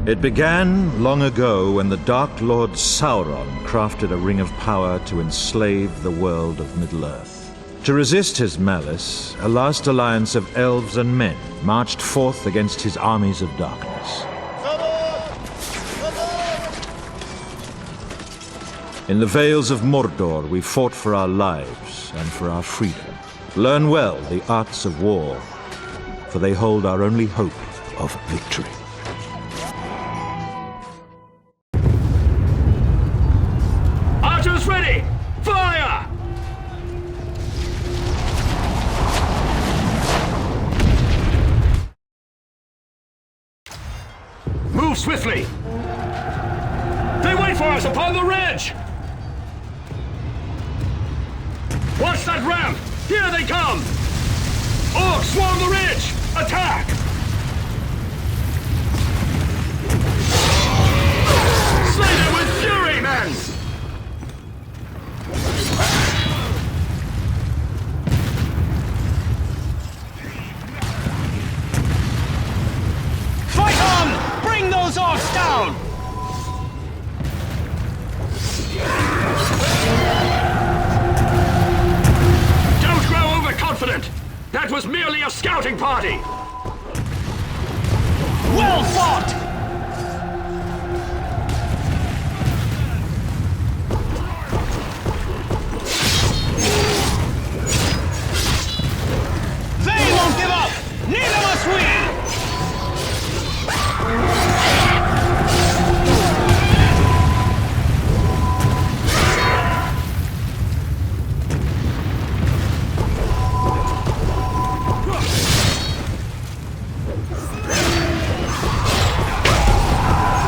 It began long ago when the Dark Lord Sauron crafted a ring of power to enslave the world of Middle-earth. To resist his malice, a last alliance of elves and men marched forth against his armies of darkness. In the vales of Mordor, we fought for our lives and for our freedom. Learn well the arts of war, for they hold our only hope of victory. Archers ready! Fire! Move swiftly! They wait for us upon the ridge! Watch that ramp! Here they come! Orcs swarm the ridge! Attack! Slay them with fury, men! Fight on! Bring those orcs down! Don't grow overconfident! That was merely a scouting party! Well fought! They won't give up! Neither must we!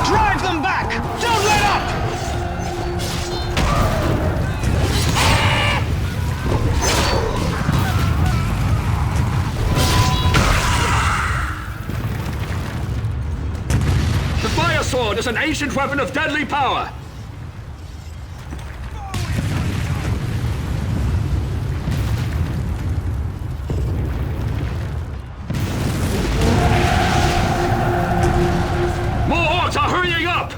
Drive them back! Don't let up! The fire sword is an ancient weapon of deadly power! More orcs are hurrying up!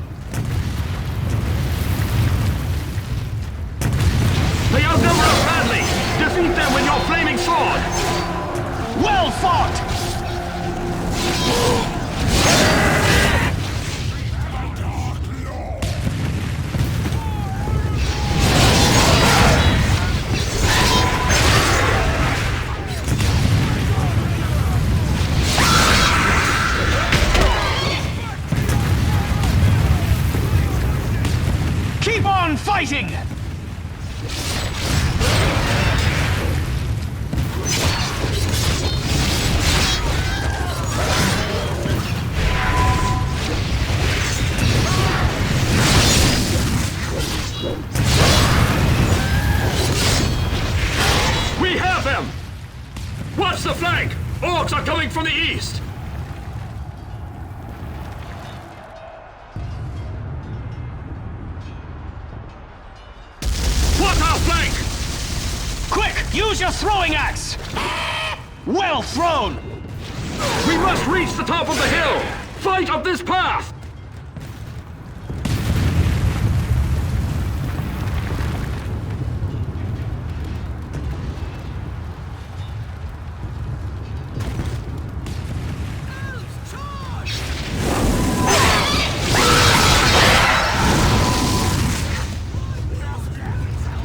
They outnumber us badly! Defeat them with your flaming sword! Well fought! Keep on fighting! We have them! Watch the flank! Orcs are coming from the east! Watch our flank! Quick, use your throwing axe! Well thrown! We must reach the top of the hill! Fight up this path!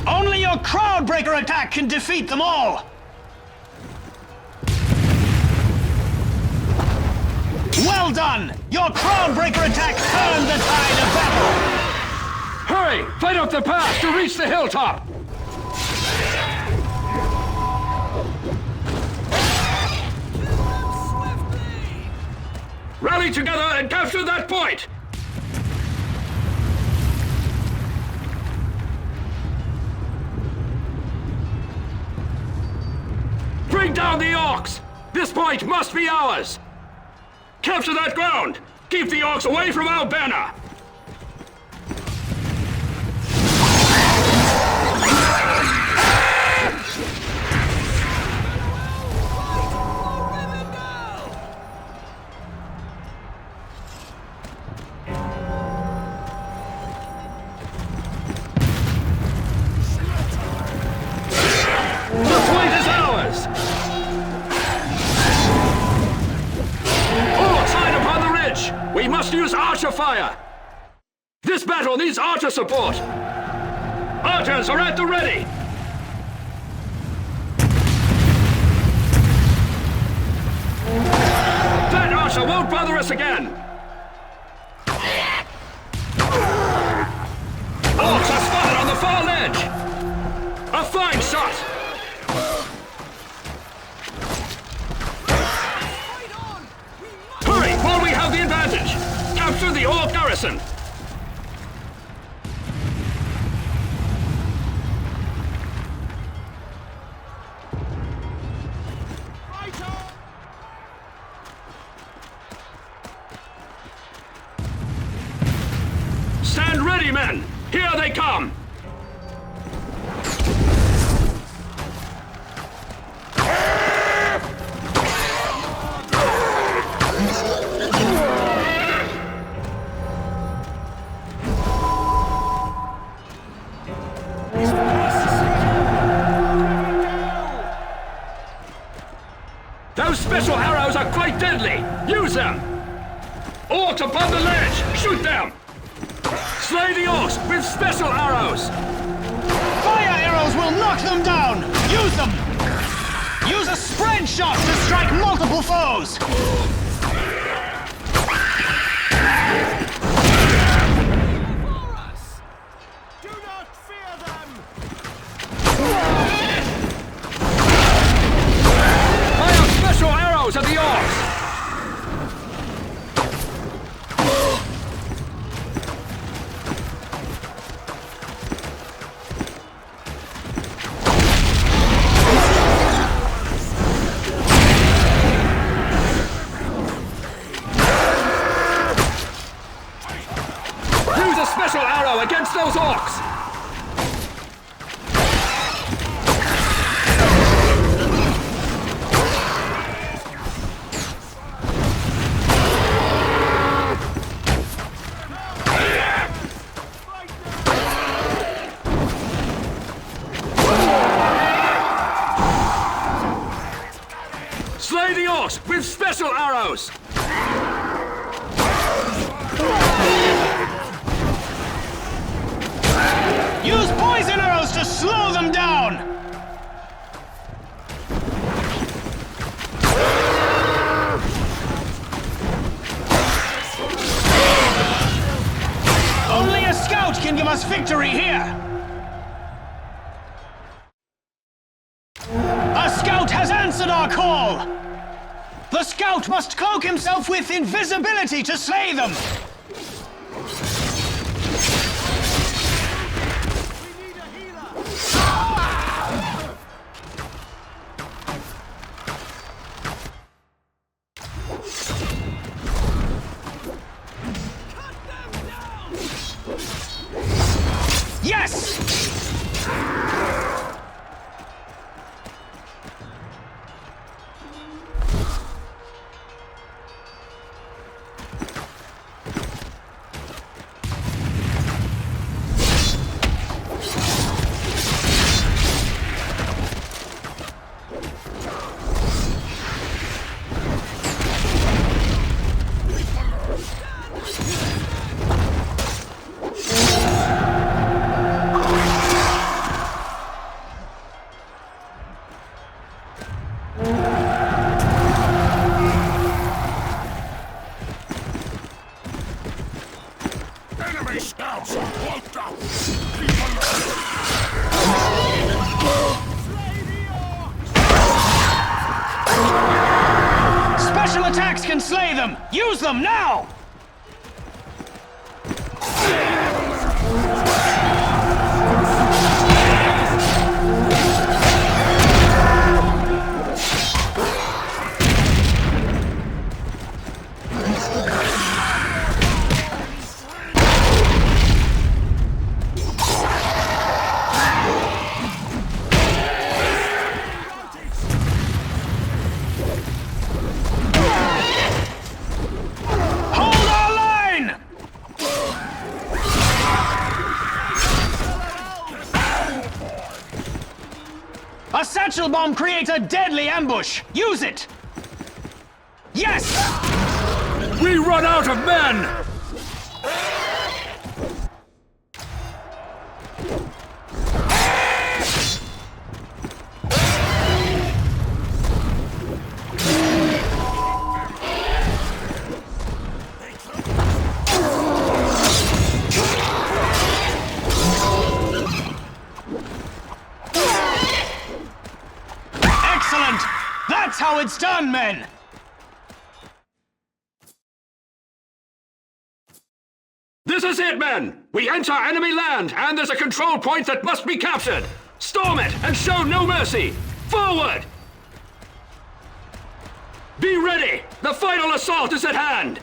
Only your Crowdbreaker attack can defeat them all! Well done! Your Crowdbreaker attack turned the tide of battle! Hurry! Fight up the path to reach the hilltop! Rally together and capture that point! Bring down the orcs! This point must be ours! Capture that ground! Keep the orcs away from our banner! must use archer fire! This battle needs archer support! Archers are at the ready! That archer won't bother us again! Orcs are spotted on the far ledge! A fine shot! Hurry, while we have the advantage! Capture the Orc garrison! Stand ready, men! Here they come! Those special arrows are quite deadly! Use them! Orcs upon the ledge! Shoot them! Slay the orcs with special arrows! Fire arrows will knock them down! Use them! Use a spread shot to strike multiple foes! Do not fear them! Fire special arrows at the orcs! Special arrow against those orcs! Slay the orcs with special arrows! Use poison arrows to slow them down! Only a scout can give us victory here! A scout has answered our call! The scout must cloak himself with invisibility to slay them! Yes! Enemy scouts are cloaked up! Special attacks can slay them! Use them now! A satchel bomb creates a deadly ambush! Use it! Yes! We run out of men! Excellent! That's how it's done, men! This is it, men! We enter enemy land, and there's a control point that must be captured! Storm it, and show no mercy! Forward! Be ready! The final assault is at hand!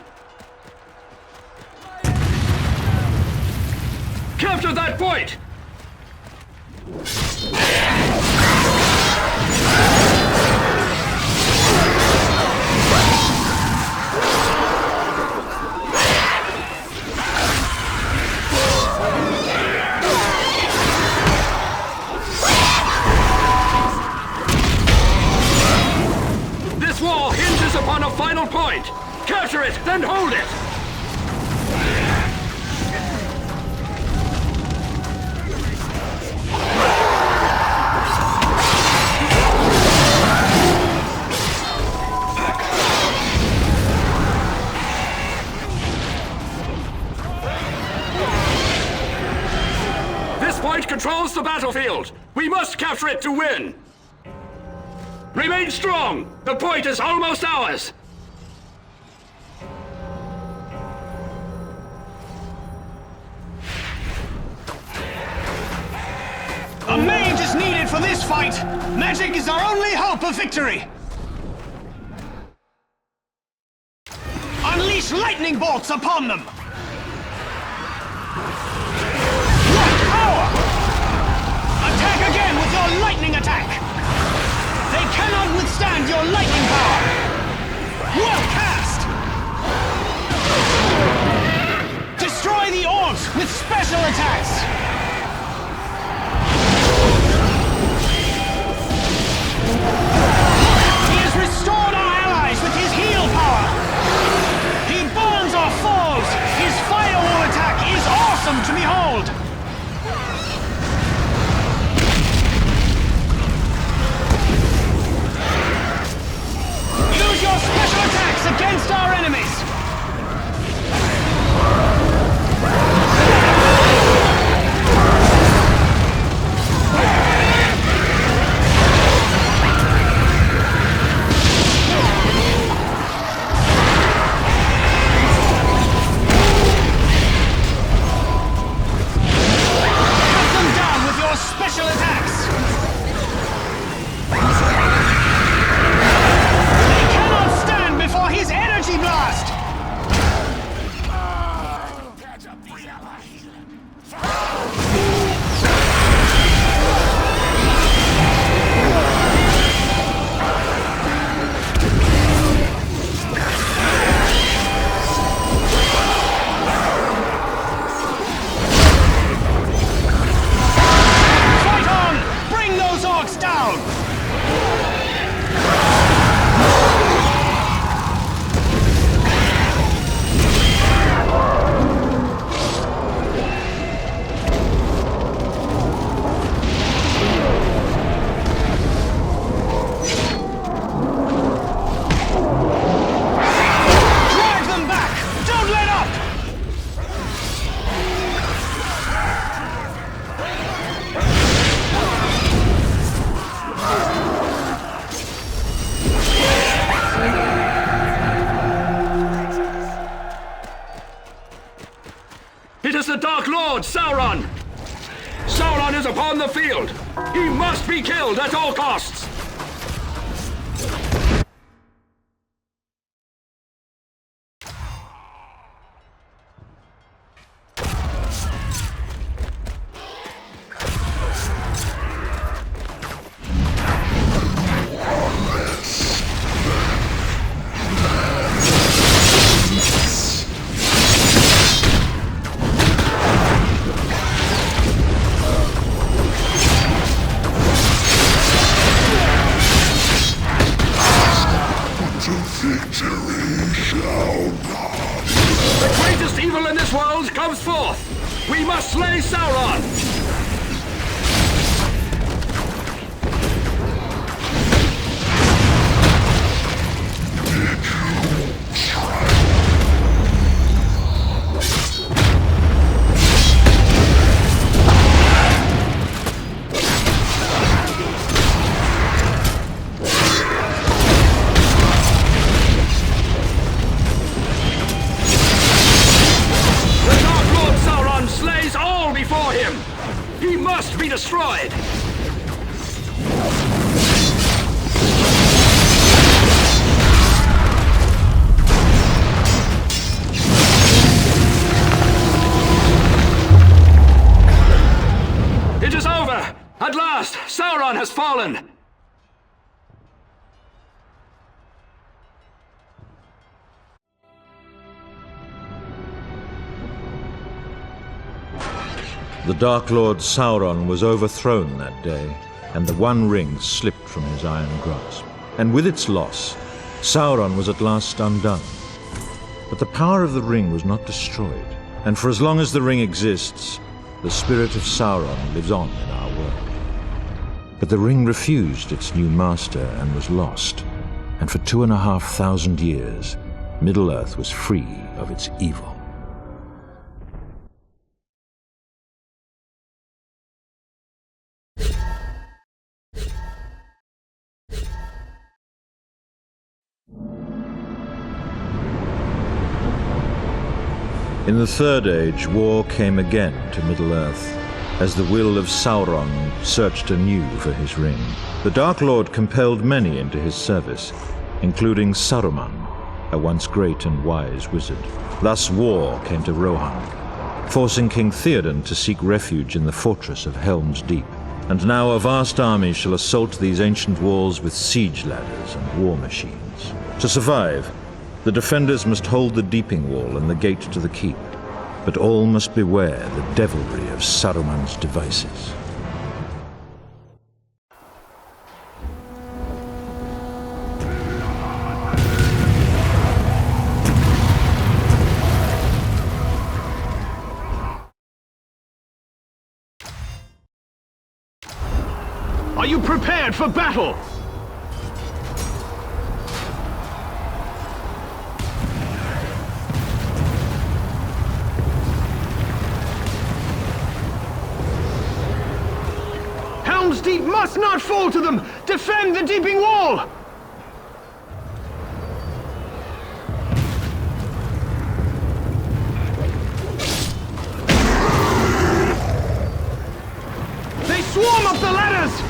Capture that point! This wall hinges upon a final point! Capture it, then hold it! This point controls the battlefield! We must capture it to win! Remain strong! The point is almost ours! A mage is needed for this fight! Magic is our only hope of victory! Unleash lightning bolts upon them! What power! Attack again with your lightning attack! They cannot withstand your lightning power! Well cast! Destroy the orcs with special attacks! He has restored our allies with his heal power! He burns our foes! His firewall attack is awesome to behold! Use your special attacks against our enemies! Cut them down with your special attacks! Before his energy blast! Fight on! Bring those orcs down! It is the Dark Lord, Sauron! Sauron is upon the field! He must be killed at all costs! victory shall not. The greatest evil in this world comes forth! We must slay Sauron! Be destroyed! It is over! At last, Sauron has fallen! The Dark Lord Sauron was overthrown that day, and the One Ring slipped from his iron grasp. And with its loss, Sauron was at last undone. But the power of the ring was not destroyed, and for as long as the ring exists, the spirit of Sauron lives on in our world. But the ring refused its new master and was lost, and for 2,500 years, Middle-earth was free of its evil. In the Third Age, war came again to Middle-earth, as the will of Sauron searched anew for his ring. The Dark Lord compelled many into his service, including Saruman, a once great and wise wizard. Thus war came to Rohan, forcing King Theoden to seek refuge in the fortress of Helm's Deep. And now a vast army shall assault these ancient walls with siege ladders and war machines. To survive, the defenders must hold the Deeping Wall and the gate to the keep, but all must beware the devilry of Saruman's devices. Are you prepared for battle? Helm's Deep must not fall to them! Defend the Deeping Wall! They swarm up the ladders!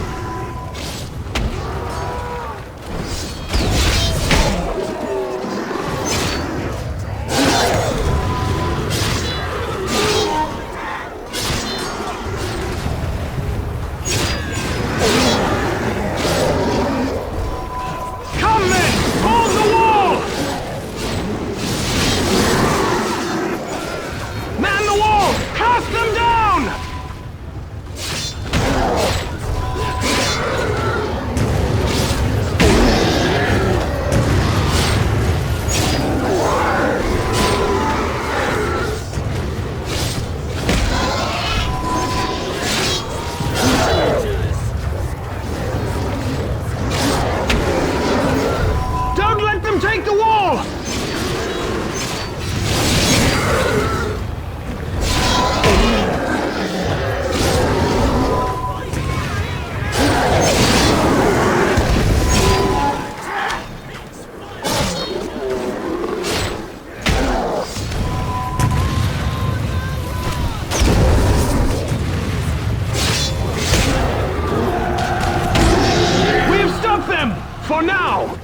For now!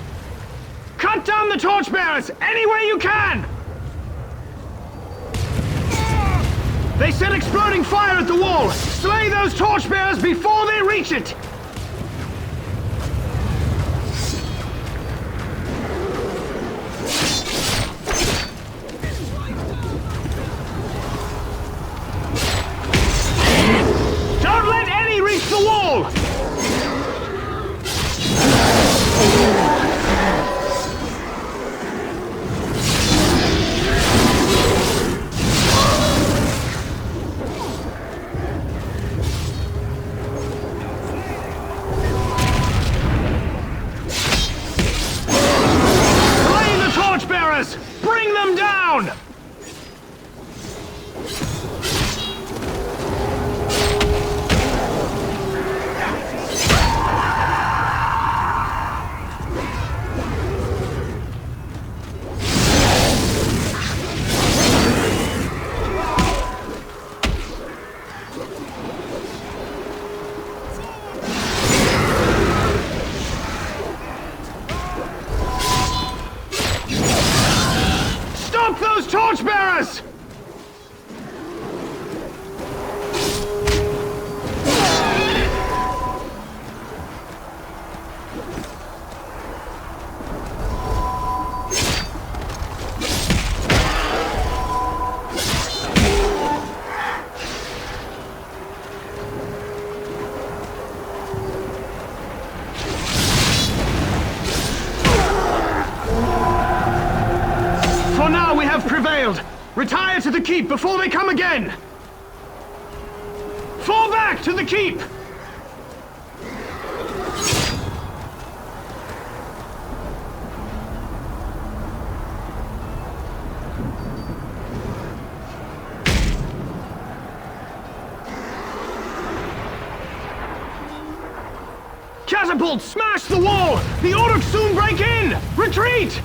Cut down the torchbearers any way you can! They set exploding fire at the wall! Slay those torchbearers before they reach it! Don't let any reach the wall! torchbearers! Bring them down! Stop those torchbearers! For now we have prevailed. Retire to the keep before they come again! Fall back to the keep! Catapult, smash the wall! The Orcs soon break in! Retreat!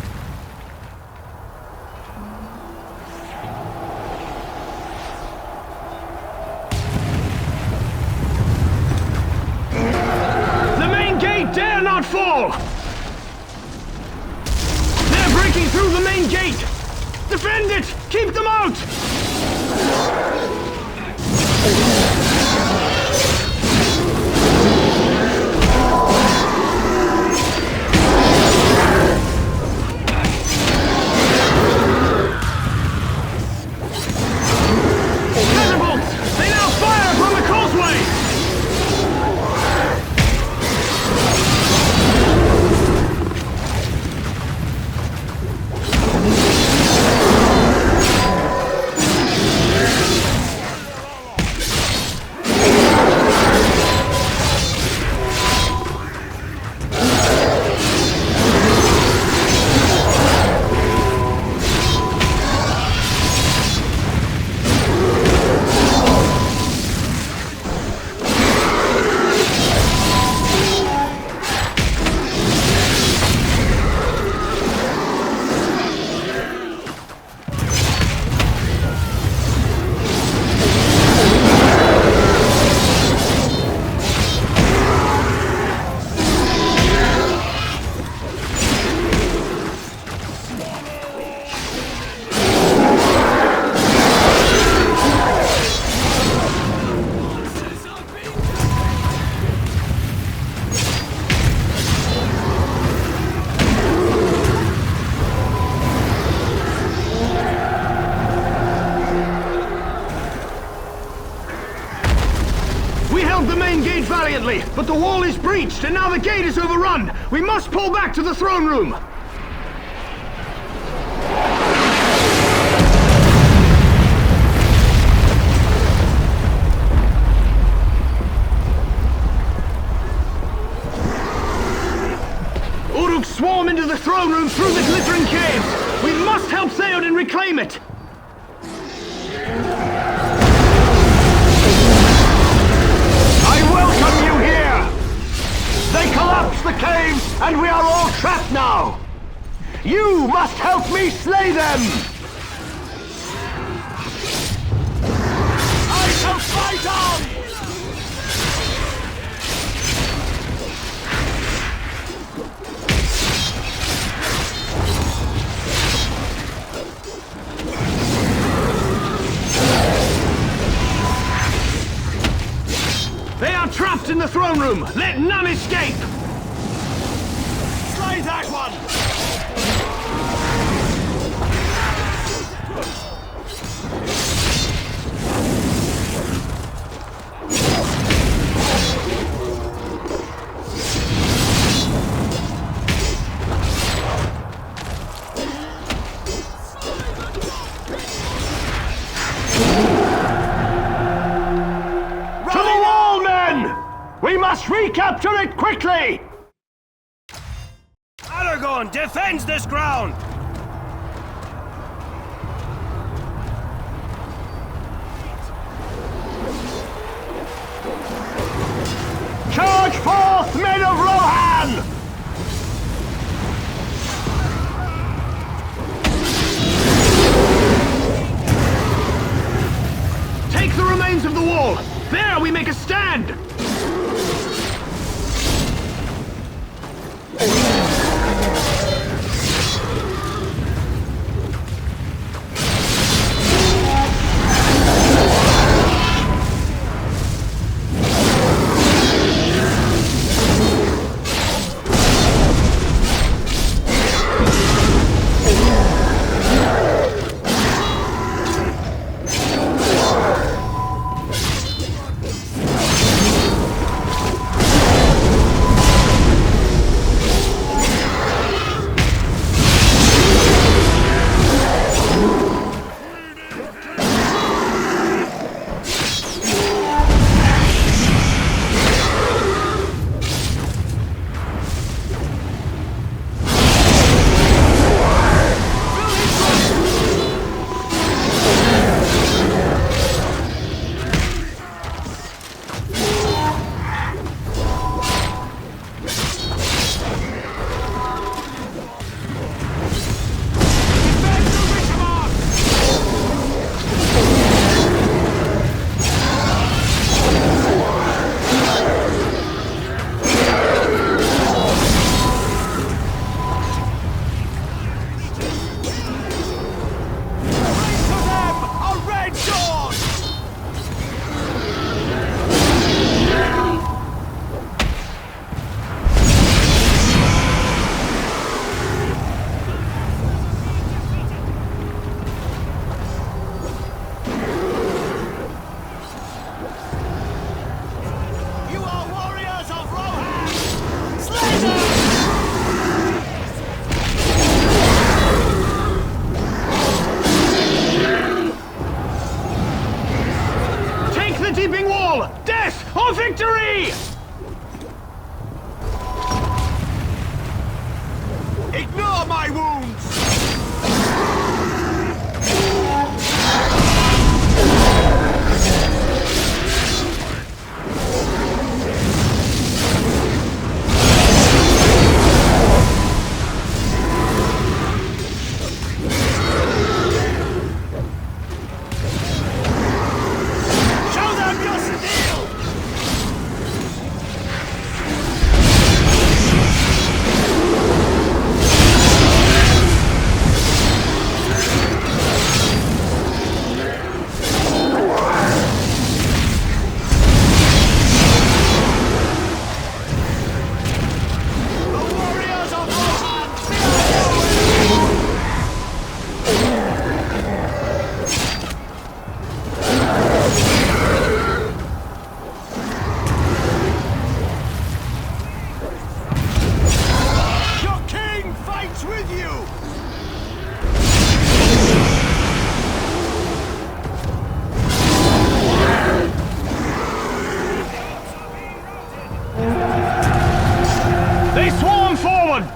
The main gate dare not fall! They're breaking through the main gate! Defend it! Keep them out! Catapults! They now fire from the causeway! Valiantly, but the wall is breached and now the gate is overrun. We must pull back to the throne room. Uruk swarm into the throne room through the glittering caves. We must help Theoden reclaim it. Welcome you here! They collapsed the caves, and we are all trapped now! You must help me slay them! I shall fight on! They are trapped in the throne room! Let none escape! Slay that one! We must recapture it quickly! Aragorn defends this ground! Charge forth, men of Rohan! Take the remains of the wall! There we make a stand! Victory! Ignore my wounds!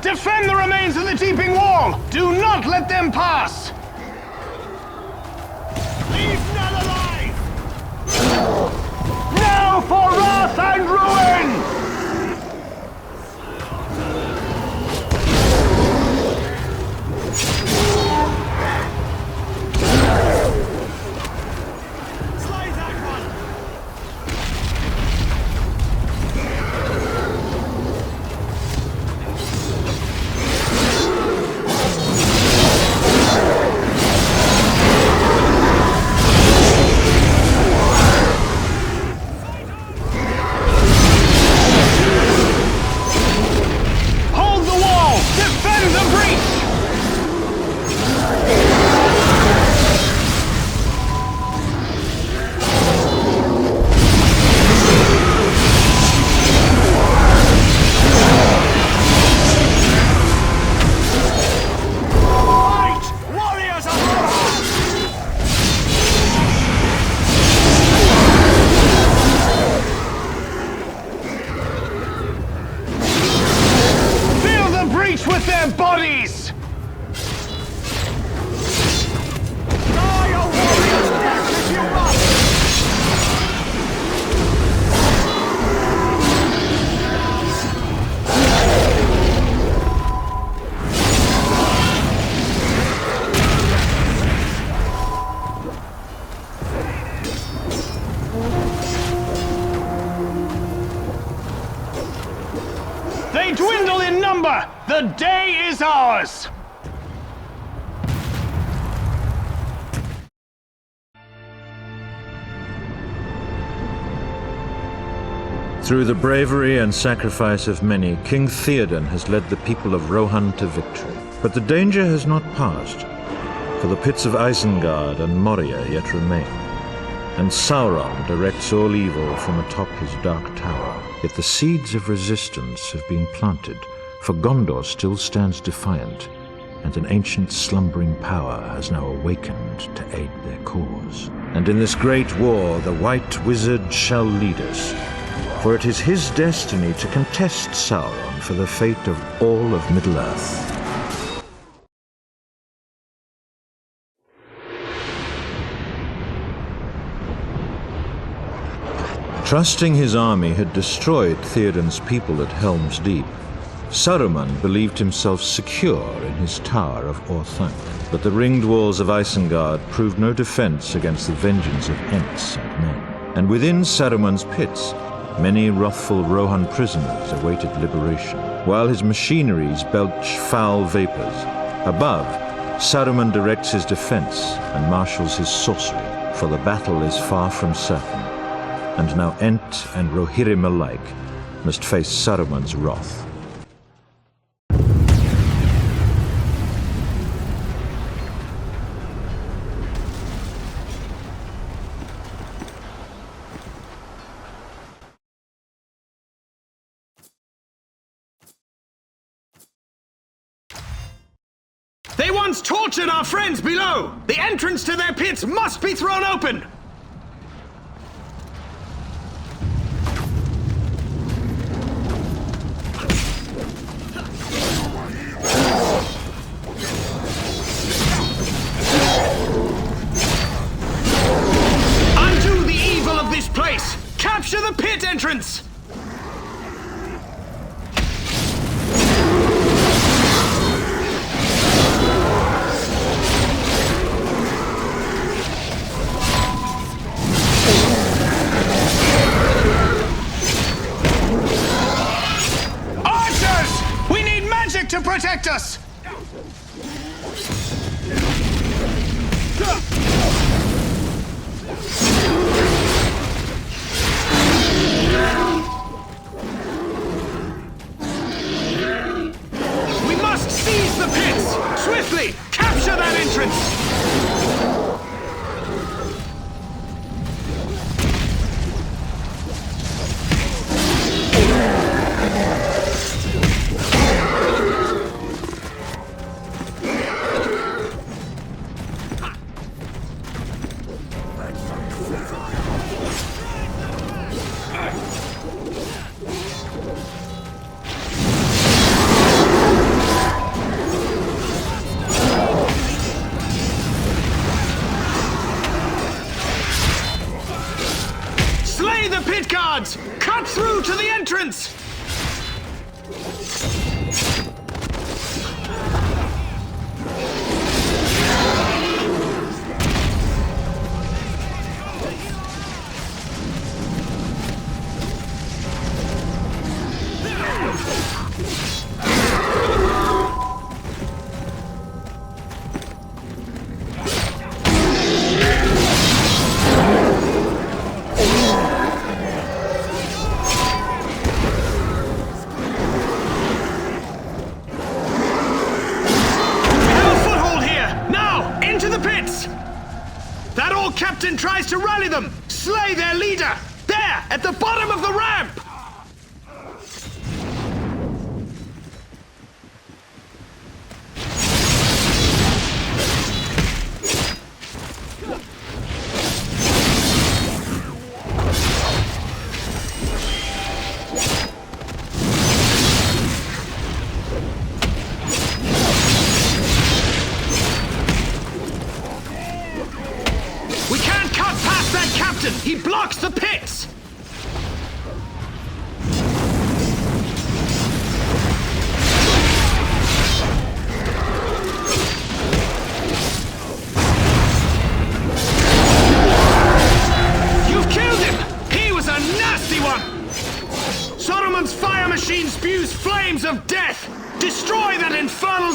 Defend the remains of the Deeping Wall! Do not let them pass! Leave none alive! Now for wrath and ruin! was ours! Through the bravery and sacrifice of many, King Theoden has led the people of Rohan to victory. But the danger has not passed, for the pits of Isengard and Moria yet remain. And Sauron directs all evil from atop his dark tower. Yet the seeds of resistance have been planted, for Gondor still stands defiant, and an ancient slumbering power has now awakened to aid their cause. And in this great war, the White Wizard shall lead us, for it is his destiny to contest Sauron for the fate of all of Middle-earth. Trusting his army had destroyed Theoden's people at Helm's Deep, Saruman believed himself secure in his tower of Orthanc. But the ringed walls of Isengard proved no defense against the vengeance of Ents and men. And within Saruman's pits, many wrathful Rohan prisoners awaited liberation, while his machineries belch foul vapors. Above, Saruman directs his defense and marshals his sorcery, for the battle is far from certain, and now Ent and Rohirrim alike must face Saruman's wrath. They once tortured our friends below! The entrance to their pits must be thrown open! Undo the evil of this place! Capture the pit entrance! To protect us! We must seize the pits! Swiftly! Capture that entrance! Cut through to the entrance! Captain tries to rally them! Slay their leader! There, at the bottom of the ramp! He blocks the pits! You've killed him! He was a nasty one! Saruman's fire machine spews flames of death! Destroy that infernal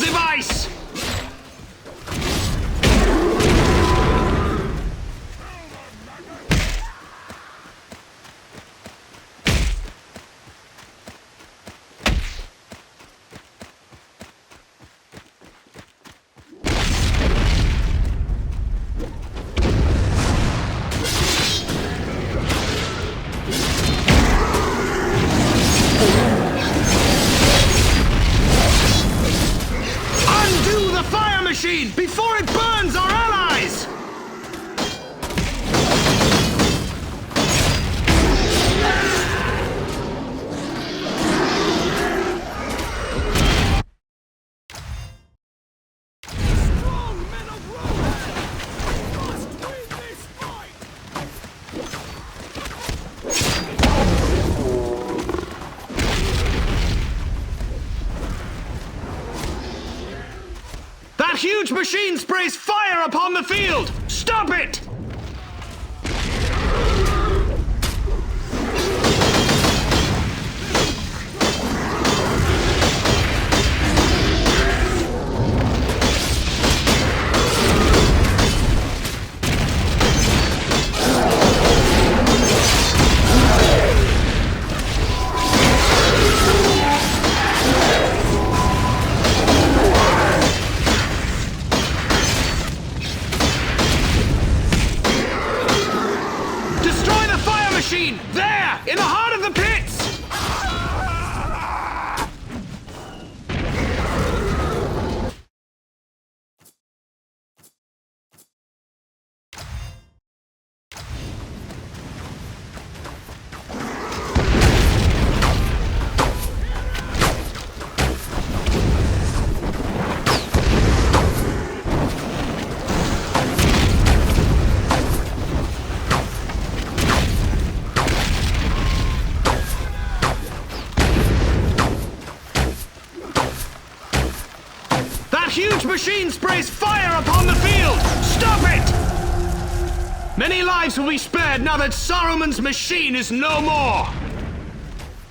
machine before it burns our allies! That huge machine sprays fire upon the field! Stop it! There! In the heart of the pits! Huge machine sprays fire upon the field! Stop it! Many lives will be spared now that Saruman's machine is no more!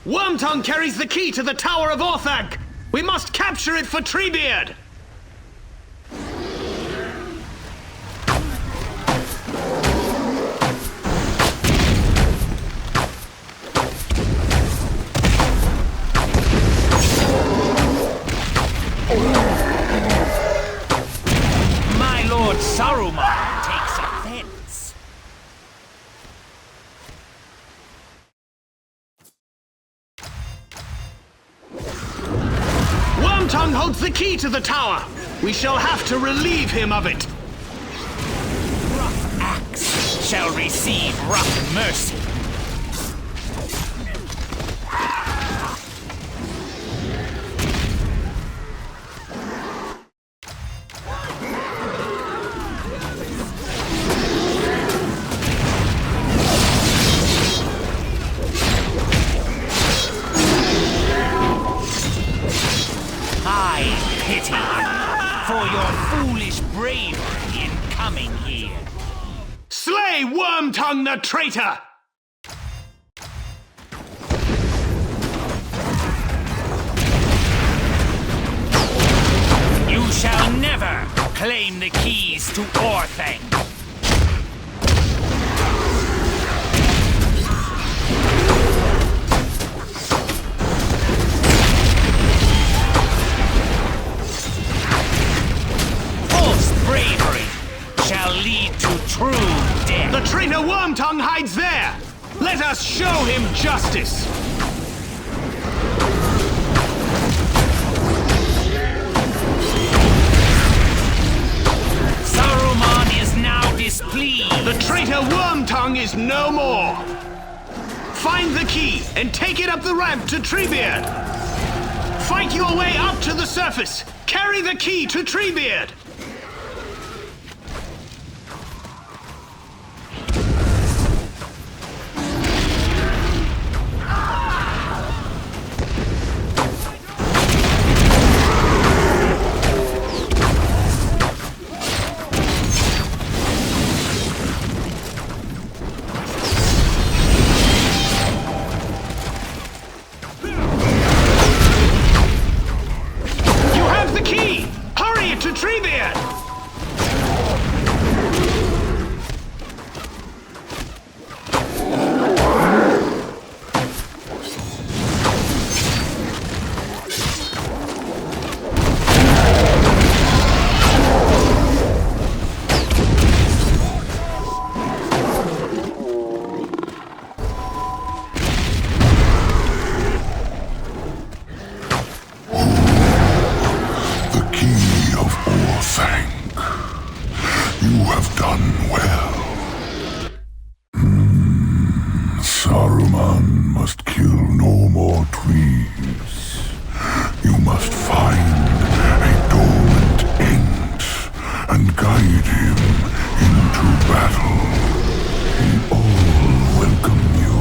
Wormtongue carries the key to the Tower of Orthanc! We must capture it for Treebeard! Saruman takes offense. Wormtongue holds the key to the tower. We shall have to relieve him of it. Rough axe shall receive rough mercy. For your foolish bravery in coming here. Slay Wormtongue the traitor! You shall never claim the keys to Orthanc. Bravery shall lead to true death. The traitor Wormtongue hides there! Let us show him justice! Saruman is now displeased. The traitor Wormtongue is no more! Find the key and take it up the ramp to Treebeard! Fight your way up to the surface! Carry the key to Treebeard! To Treebeard! have done well. Saruman must kill no more trees. You must find a dormant Ent and guide him into battle. We all welcome you.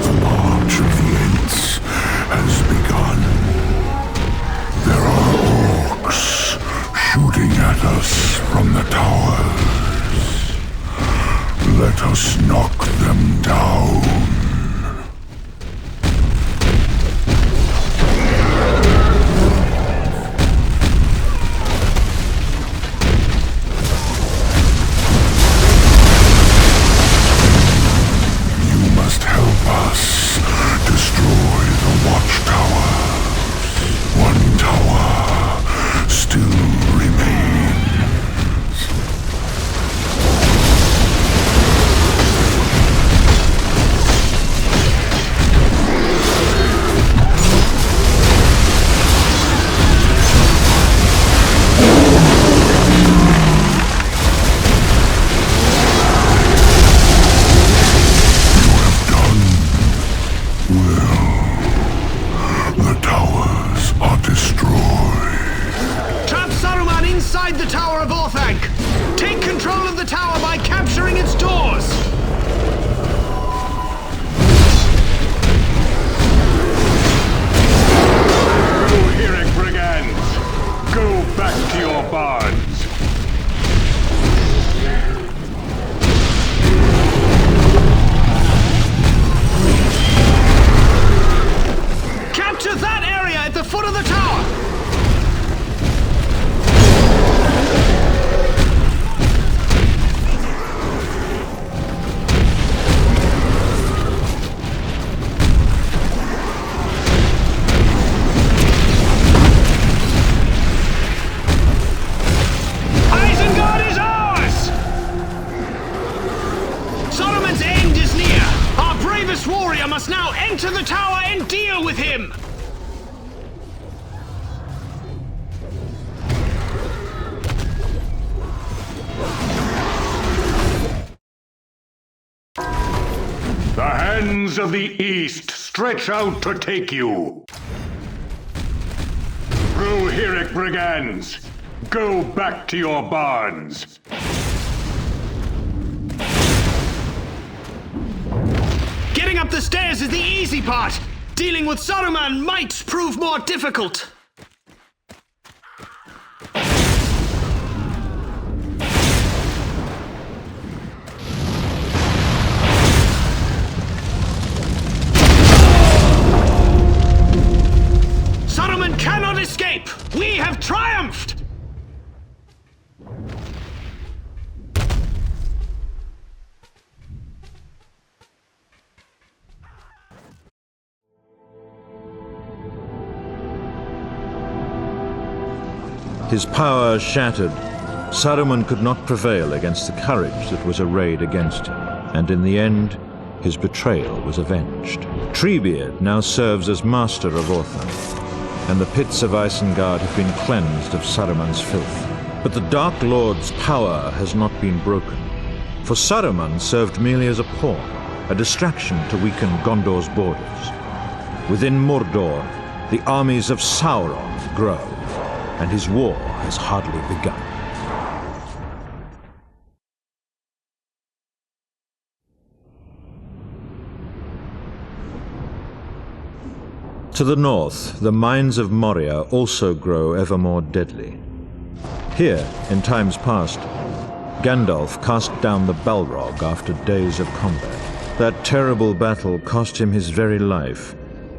The march of the Ents has begun. There are orcs shooting at us from the towers. Let us knock them down. You must help us destroy the watchtowers. One tower still remains. The Tower of Orthanc! Take control of the tower by capturing its doors! Rohirric brigands! Go back to your barns! Capture that area at the foot of the tower! Isengard is ours! Solomon's end is near! Our bravest warrior must now enter the tower and deal with him! The hands of the East stretch out to take you! Rohirric brigands! Go back to your barns! Getting up the stairs is the easy part! Dealing with Saruman might prove more difficult! Saruman cannot escape! We have triumphed! His power shattered, Saruman could not prevail against the courage that was arrayed against him, and in the end, his betrayal was avenged. Treebeard now serves as master of Orthanc, and the pits of Isengard have been cleansed of Saruman's filth. But the Dark Lord's power has not been broken, for Saruman served merely as a pawn, a distraction to weaken Gondor's borders. Within Mordor, the armies of Sauron grow, and his war has hardly begun. To the north, the mines of Moria also grow ever more deadly. Here, in times past, Gandalf cast down the Balrog after days of combat. That terrible battle cost him his very life,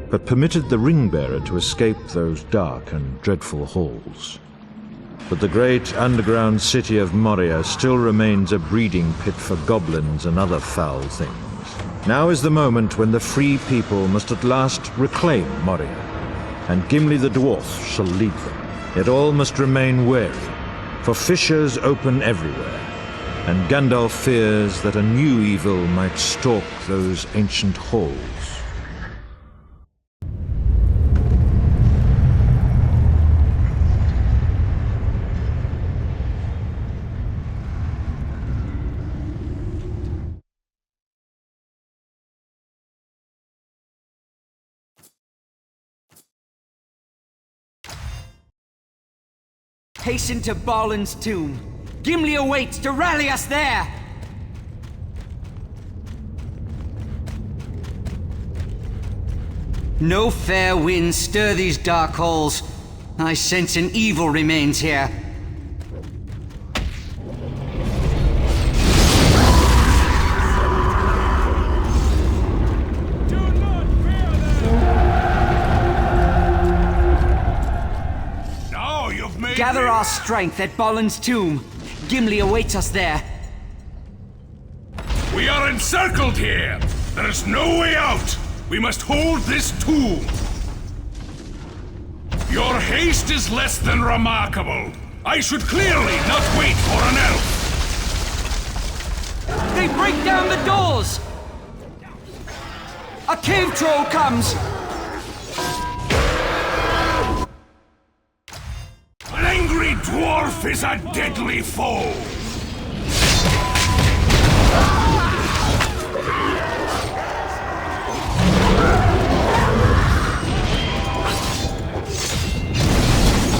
but permitted the Ring-Bearer to escape those dark and dreadful halls. But the great underground city of Moria still remains a breeding pit for goblins and other foul things. Now is the moment when the free people must at last reclaim Moria, and Gimli the Dwarf shall lead them. Yet all must remain wary, for fissures open everywhere, and Gandalf fears that a new evil might stalk those ancient halls. Hasten to Balin's tomb. Gimli awaits to rally us there! No fair winds stir these dark halls. I sense an evil remains here. Now you've made Gather me... our strength at Balin's tomb. Gimli awaits us there. We are encircled here! There is no way out! We must hold this tomb! Your haste is less than remarkable. I should clearly not wait for an elf! They break down the doors! A cave troll comes! An angry dwarf is a deadly foe!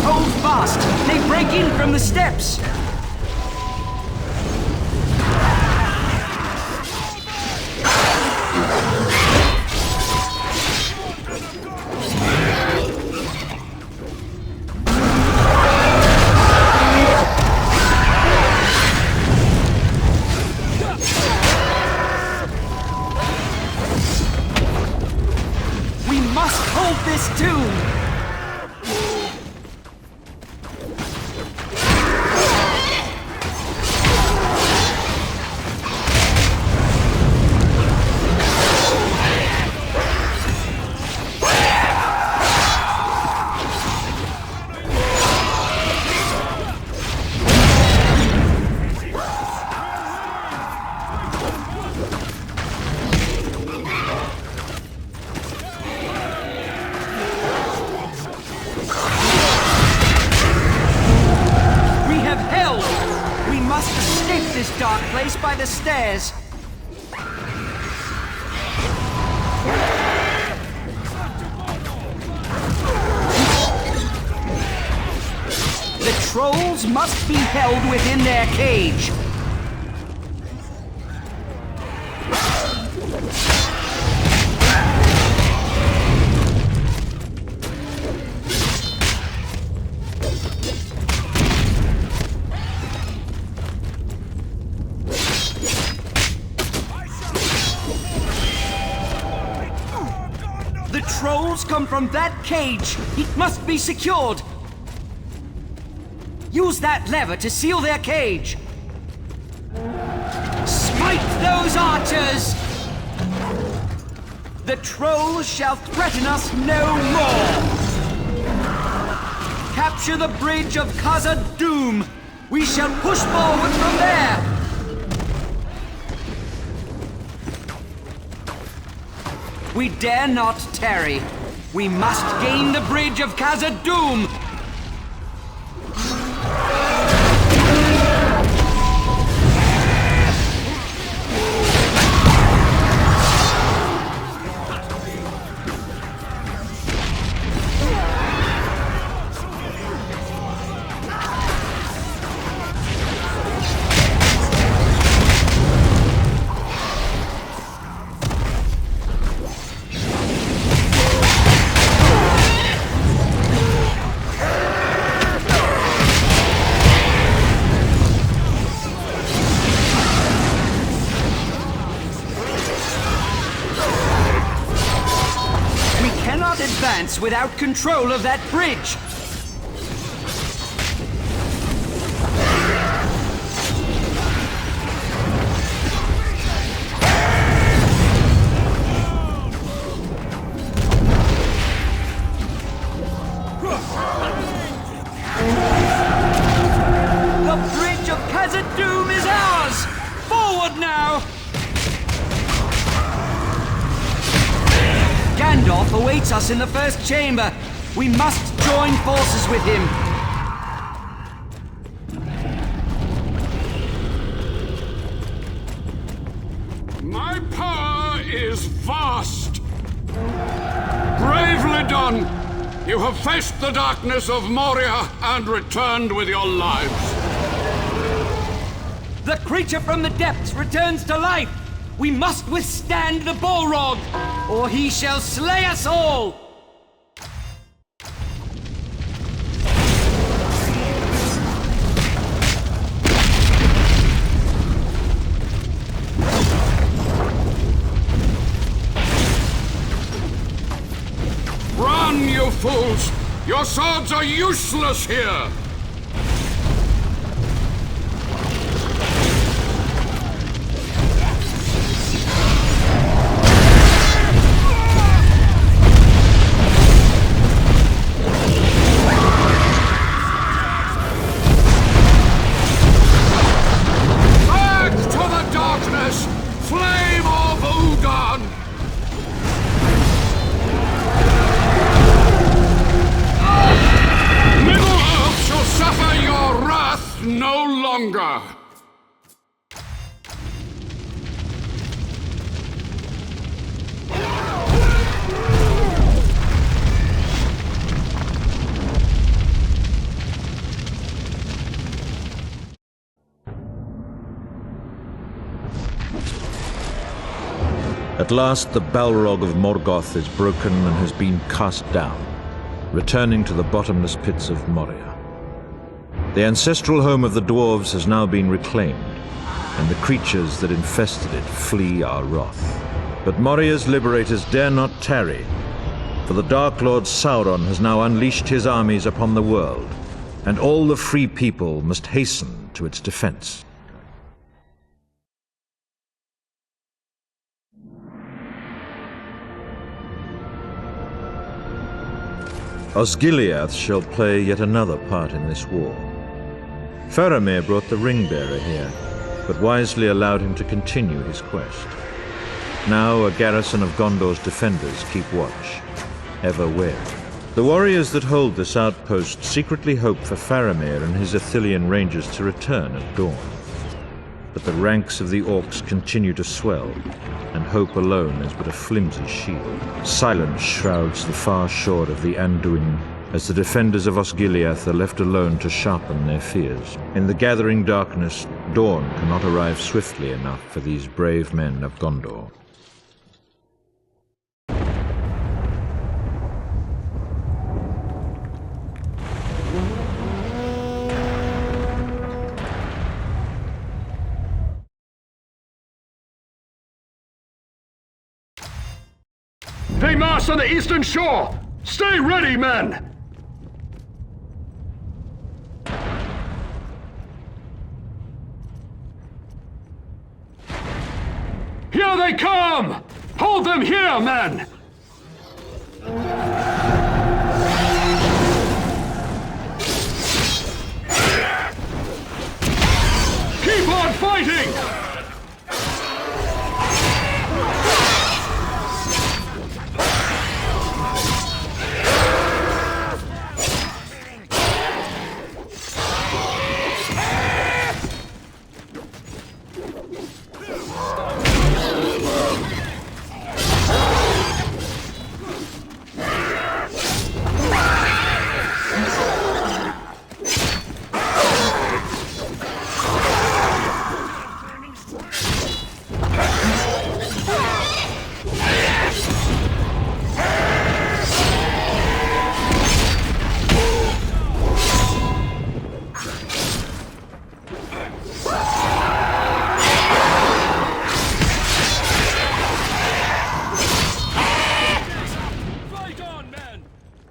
Hold fast! They break in from the steps! We must hold this tomb! By the stairs. The trolls must be held within their cage. Trolls come from that cage. It must be secured. Use that lever to seal their cage. Smite those archers! The trolls shall threaten us no more. Capture the bridge of Khazad-dûm. We shall push forward from there. We dare not tarry. We must gain the bridge of Khazad-dûm! Advance without control of that bridge. The bridge of Khazad-dûm is ours! Forward now! Gandalf awaits us in the first chamber. We must join forces with him. My power is vast. Bravely done. You have faced the darkness of Moria and returned with your lives. The creature from the depths returns to life! We must withstand the Balrog, or he shall slay us all! Run, you fools! Your swords are useless here! No longer! At last the Balrog of Morgoth is broken and has been cast down, returning to the bottomless pits of Moria. The ancestral home of the dwarves has now been reclaimed, and the creatures that infested it flee our wrath. But Moria's liberators dare not tarry, for the Dark Lord Sauron has now unleashed his armies upon the world, and all the free people must hasten to its defense. Osgiliath shall play yet another part in this war. Faramir brought the ring-bearer here, but wisely allowed him to continue his quest. Now a garrison of Gondor's defenders keep watch, ever wary. The warriors that hold this outpost secretly hope for Faramir and his Ithilien rangers to return at dawn. But the ranks of the orcs continue to swell, and hope alone is but a flimsy shield. Silence shrouds the far shore of the Anduin, as the defenders of Osgiliath are left alone to sharpen their fears. In the gathering darkness, dawn cannot arrive swiftly enough for these brave men of Gondor. They march on the eastern shore! Stay ready, men! Here they come! Hold them here, men! Keep on fighting!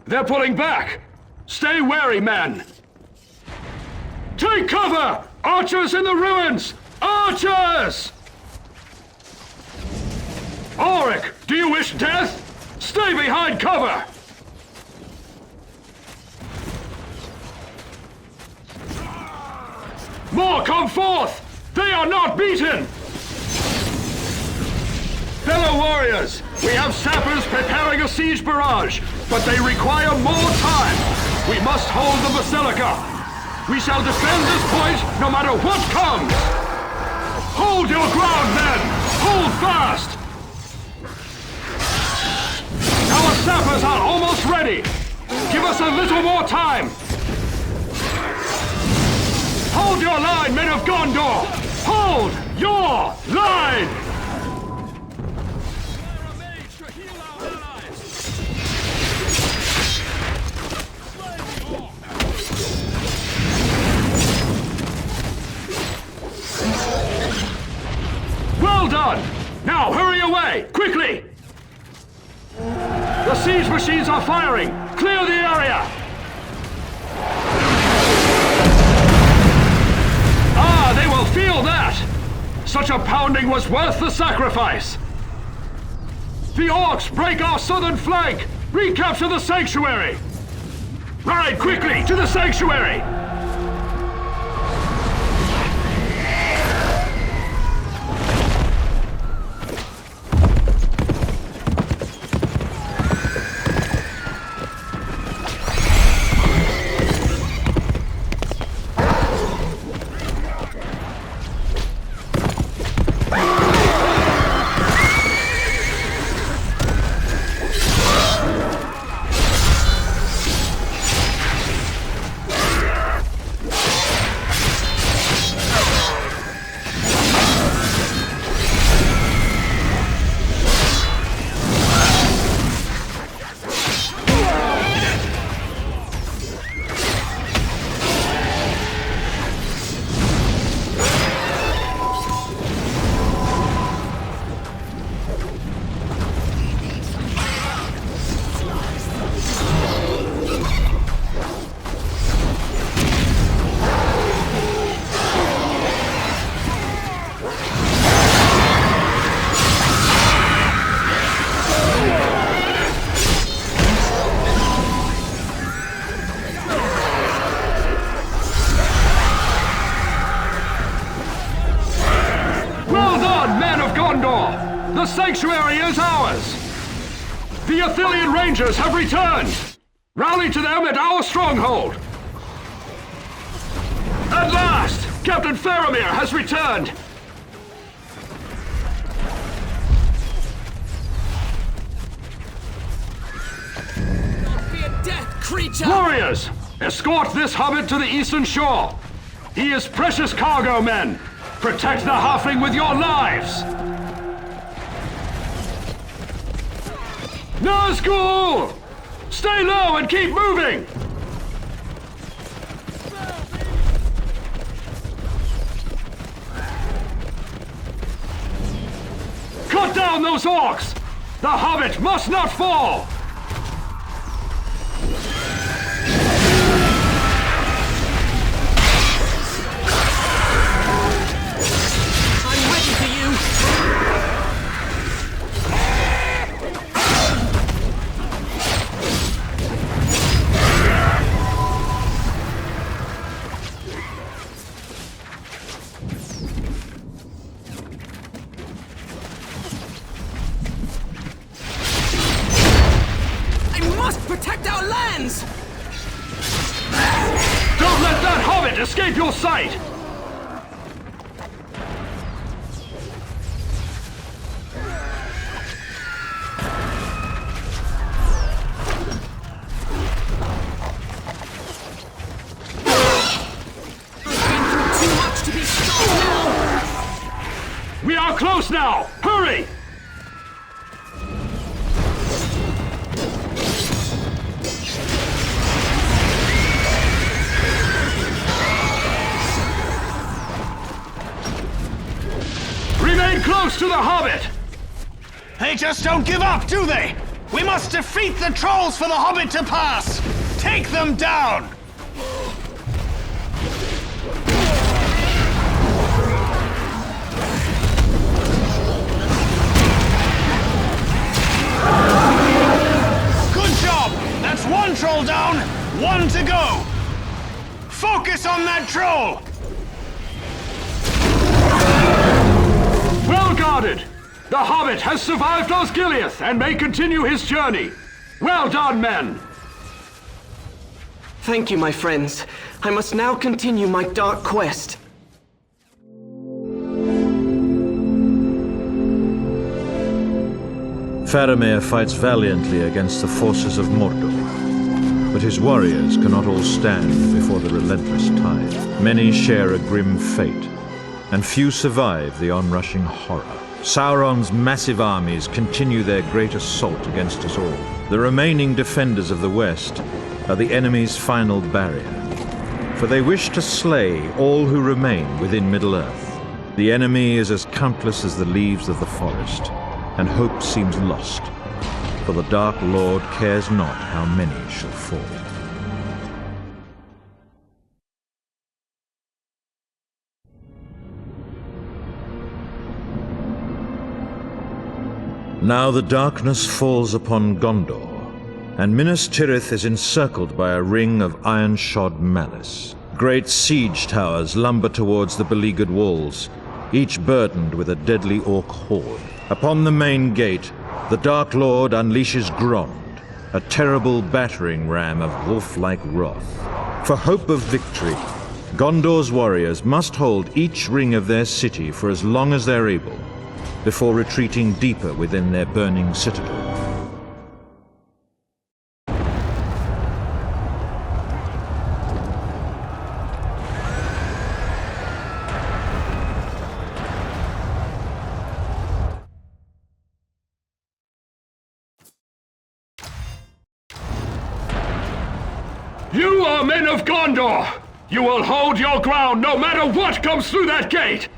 They're pulling back! Stay wary, men! Take cover! Archers in the ruins! Archers! Auric, do you wish death? Stay behind cover! More come forth! They are not beaten! Fellow warriors, we have sappers preparing a siege barrage, but they require more time. We must hold the Basilica. We shall defend this point no matter what comes. Hold your ground, men! Hold fast! Our sappers are almost ready. Give us a little more time! Hold your line, men of Gondor! Hold your line! Well done! Now hurry away, quickly! The siege machines are firing! Clear the area! Ah, they will feel that! Such a pounding was worth the sacrifice! The orcs break our southern flank! Recapture the sanctuary! Ride quickly to the sanctuary! The sanctuary is ours! The Athelian Rangers have returned! Rally to them at our stronghold! At last! Captain Faramir has returned! Don't be a death creature! Warriors! Escort this hobbit to the eastern shore! He is precious cargo, men! Protect the halfling with your lives! Nazgul! Stay low and keep moving! Cut down those orcs! The hobbit must not fall! I'm ready for you! Protect our lands! Don't let that hobbit escape your sight! I've been through too much to be stopped now! We are close now! Hurry! Remain close to the hobbit! They just don't give up, do they? We must defeat the trolls for the hobbit to pass! Take them down! Good job! That's one troll down, one to go! Focus on that troll! Well guarded! The hobbit has survived Osgiliath and may continue his journey. Well done, men! Thank you, my friends. I must now continue my dark quest. Faramir fights valiantly against the forces of Morgul. But his warriors cannot all stand before the relentless tide. Many share a grim fate, and few survive the onrushing horror. Sauron's massive armies continue their great assault against us all. The remaining defenders of the West are the enemy's final barrier, for they wish to slay all who remain within Middle-earth. The enemy is as countless as the leaves of the forest, and hope seems lost, for the Dark Lord cares not how many shall fall. Now the darkness falls upon Gondor, and Minas Tirith is encircled by a ring of iron-shod malice. Great siege towers lumber towards the beleaguered walls, each burdened with a deadly orc horde. Upon the main gate, the Dark Lord unleashes Grond, a terrible battering ram of wolf-like wrath. For hope of victory, Gondor's warriors must hold each ring of their city for as long as they're able, before retreating deeper within their burning citadel. You are men of Gondor! You will hold your ground no matter what comes through that gate!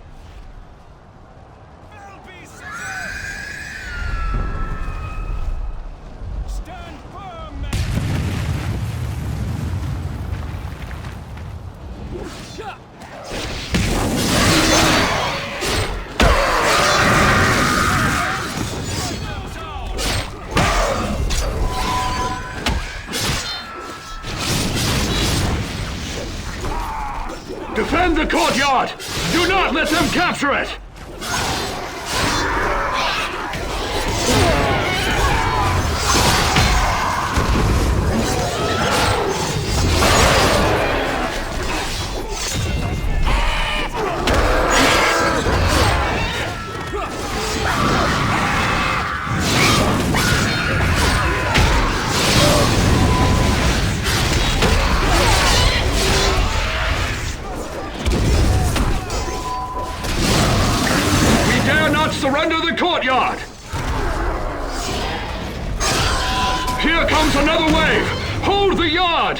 Defend the courtyard! Do not let them capture it! Surrender the courtyard! Here comes another wave! Hold the yard!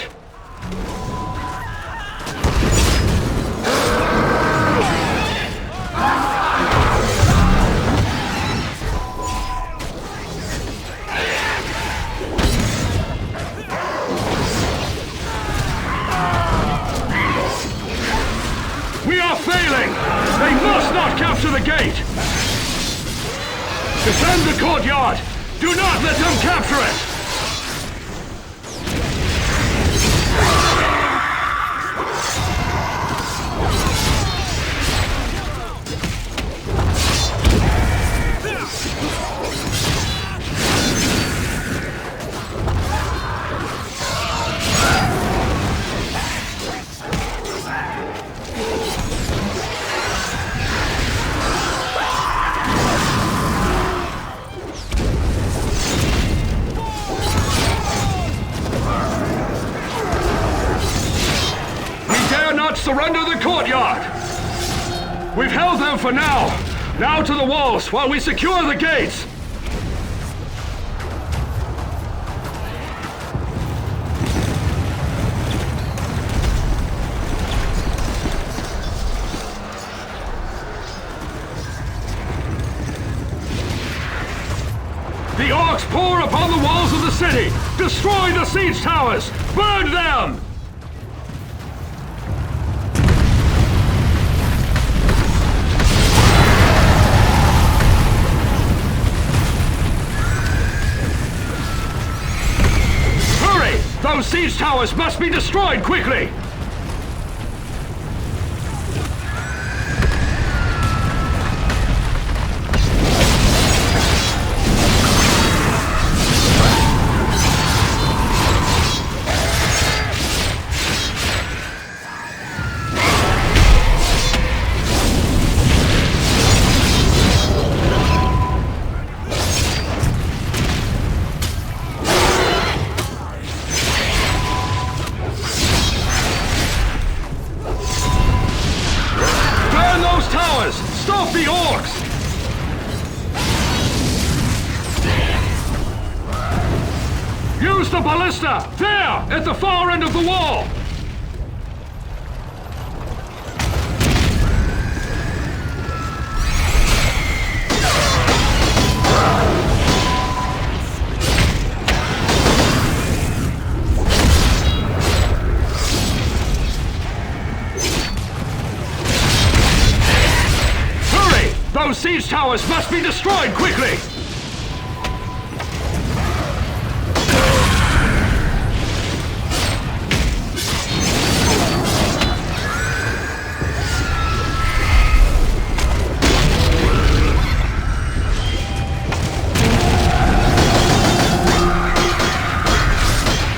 We are failing! They must not capture the gate! Defend the courtyard! Do not let them capture it! Surrender the courtyard! We've held them for now! Now to the walls while we secure the gates! The orcs pour upon the walls of the city! Destroy the siege towers! Burn them! Those siege towers must be destroyed quickly! Defend those towers! Stop the orcs! Use the ballista! There! At the far end of the wall! Those siege towers must be destroyed quickly!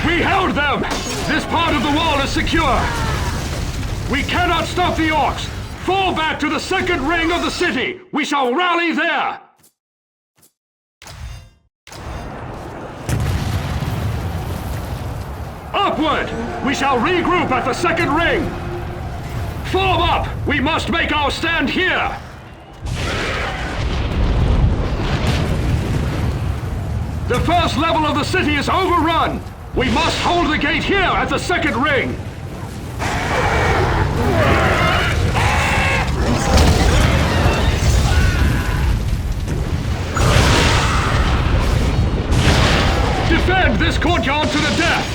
We held them! This part of the wall is secure! We cannot stop the orcs! Fall back to the second ring of the city! We shall rally there! Upward! We shall regroup at the second ring! Form up! We must make our stand here! The first level of the city is overrun! We must hold the gate here at the second ring! Defend this courtyard to the death!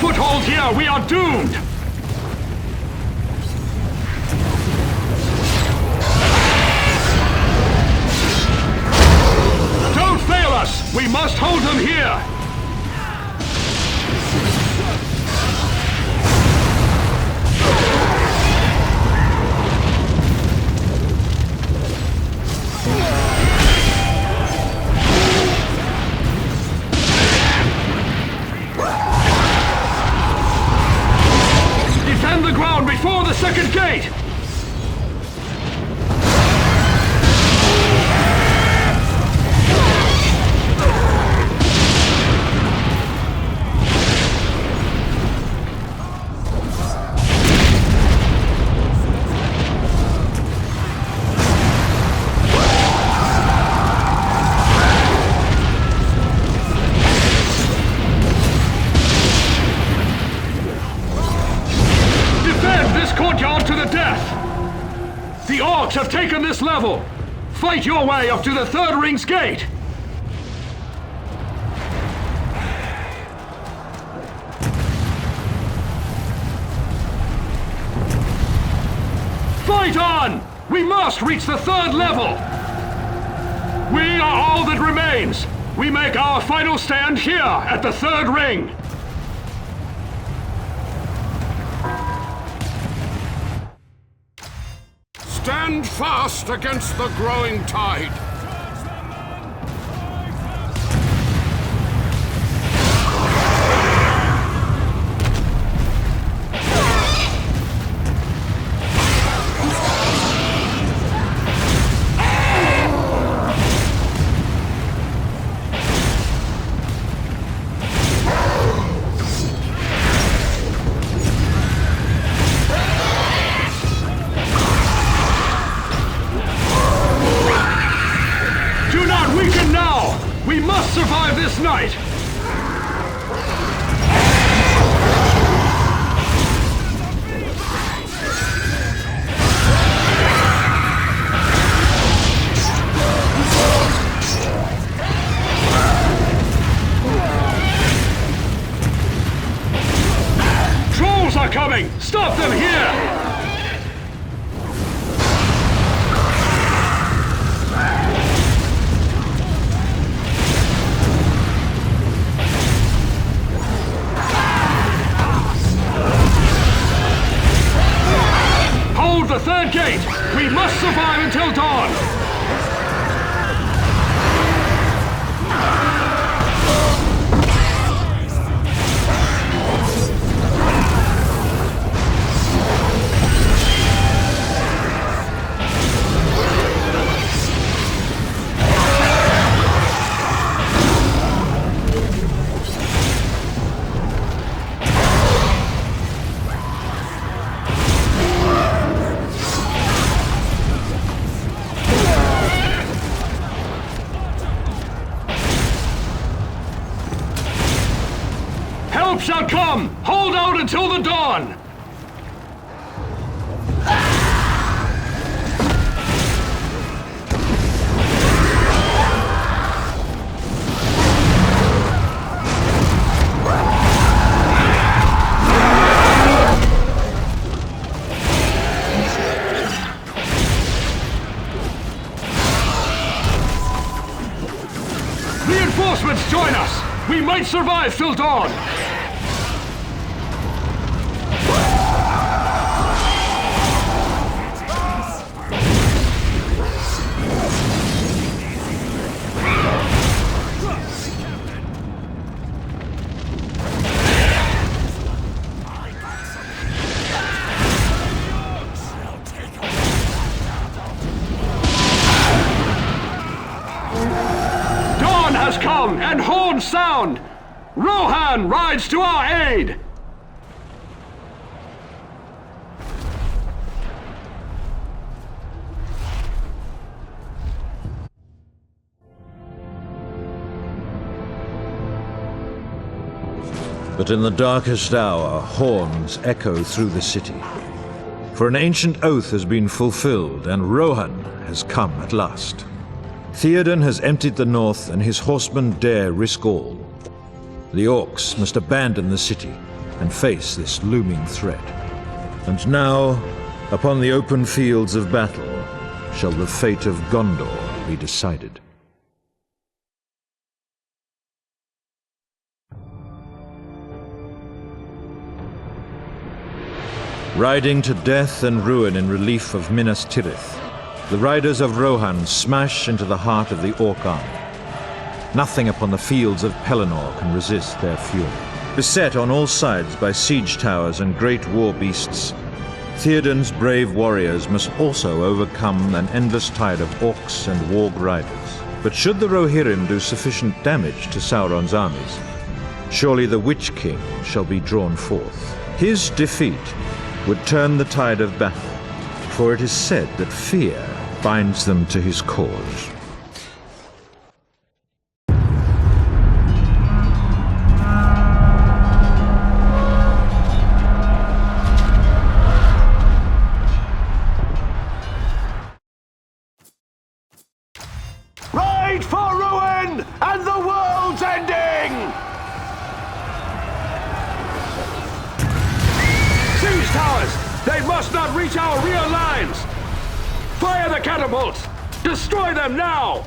Foothold here, we are doomed! Don't fail us! We must hold them here! Defend the ground before the second gate! Courtyard to the death! The orcs have taken this level! Fight your way up to the third ring's gate! Fight on! We must reach the third level! We are all that remains! We make our final stand here at the third ring! Stand fast against the growing tide! We must survive this night! Trolls are coming! Stop them here! the third gate! We must survive until dawn! Help shall come! Hold out until the dawn! Reinforcements join us! We might survive till dawn! Dawn has come, and horns sound! Rohan rides to our aid! But in the darkest hour, horns echo through the city. For an ancient oath has been fulfilled, and Rohan has come at last. Theoden has emptied the north, and his horsemen dare risk all. The orcs must abandon the city and face this looming threat. And now, upon the open fields of battle, shall the fate of Gondor be decided. Riding to death and ruin in relief of Minas Tirith, the riders of Rohan smash into the heart of the Orc army. Nothing upon the fields of Pelennor can resist their fury. Beset on all sides by siege towers and great war beasts, Theoden's brave warriors must also overcome an endless tide of orcs and warg riders. But should the Rohirrim do sufficient damage to Sauron's armies, surely the Witch King shall be drawn forth. His defeat would turn the tide of battle, for it is said that fear binds them to his cause. Ride for ruin and the world's ending! Siege towers! They must not reach our rear lines! Fire the catapults! Destroy them now!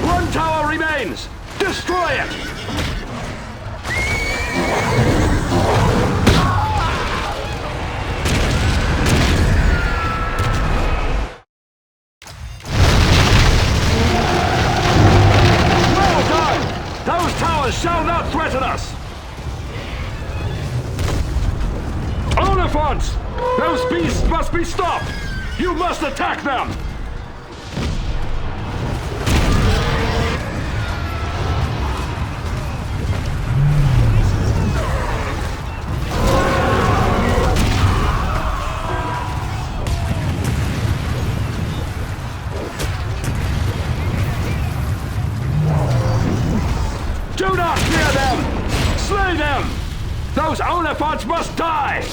One tower remains! Destroy it! Shall not threaten us! Oliphants! Those beasts must be stopped! You must attack them! Do not fear them! Slay them! Those Oliphants must die!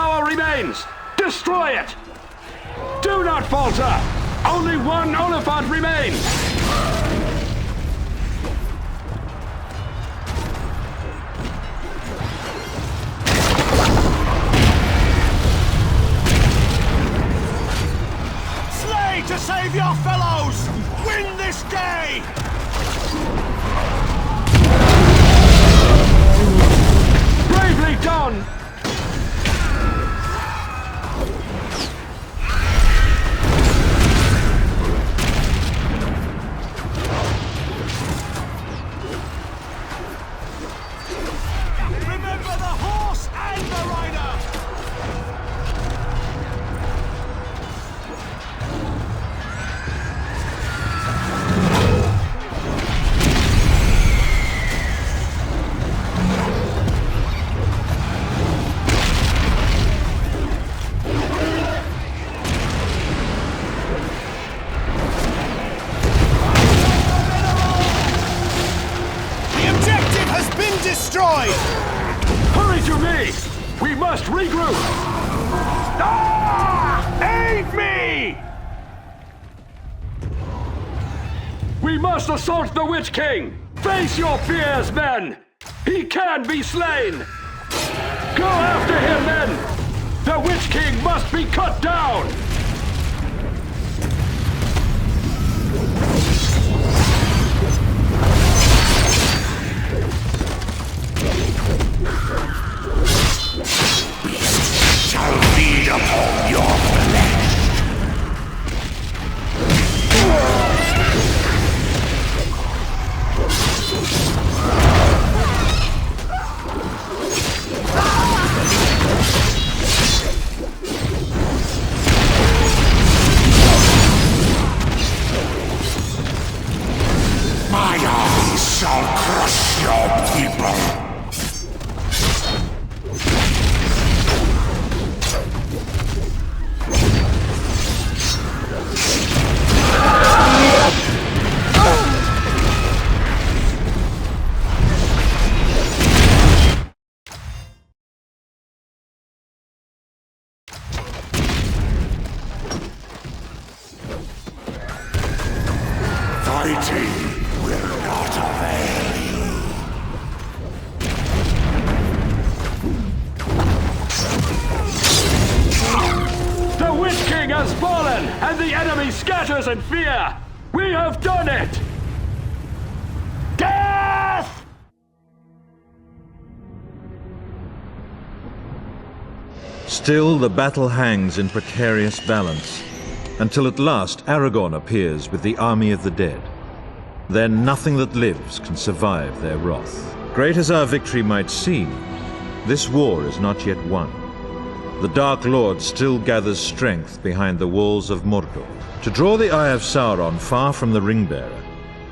tower remains! Destroy it! Do not falter! Only one Oliphant remains! Slay to save your fellows! Win this day! Bravely done! Remember the horse and the rider! Destroyed! Hurry to me! We must regroup! Ah! Aid me! We must assault the Witch King! Face your fears, men! He can be slain! Go after him, men! The Witch King must be cut down! Shall feed upon your flesh. My eyes shall crush your people. Fighting will not avail you. The Witch King has fallen, and the enemy scatters in fear! We have done it! Death! Still, the battle hangs in precarious balance, until at last Aragorn appears with the army of the dead. Then nothing that lives can survive their wrath. Great as our victory might seem, this war is not yet won. The Dark Lord still gathers strength behind the walls of Morgul. To draw the eye of Sauron far from the Ringbearer,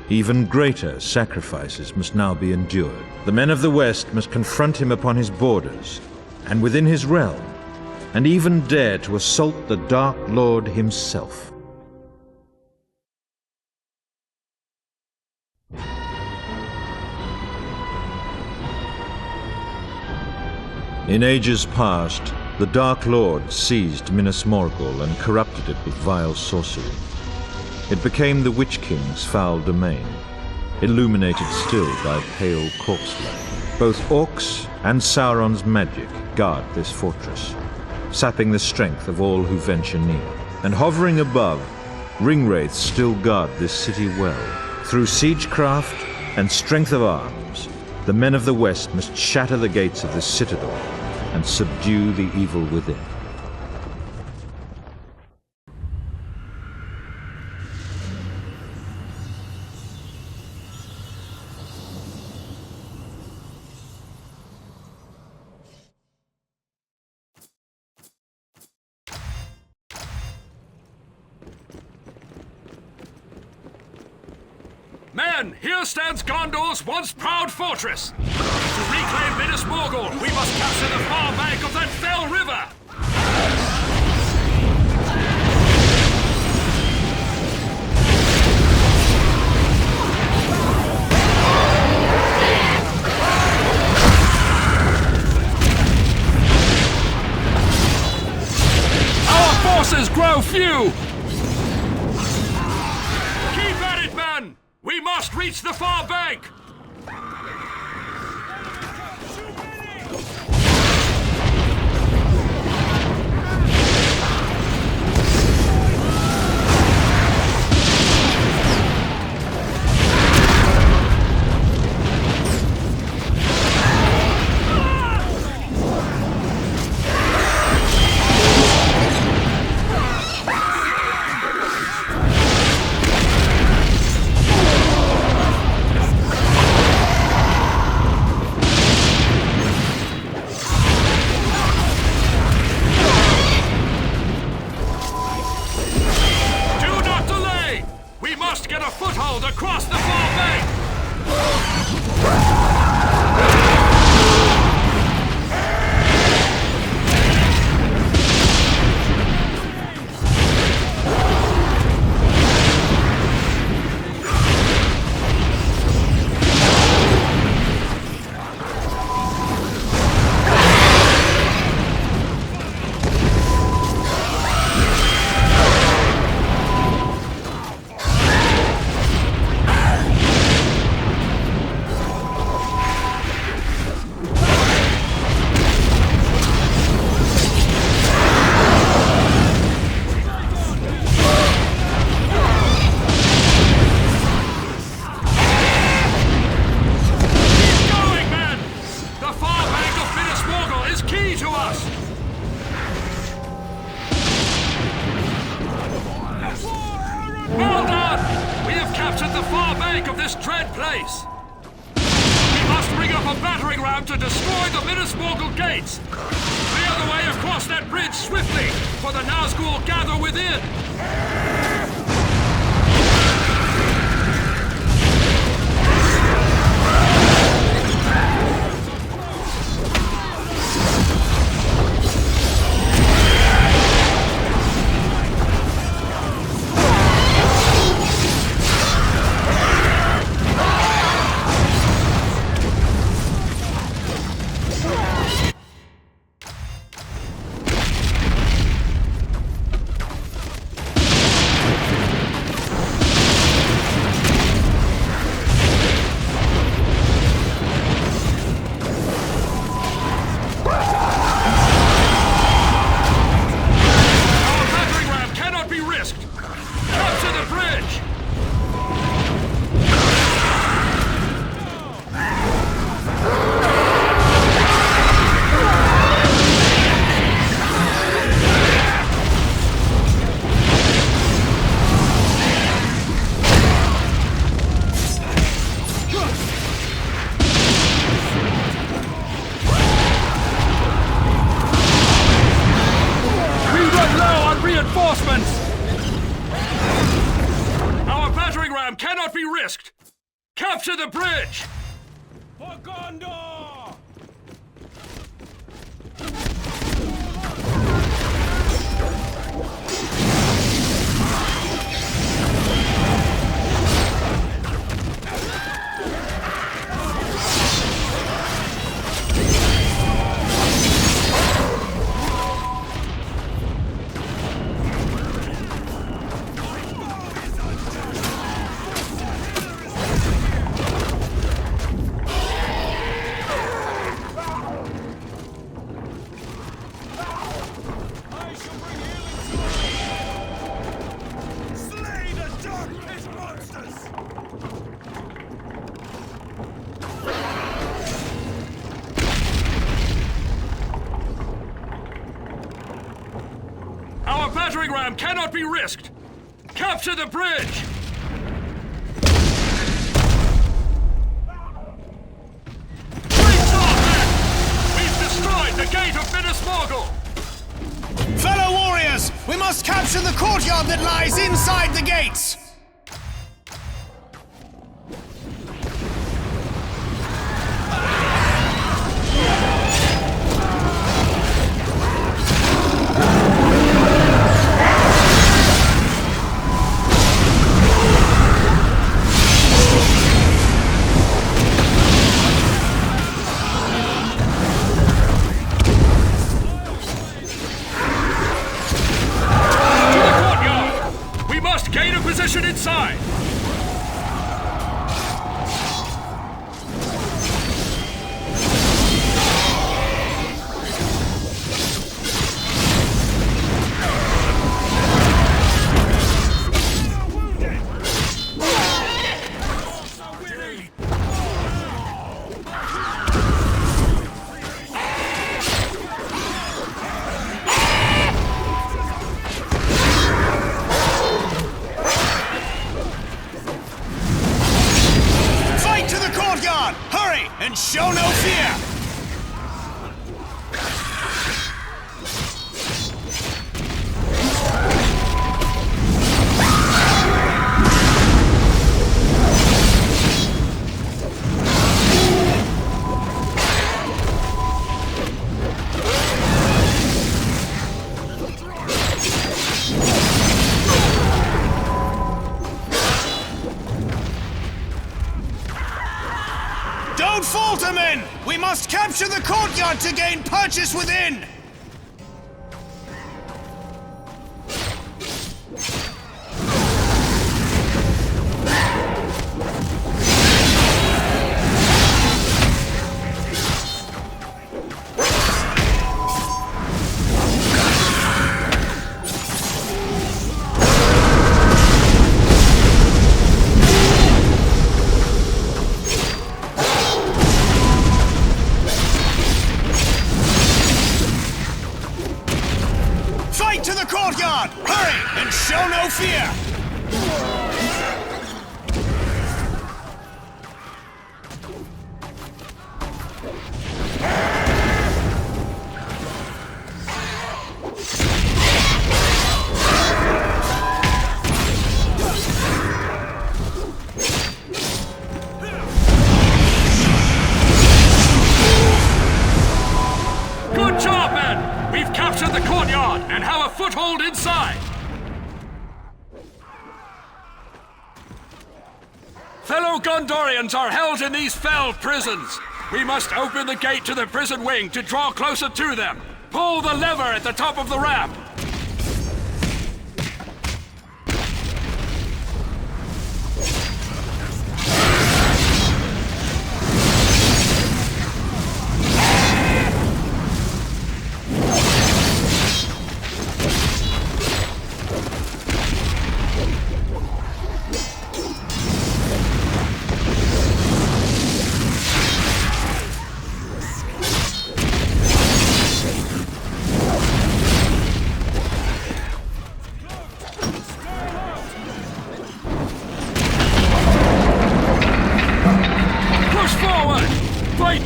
even greater sacrifices must now be endured. The men of the West must confront him upon his borders, and within his realm, and even dare to assault the Dark Lord himself. In ages past, the Dark Lord seized Minas Morgul and corrupted it with vile sorcery. It became the Witch King's foul domain, illuminated still by pale corpse-light. Both orcs and Sauron's magic guard this fortress, sapping the strength of all who venture near. And hovering above, ringwraiths still guard this city well. Through siegecraft and strength of arms, the men of the West must shatter the gates of this citadel and subdue the evil within. Men, here stands Gondor's once proud fortress. To reclaim Minas Morgul, we must capture the far bank of that fell river! losses grow few! Keep at it, men! We must reach the far bank! Across the far bank! To destroy the Minas Morgul gates! Clear the way across that bridge swiftly, for the Nazgul gather within! Cannot be risked! Capture the bridge! For Gondor! Battering ram cannot be risked! Capture the bridge! Breach off, men! We've destroyed the gate of Minas Morgul! Fellow warriors, we must capture the courtyard that lies inside the gates! inside! And show no fear! Don't falter, men! We must capture the courtyard to gain purchase within! To the courtyard! Hurry, and show no fear! Good job, men! We've captured the courtyard and have a foothold inside! Fellow Gondorians are held in these fell prisons. We must open the gate to the prison wing to draw closer to them. Pull the lever at the top of the ramp.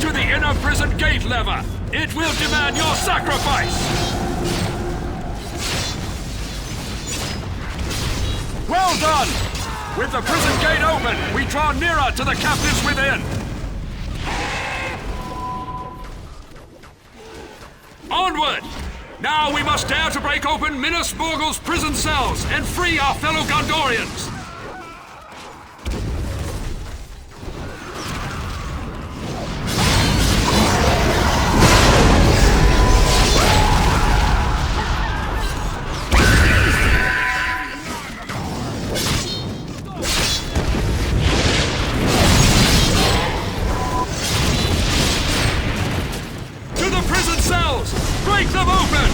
To the inner prison gate lever. It will demand your sacrifice. Well done! With the prison gate open, we draw nearer to the captives within. Onward! Now we must dare to break open Minas Morgul's prison cells and free our fellow Gondorians. Break them open!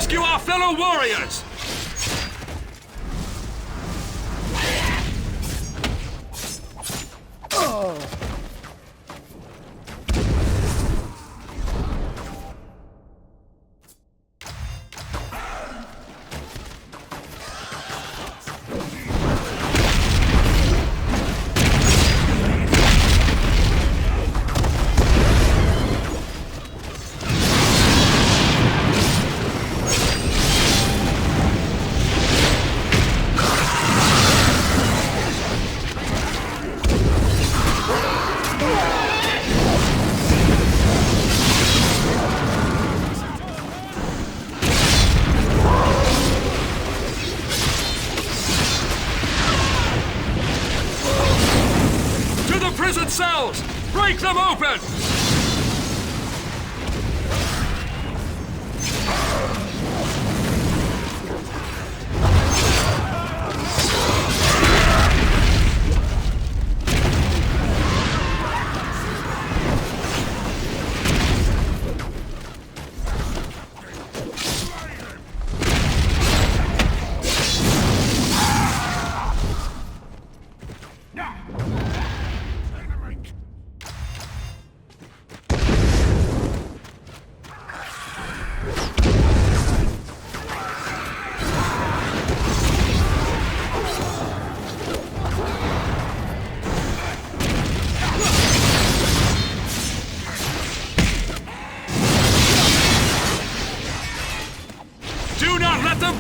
rescue our fellow warriors! Cells! Break them open!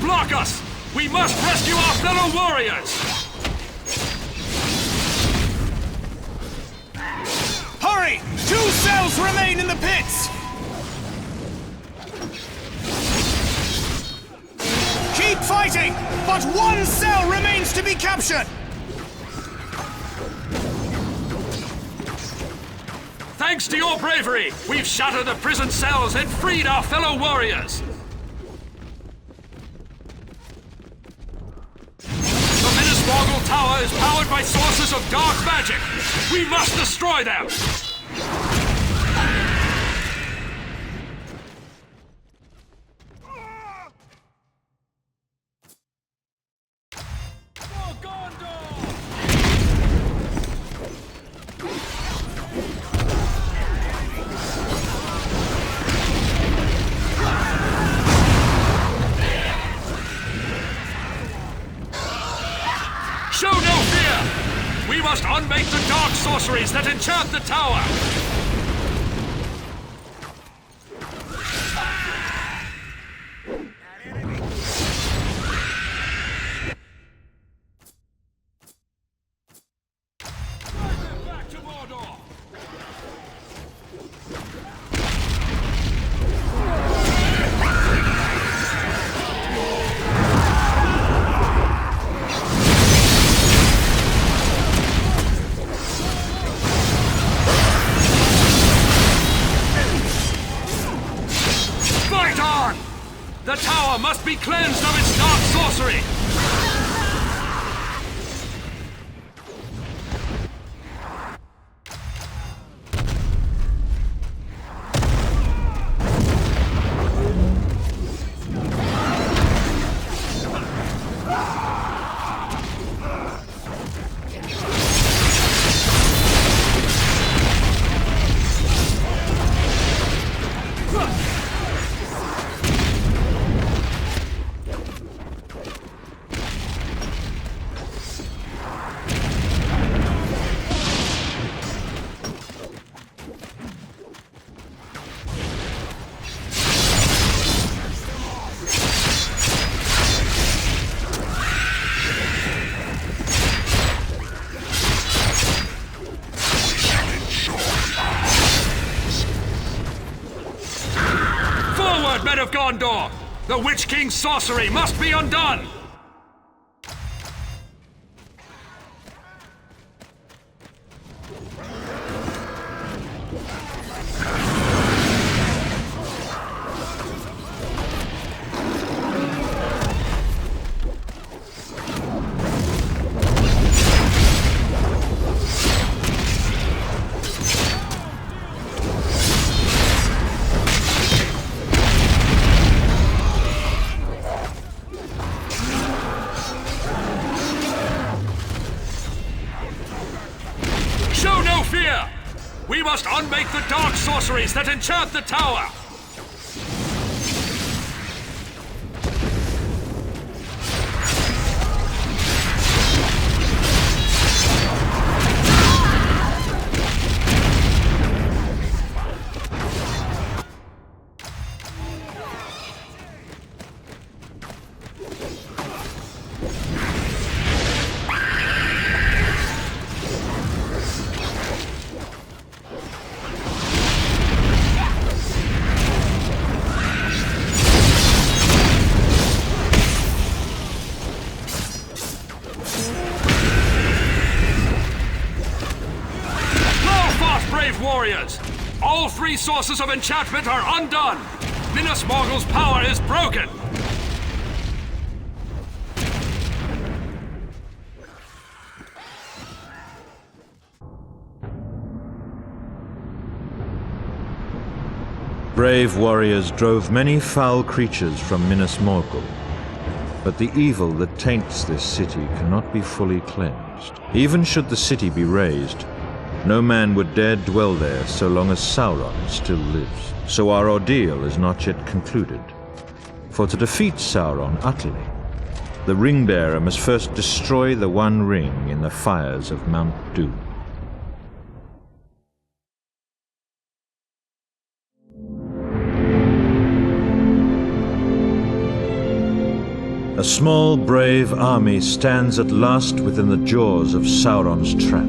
Block us! We must rescue our fellow warriors! Hurry! 2 cells remain in the pits! Keep fighting! But 1 cell remains to be captured! Thanks to your bravery, we've shattered the prison cells and freed our fellow warriors! Morgul Tower is powered by sources of dark magic. We must destroy them! Show no fear! We must unmake the dark sorceries that enchant the tower! Back to Mordor! The tower must be cleansed of its dark sorcery! Men of Gondor! The Witch King's sorcery must be undone! sorceries that enchant the tower! Warriors! All three sources of enchantment are undone! Minas Morgul's power is broken! Brave warriors drove many foul creatures from Minas Morgul, but the evil that taints this city cannot be fully cleansed. Even should the city be razed, no man would dare dwell there so long as Sauron still lives. So our ordeal is not yet concluded. For to defeat Sauron utterly, the Ring-Bearer must first destroy the One Ring in the fires of Mount Doom. A small, brave army stands at last within the jaws of Sauron's trap.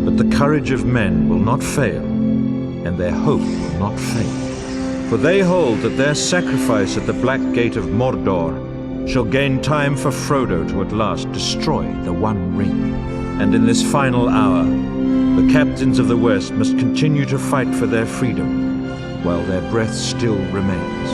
But the courage of men will not fail, and their hope will not faint. For they hold that their sacrifice at the Black Gate of Mordor shall gain time for Frodo to at last destroy the One Ring. And in this final hour, the captains of the West must continue to fight for their freedom, while their breath still remains.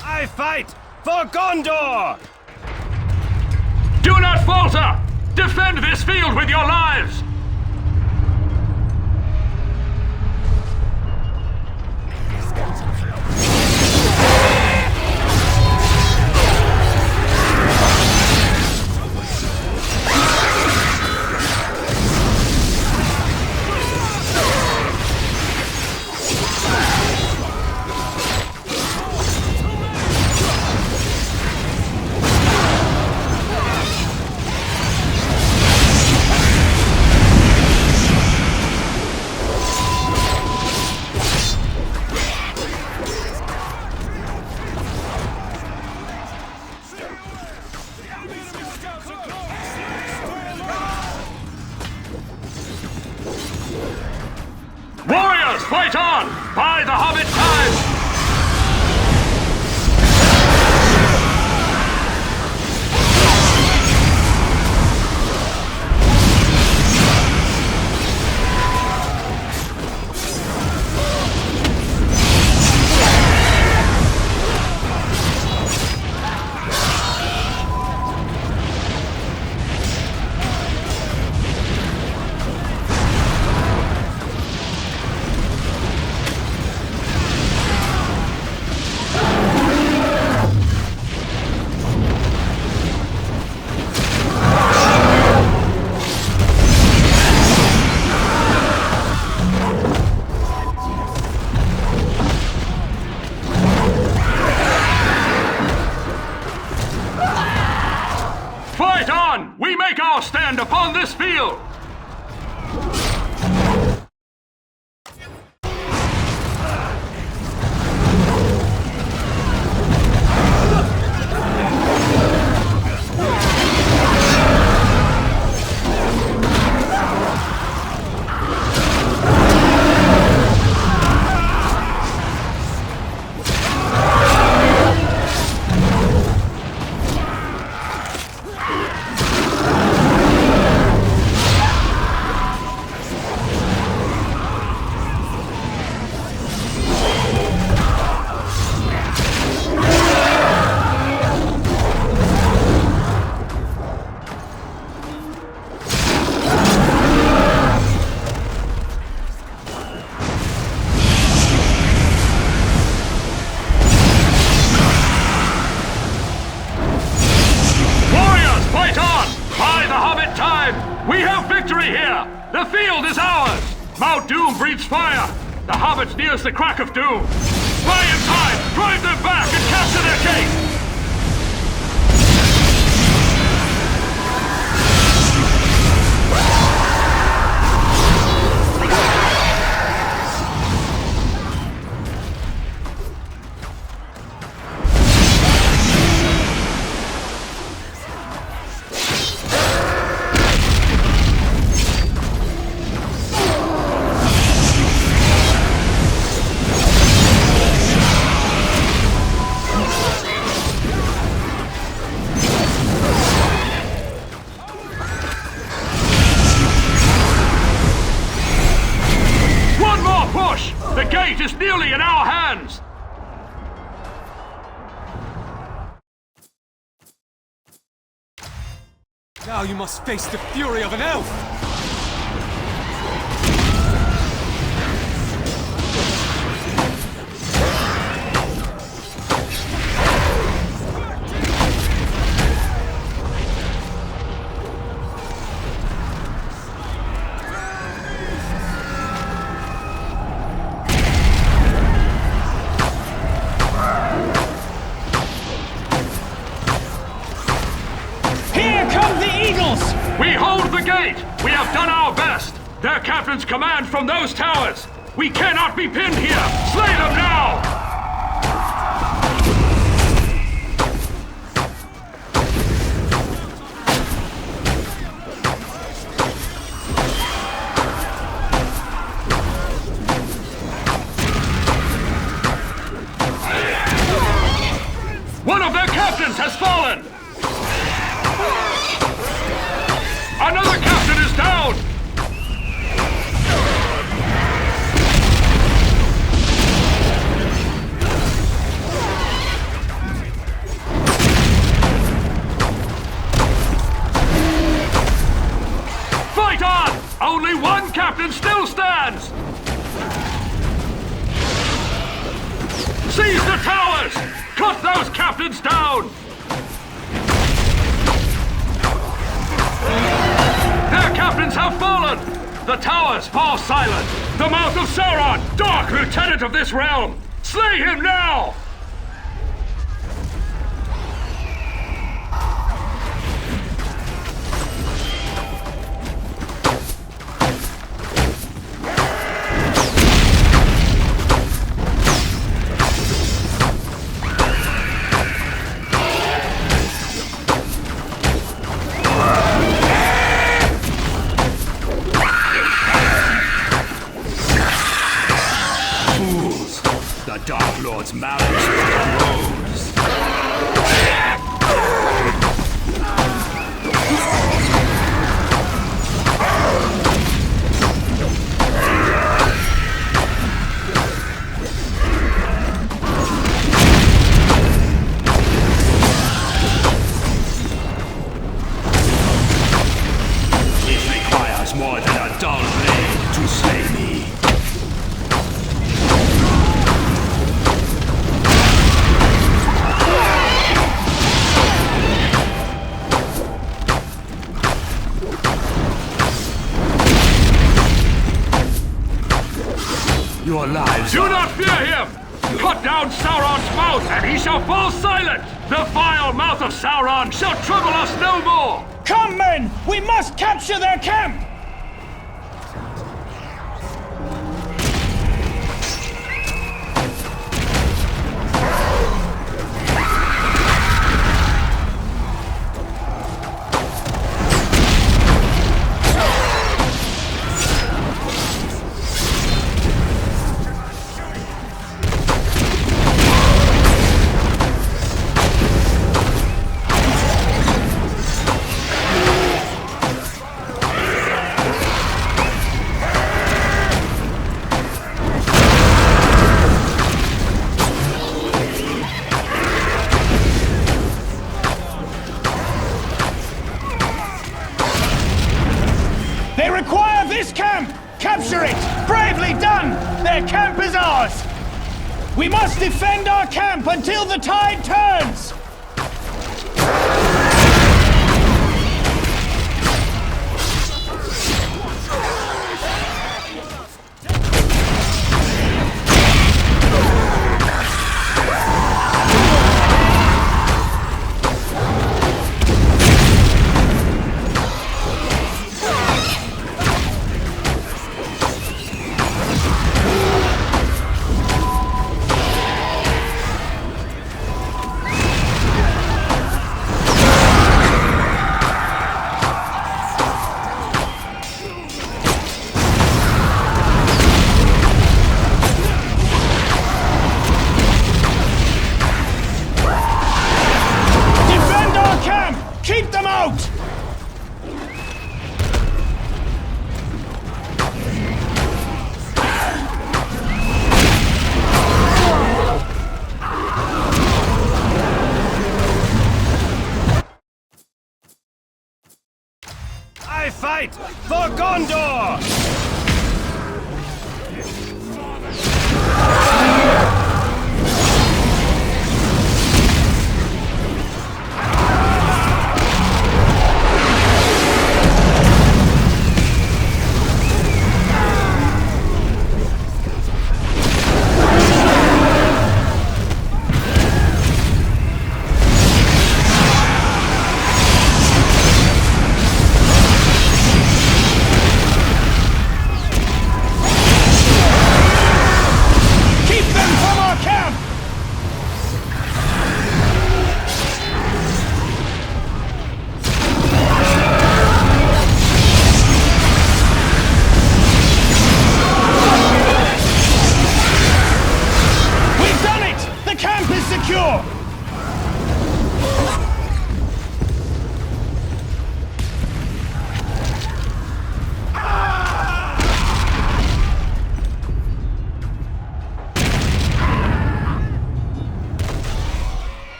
I fight for Gondor! Do not falter! Defend this field with your lives! Warriors, fight on! By the Hobbit time! Fight on! We make our stand upon this field! breathes fire! The hobbits near us the crack of doom! Buy in time! Drive them back and capture their gate! The gate is nearly in our hands! Now you must face the fury of an elf! We hold the gate! We have done our best! Their captains command from those towers! We cannot be pinned here! Slay them now! One of their captains has fallen! Another captain is down! Fight on! Only one captain still stands! Seize the towers! Cut those captains down! Their captains have fallen! The towers fall silent! The mouth of Sauron, dark lieutenant of this realm! Slay him now! Dark Lord's malice grows. It requires more than a dull blade to slay me. Your lives Do not fear him! Cut down Sauron's mouth, and he shall fall silent! The vile mouth of Sauron shall trouble us no more! Come, men! We must capture their camp! They require this camp! Capture it! Bravely done! Their camp is ours! We must defend our camp until the tide turns! fight for Gondor!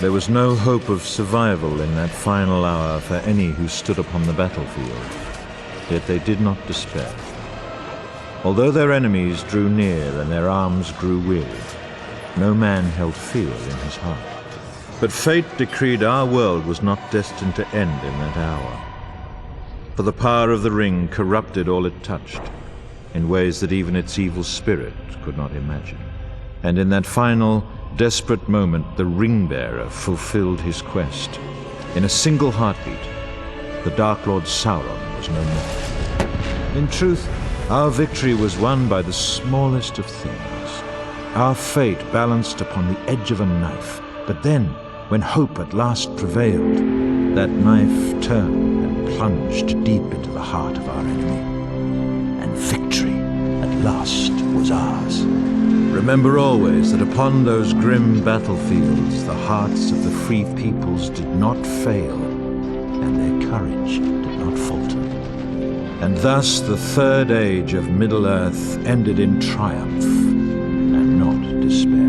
There was no hope of survival in that final hour for any who stood upon the battlefield. Yet they did not despair. Although their enemies drew near and their arms grew weary, no man held fear in his heart. But fate decreed our world was not destined to end in that hour. For the power of the ring corrupted all it touched, in ways that even its evil spirit could not imagine. And in that final, desperate moment, the ring-bearer fulfilled his quest. In a single heartbeat, the Dark Lord Sauron was no more. In truth, our victory was won by the smallest of things. Our fate balanced upon the edge of a knife. But then, when hope at last prevailed, that knife turned and plunged deep into the heart of our enemy. And victory, at last, was ours. Remember always that upon those grim battlefields, the hearts of the free peoples did not fail, and their courage did not falter. And thus the third age of Middle-earth ended in triumph, and not despair.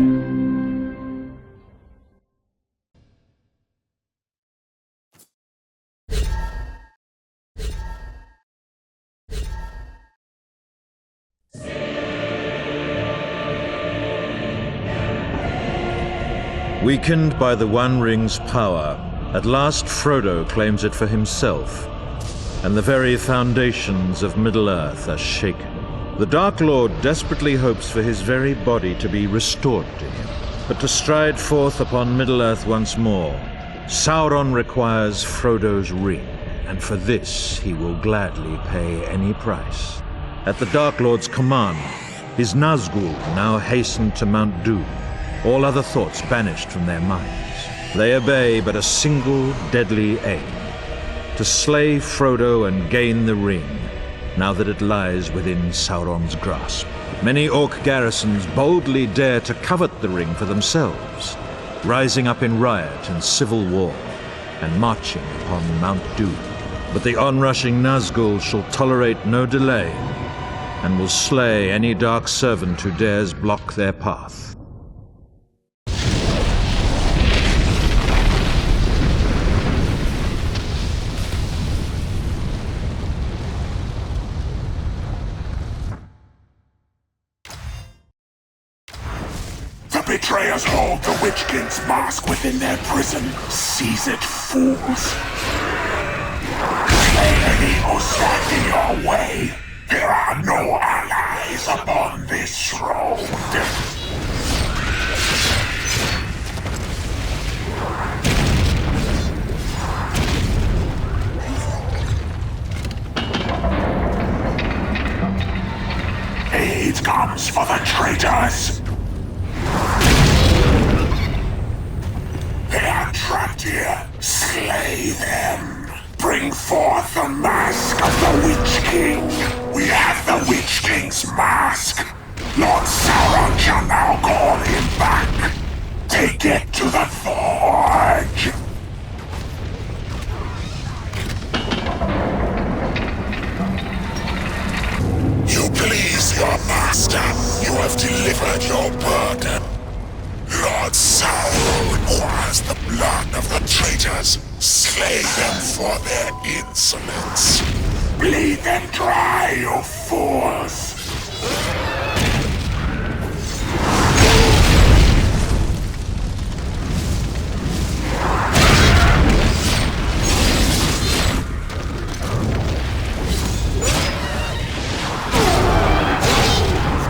Weakened by the One Ring's power, at last Frodo claims it for himself, and the very foundations of Middle-earth are shaken. The Dark Lord desperately hopes for his very body to be restored to him, but to stride forth upon Middle-earth once more, Sauron requires Frodo's ring, and for this he will gladly pay any price. At the Dark Lord's command, his Nazgul now hasten to Mount Doom, all other thoughts banished from their minds. They obey but a single deadly aim: to slay Frodo and gain the ring, now that it lies within Sauron's grasp. Many orc garrisons boldly dare to covet the ring for themselves, rising up in riot and civil war, and marching upon Mount Doom. But the onrushing Nazgul shall tolerate no delay, and will slay any dark servant who dares block their path. Betrayers hold the Witch King's mask within their prison. Seize it, fools! Slay any who stand in your way. There are no allies upon this road. Aid comes for the traitors. They are trapped here. Slay them. Bring forth the mask of the Witch King. We have the Witch King's mask. Lord Sauron shall now call him back. Take it to the forge. You please your master. You have delivered your burden. Lord Sauron war requires the blood of the traitors. Slay them for their insolence. Bleed them dry, you fools!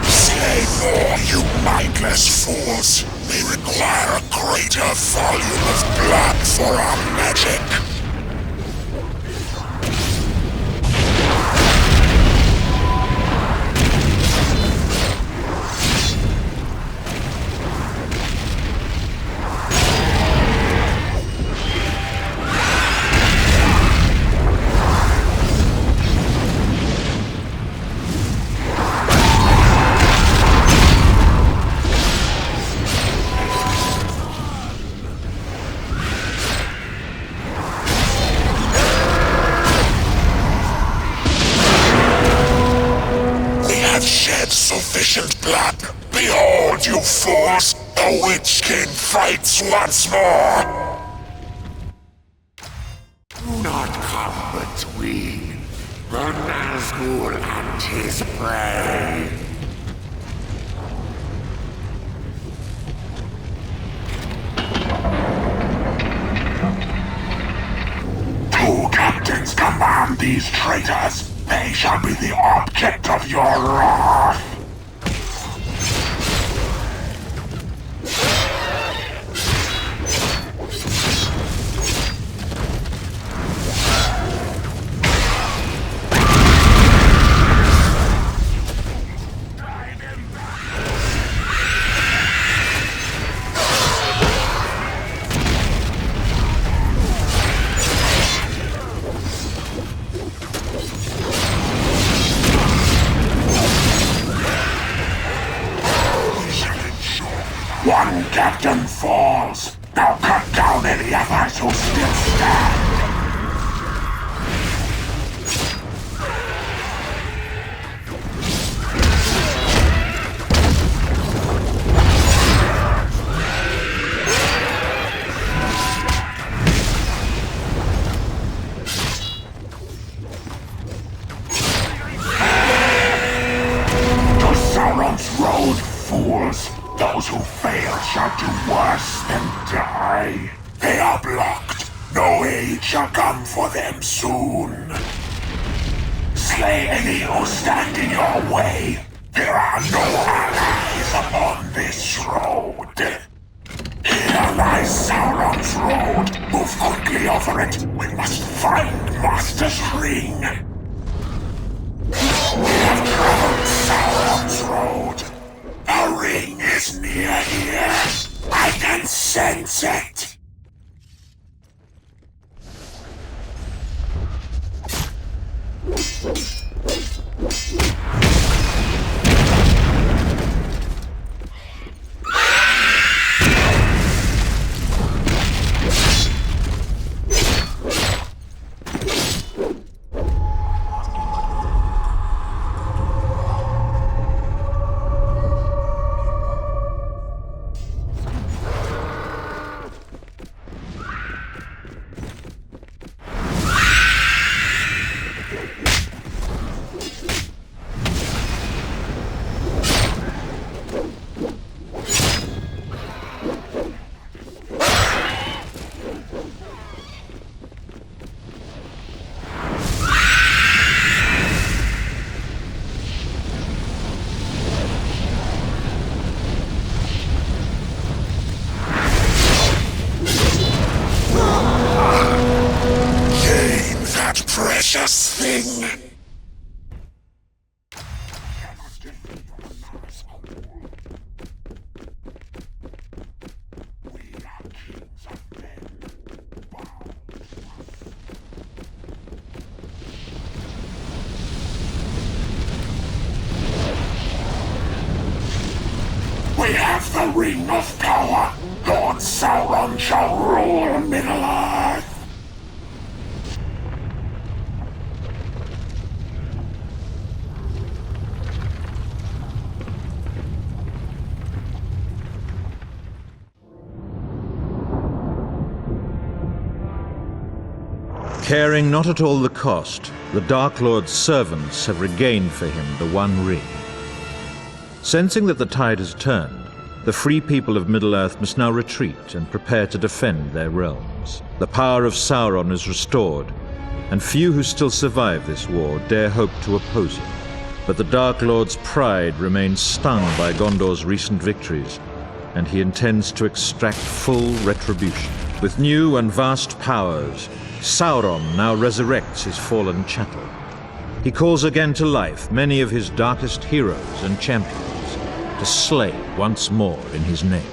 Slay more, you mindless fools! They require a greater volume of blood for our magic. Sufficient blood. Behold, you fools! The Witch King fights once more! Do not come between the Nazgul and his prey. Two captains command these traitors. They shall be the object of your wrath. One captain falls. Now cut down any others who still stand. To Sauron's road, fools! Those who fail shall do worse than die. They are blocked. No aid shall come for them soon. Slay any who stand in your way. There are no allies upon this road. Here lies Sauron's road. Move quickly over it. We must find Master's ring. We have traveled Sauron's road. The ring is near here. I can sense it. Precious thing! We have the Ring of Power! Lord Sauron shall rule Middle-earth! Caring not at all the cost, the Dark Lord's servants have regained for him the One Ring. Sensing that the tide has turned, the free people of Middle-earth must now retreat and prepare to defend their realms. The power of Sauron is restored, and few who still survive this war dare hope to oppose it. But the Dark Lord's pride remains stung by Gondor's recent victories, and he intends to extract full retribution. With new and vast powers, Sauron now resurrects his fallen chattel. He calls again to life many of his darkest heroes and champions to slay once more in his name.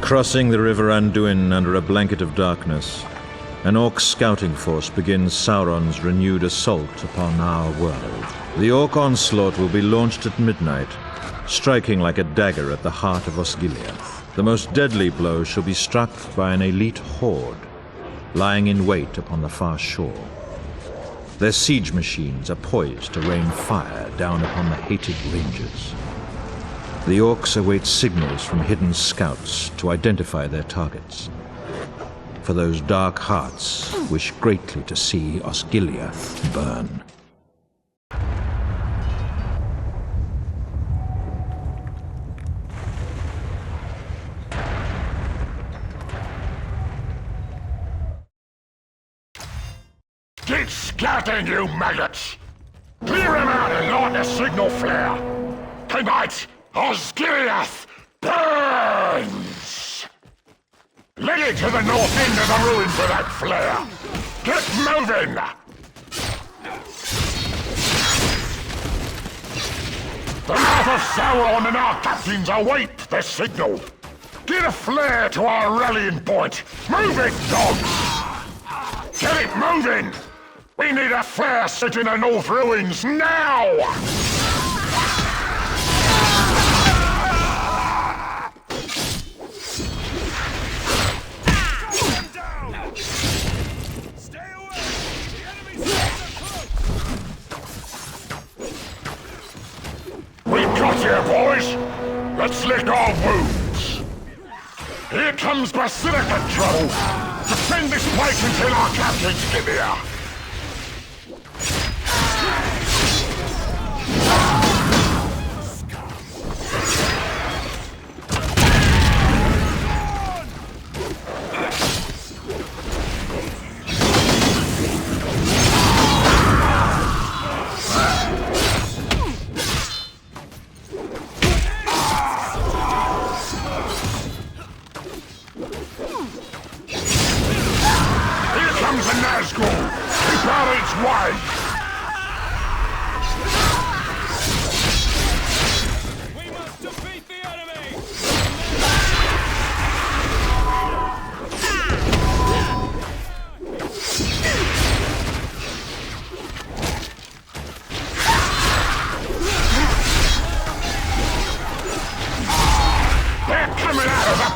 Crossing the River Anduin under a blanket of darkness, an Orc scouting force begins Sauron's renewed assault upon our world. The Orc onslaught will be launched at midnight, striking like a dagger at the heart of Osgiliath. The most deadly blow shall be struck by an elite horde, lying in wait upon the far shore. Their siege machines are poised to rain fire down upon the hated rangers. The Orcs await signals from hidden scouts to identify their targets. For those dark hearts wish greatly to see Osgiliath burn. Get scatting, you maggots! Clear him out and light the signal flare! Tonight, Osgiliath burns! Lead it to the north end of the ruins with that flare! Get moving! The mouth of Sauron and our captains await the signal! Get a flare to our rallying point! Move it, dogs! Get it moving! We need a flare set in the North Ruins now! We've got you, boys! Let's lick our wounds! Here comes Basilica trouble! Defend this place until our captains get here!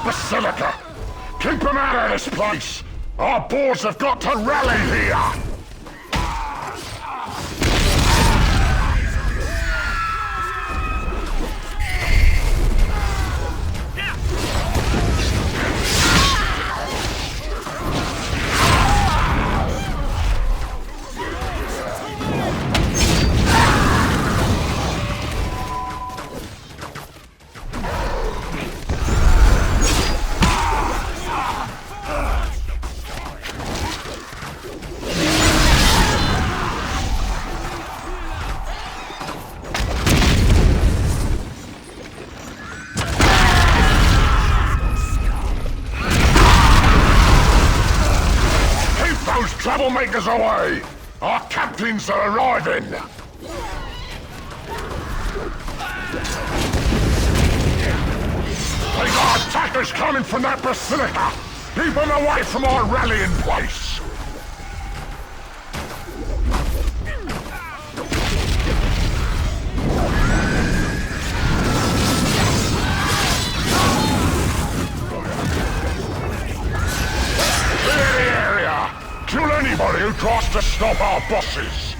Basilica! Keep them out of this place! Our boars have got to rally here! Troublemakers away! Our captains are arriving! They got attackers coming from that basilica! Keep them away from our rallying place! Clear the area! Kill anybody who tries to stop our bosses!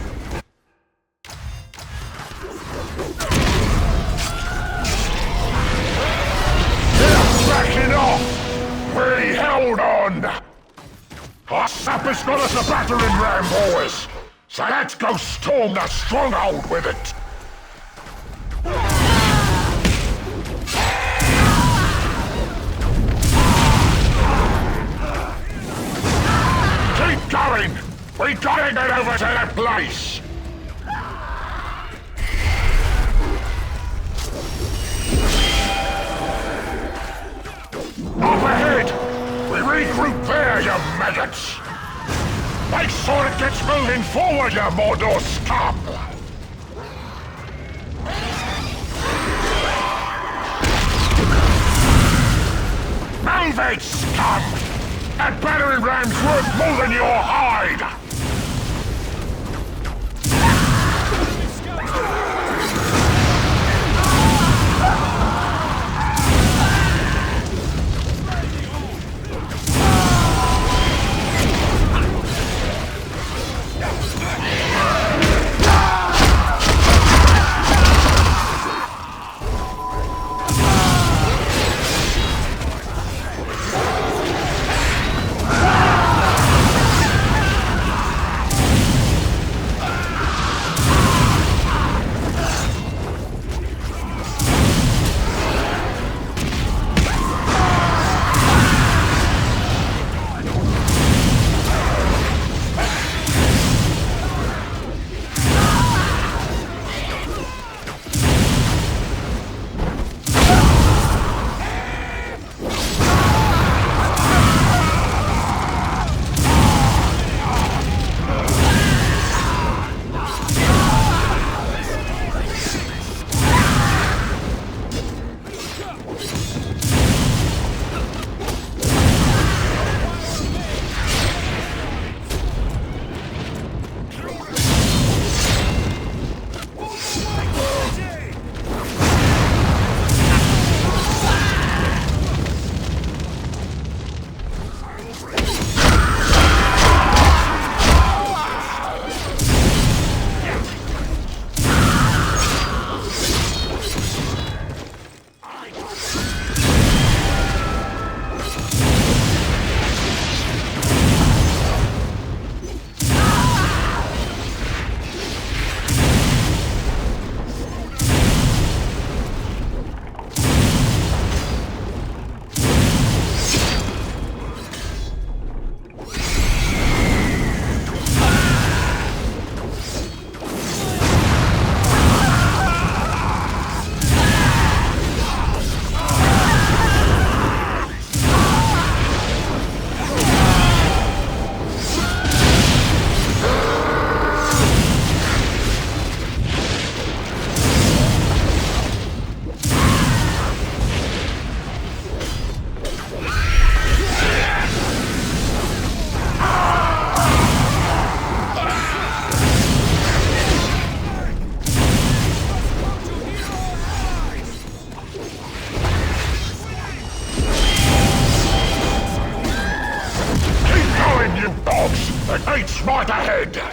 Our sappers got us a battering ram, boys. So let's go storm the stronghold with it. Keep going! We gotta get over to that place! Up ahead! We regroup there, you maggots! Make sure it gets moving forward, you Mordor scum! Move it, scum! That battering ram's worth more than your hide! It's right ahead! Just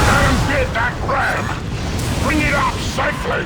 don't get that ram! Bring it up safely!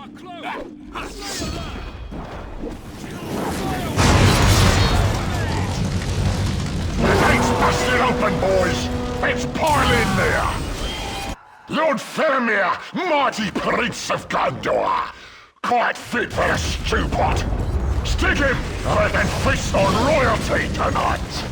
The gate's busted open, boys! Let's pile in there! Lord Pelennor, mighty Prince of Gondor! Quite fit for a stew pot! Stick him, or I can feast on royalty tonight!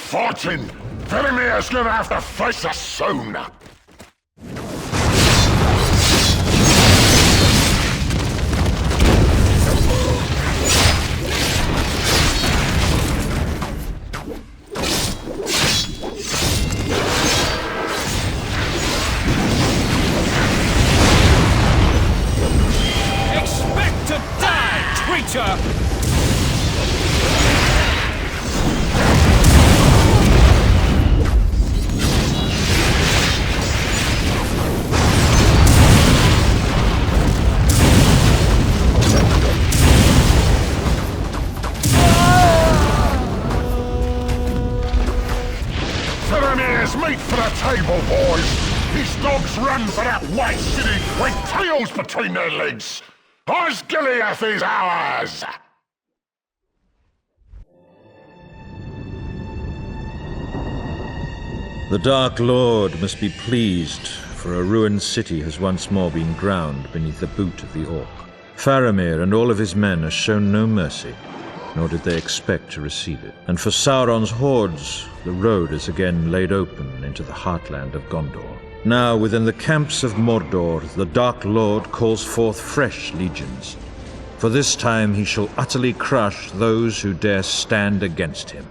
Fighting! Pellennor's gonna have to face us soon! Expect to die, creature! Meat for the table, boys! These dogs run for that white city with tails between their legs! Osgiliath is ours! The Dark Lord must be pleased, for a ruined city has once more been ground beneath the boot of the Orc. Faramir and all of his men are shown no mercy, nor did they expect to receive it. And for Sauron's hordes, the road is again laid open into the heartland of Gondor. Now, within the camps of Mordor, the Dark Lord calls forth fresh legions. For this time he shall utterly crush those who dare stand against him.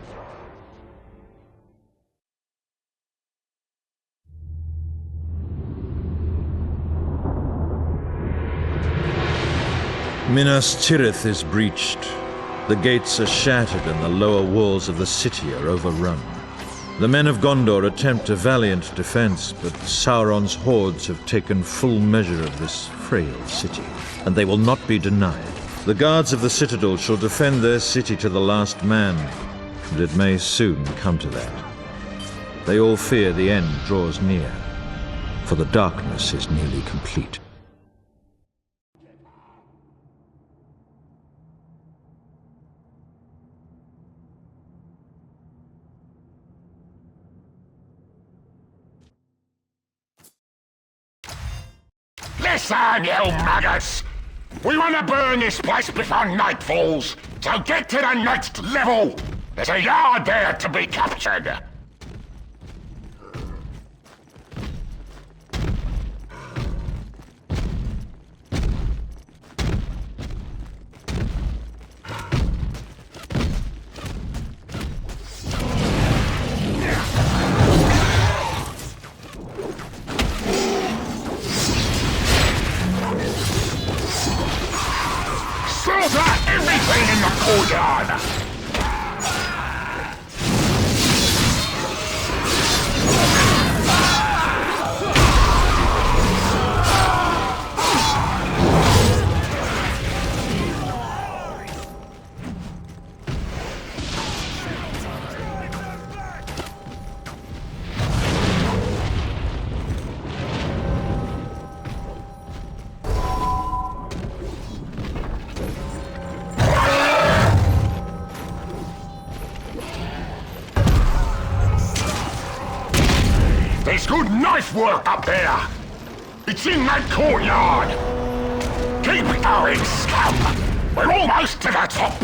Minas Tirith is breached. The gates are shattered and the lower walls of the city are overrun. The men of Gondor attempt a valiant defense, but Sauron's hordes have taken full measure of this frail city, and they will not be denied. The guards of the citadel shall defend their city to the last man, and it may soon come to that. They all fear the end draws near, for the darkness is nearly complete. Listen, you maggots! We want to burn this place before night falls, so get to the next level! There's a yard there to be captured! Everything in the courtyard! There's good knife work up there! It's in that courtyard! Keep going, scum! We're almost to the top!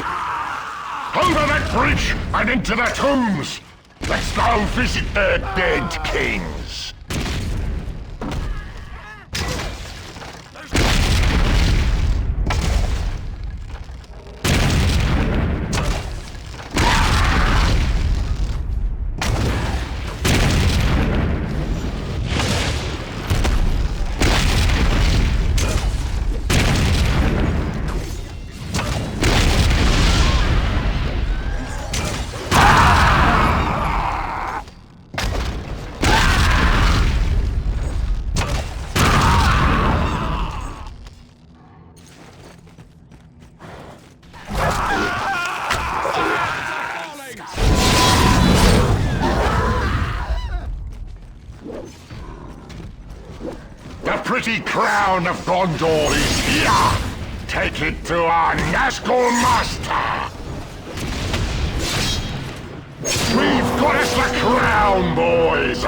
Over that bridge and into the tombs! Let's go visit their dead kings! pretty crown of Gondor is here! Take it to our Nazgul master! We've got us the crown, boys!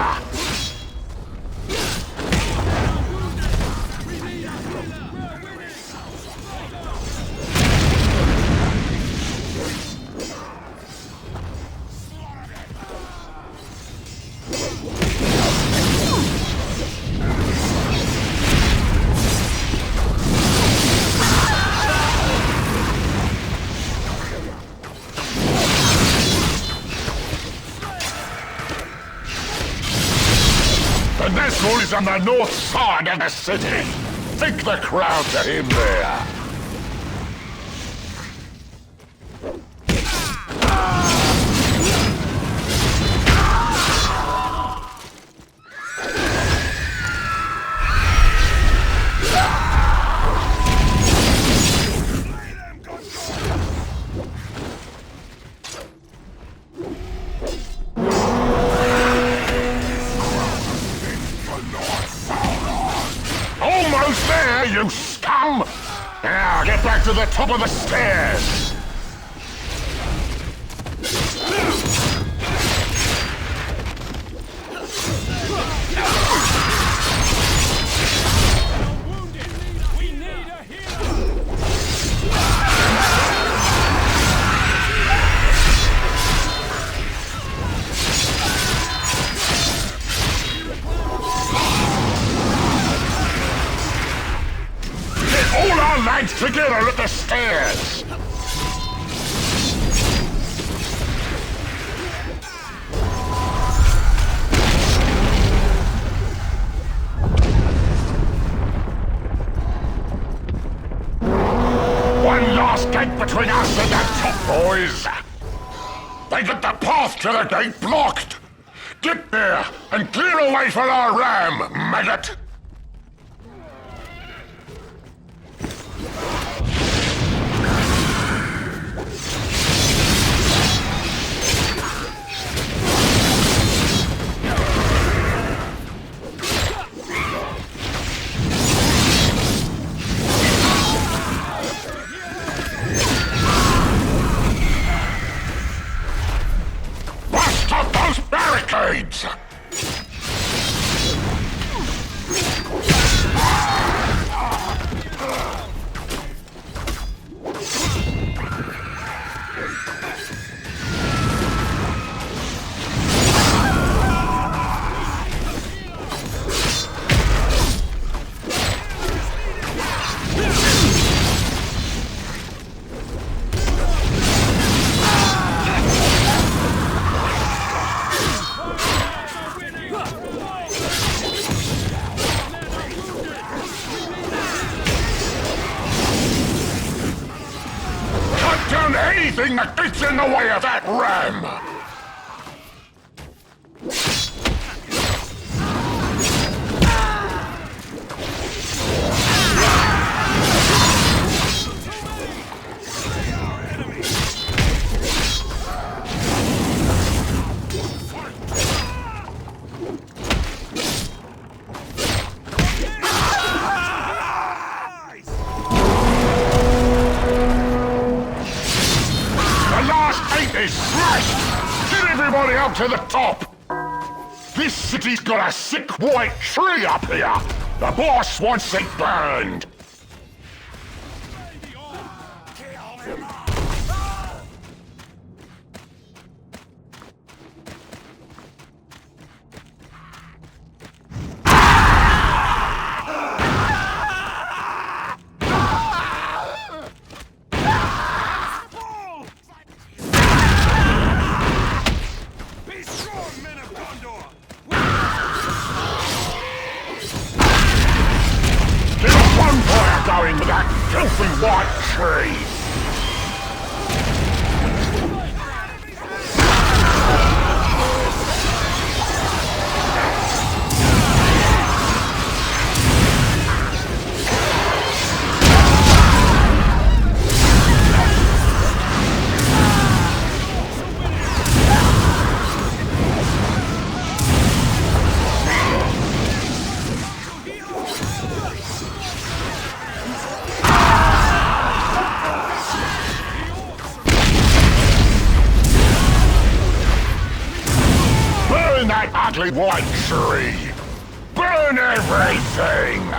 The Nazgul is on the north side of the city. Take the crowd to him there. Almost there, you scum! Now, get back to the top of the stairs! All our lads together at the stairs! One last gate between us and the top, boys! They got the path to the gate blocked! Get there and clear away for our ram, maggot! Bust up those barricades! Anything that gets in the way of that ram! Is smashed! Get everybody up to the top! This city's got a sick white tree up here! The boss wants it burned! Going with that filthy white tree! ugly white tree! Burn everything!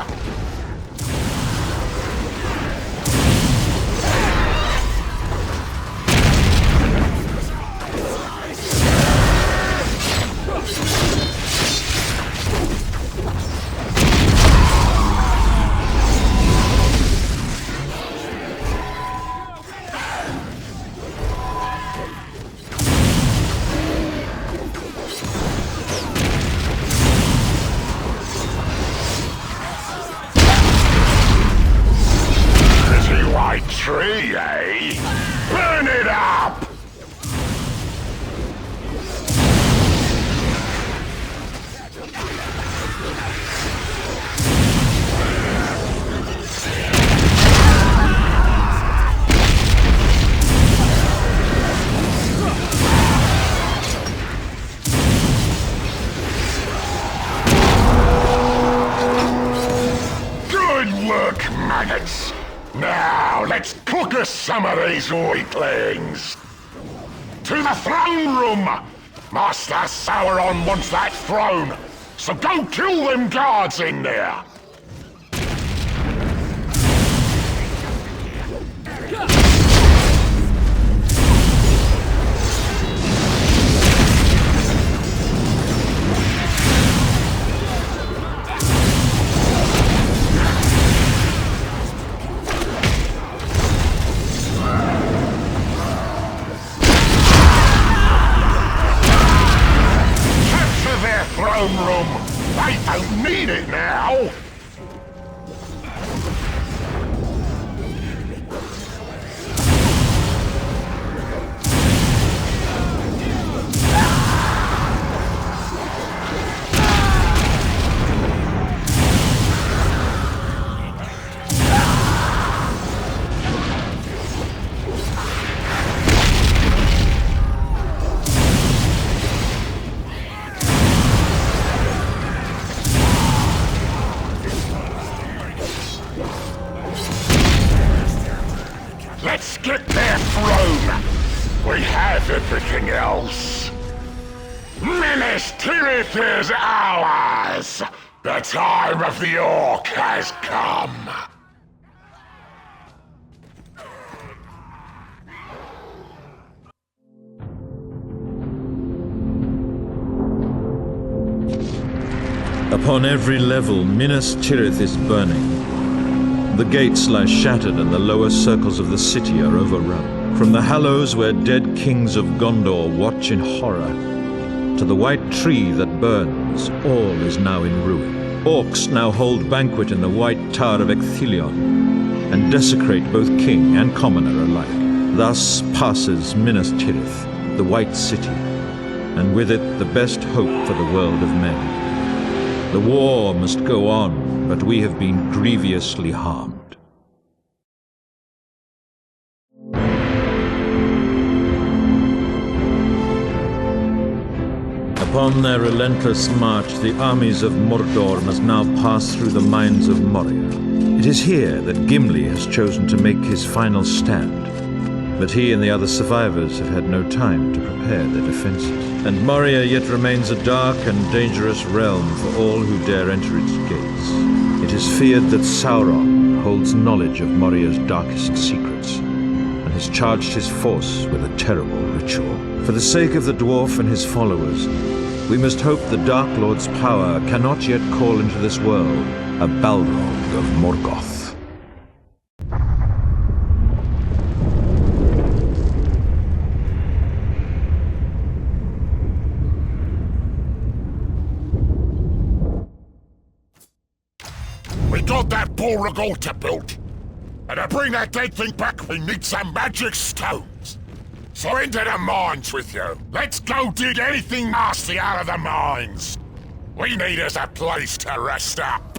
Tree, eh? Burn it up! Good work, maggots! Now, let's cook us some of these weaklings! To the throne room! Master Sauron wants that throne, so go kill them guards in there! Room. They don't need it now! Let's get their throne! We have everything else! Minas Tirith is ours! The time of the Orc has come! Upon every level, Minas Tirith is burning. The gates lie shattered and the lower circles of the city are overrun. From the hallows where dead kings of Gondor watch in horror, to the white tree that burns, all is now in ruin. Orcs now hold banquet in the white tower of Ecthelion, and desecrate both king and commoner alike. Thus passes Minas Tirith, the White City, and with it the best hope for the world of men. The war must go on, but we have been grievously harmed. Upon their relentless march, the armies of Mordor must now pass through the mines of Moria. It is here that Gimli has chosen to make his final stand, but he and the other survivors have had no time to prepare their defenses. And Moria yet remains a dark and dangerous realm for all who dare enter its gates. It is feared that Sauron holds knowledge of Moria's darkest secrets, and has charged his force with a terrible ritual. For the sake of the dwarf and his followers, we must hope the Dark Lord's power cannot yet call into this world a Balrog of Morgoth. We got that Morgul to build. And to bring that dead thing back, we need some magic stones. So into the mines with you. Let's go dig anything nasty out of the mines. We need us a place to rest up.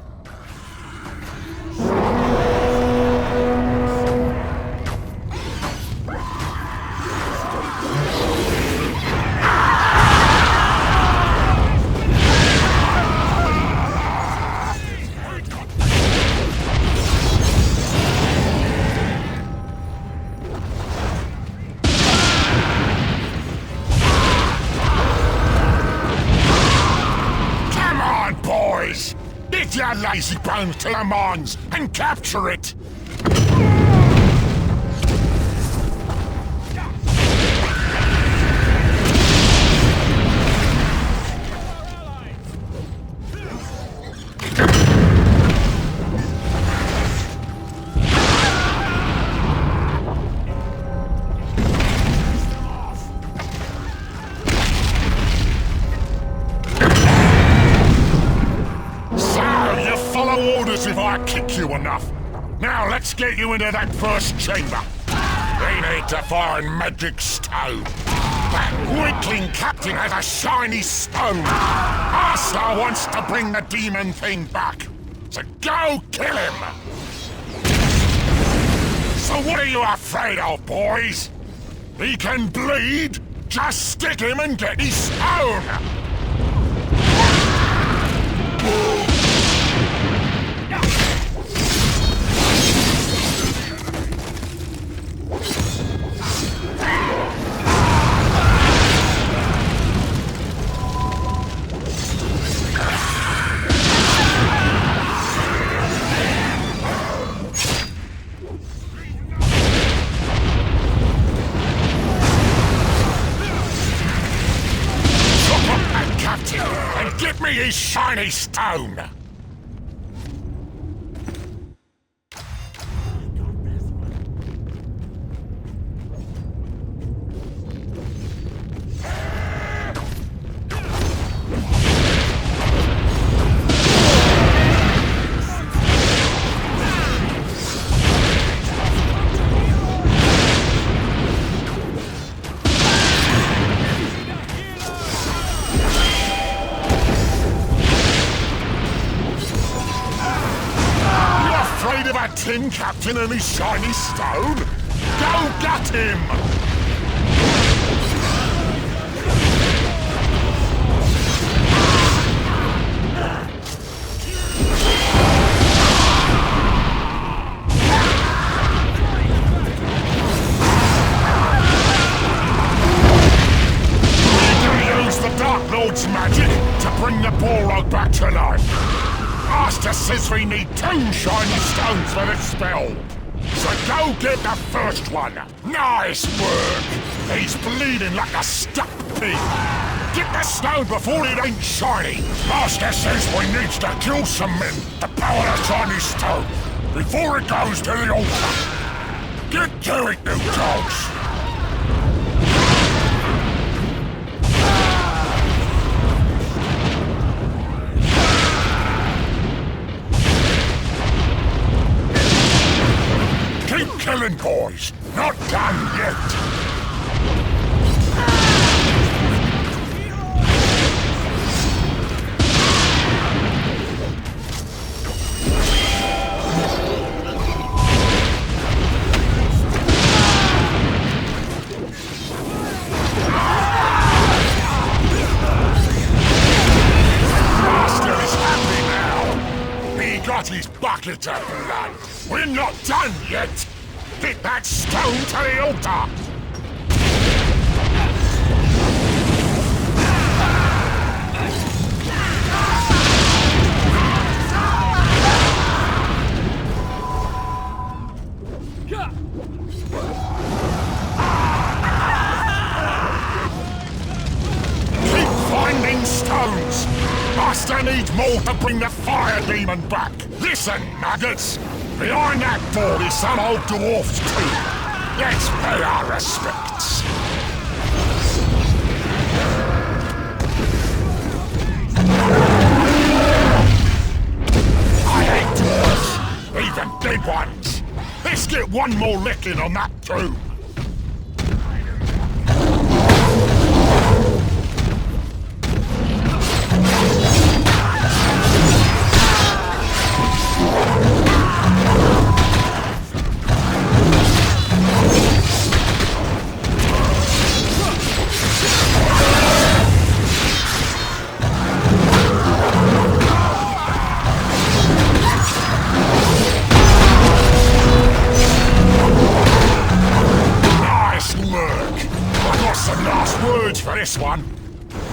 your lazy bones to the mines and capture it! If I kick you enough. Now let's get you into that first chamber. We need to find magic stone. That weakling captain has a shiny stone. Asta wants to bring the demon thing back. So go kill him. So what are you afraid of, boys? He can bleed. Just stick him and get his stone. And give me his shiny stone! Tin Captain and his shiny stone? Go get him! We're gonna use the Dark Lord's magic to bring the Balrog back to life. Master says we need 2 shiny stones for the spell. So go get the first one. Nice work. He's bleeding like a stuck pig. Get the stone before it ain't shiny. Master says we need to kill some men to power the shiny stone before it goes to the altar. Get to it, you dogs. Killing, boys! Not done yet! Master is happy now! He got his bucket of blood! We're not done yet! Get that stone to the altar! Keep finding stones! Master needs more to bring the fire demon back! Listen, nuggets! Behind that door is some old dwarf's tomb. Let's pay our respects. I hate dwarfs, even big ones. Let's get one more licking on that tomb.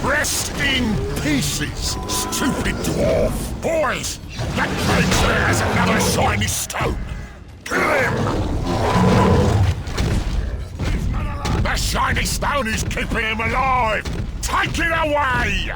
Rest in pieces, stupid dwarf! Boys, that mage there has another shiny stone! Kill him! The shiny stone is keeping him alive! Take it away!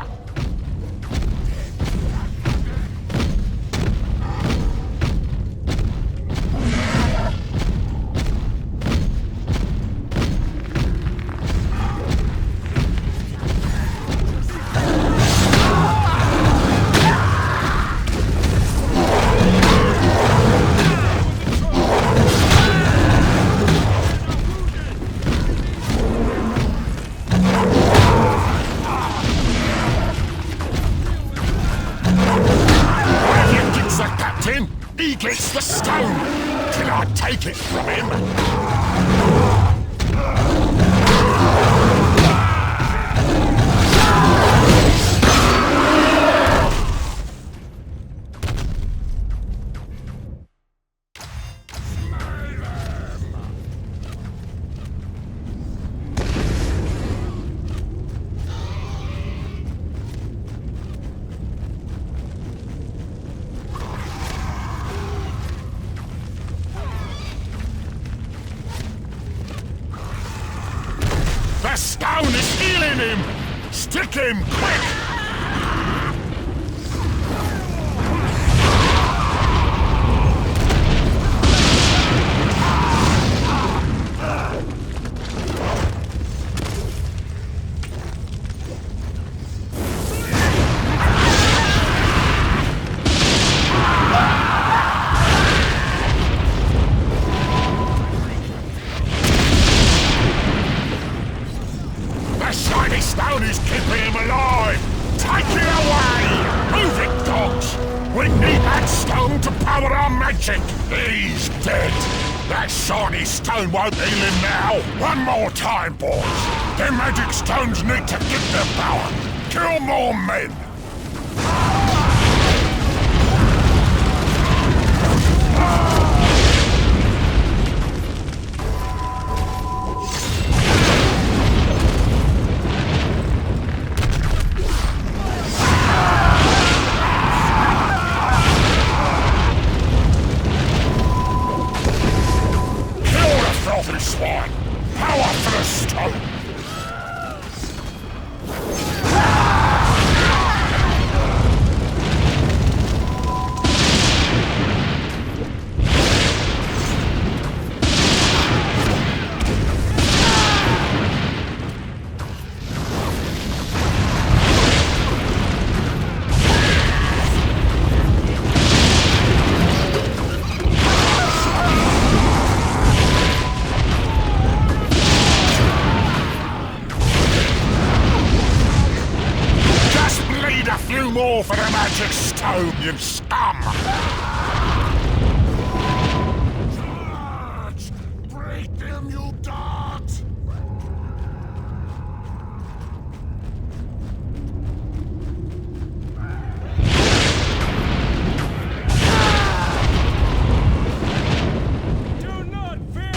He gets the stone! Can I take it from him? The stone is healing him! Stick him, quick! The shiny stone is keeping him alive! Take it away! Move it, dogs! We need that stone to power our magic! He's dead! That shiny stone won't heal him now! One more time, boys! Their magic stones need to get their power! Kill more men! Swine! Power for the stone! More for the magic stone, you scum! Charge! Break them, you dogs! Do not fear!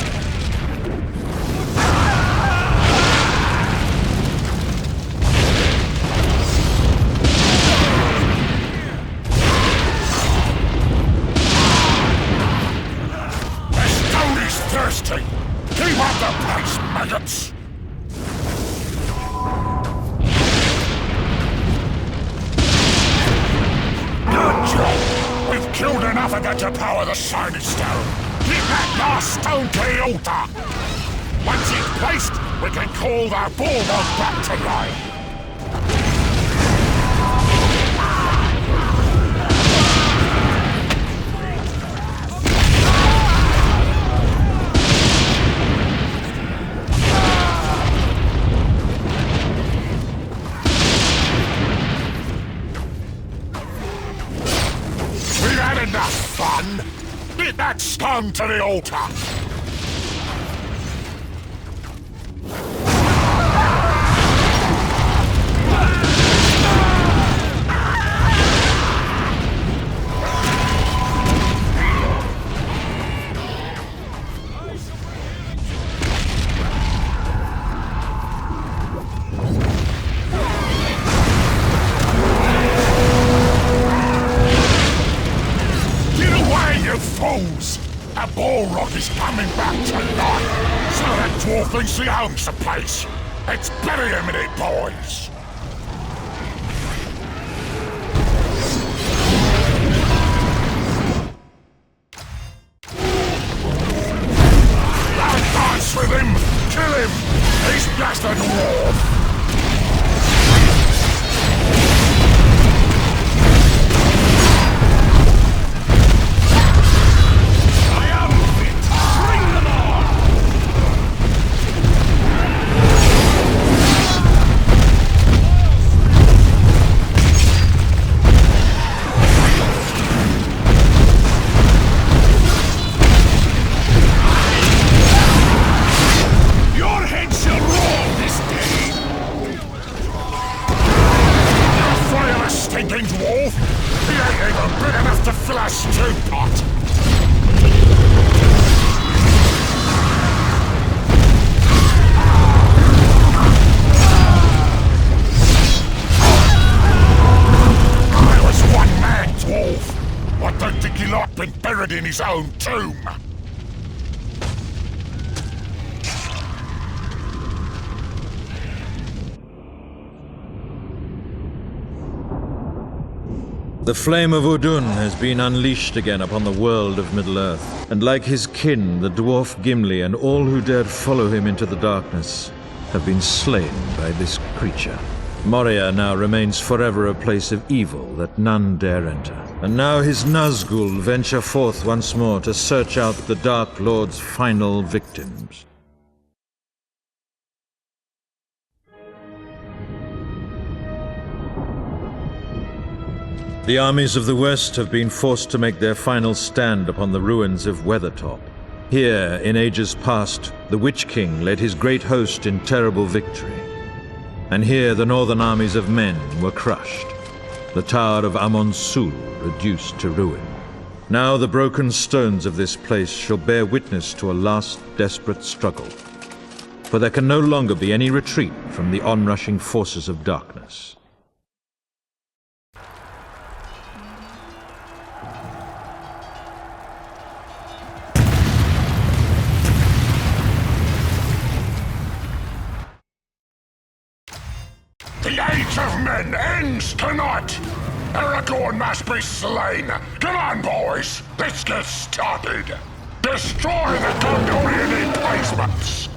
Thirsty! Keep up the pace, maggots! Good job! We've killed enough of them to power the shiny stone! Get that last stone to the altar! Once it's placed, we can call the bulldog back to life! Enough fun! Get that stone to the altar! Balrog is coming back to life. So that dwarf thinks the Helm's the place. Let's bury him in it, boys. Dance with him! Kill him! He's just a dwarf! In his own tomb. The flame of Udun has been unleashed again upon the world of Middle-earth, and like his kin, the dwarf Gimli and all who dared follow him into the darkness have been slain by this creature. Moria now remains forever a place of evil that none dare enter. And now his Nazgul venture forth once more to search out the Dark Lord's final victims. The armies of the West have been forced to make their final stand upon the ruins of Weathertop. Here, in ages past, the Witch King led his great host in terrible victory. And here the northern armies of men were crushed, the tower of Amon-Sul reduced to ruin. Now the broken stones of this place shall bear witness to a last desperate struggle, for there can no longer be any retreat from the onrushing forces of darkness. The age of men ends tonight! Aragorn must be slain! Come on, boys! Let's get started! Destroy the Gondorian emplacements!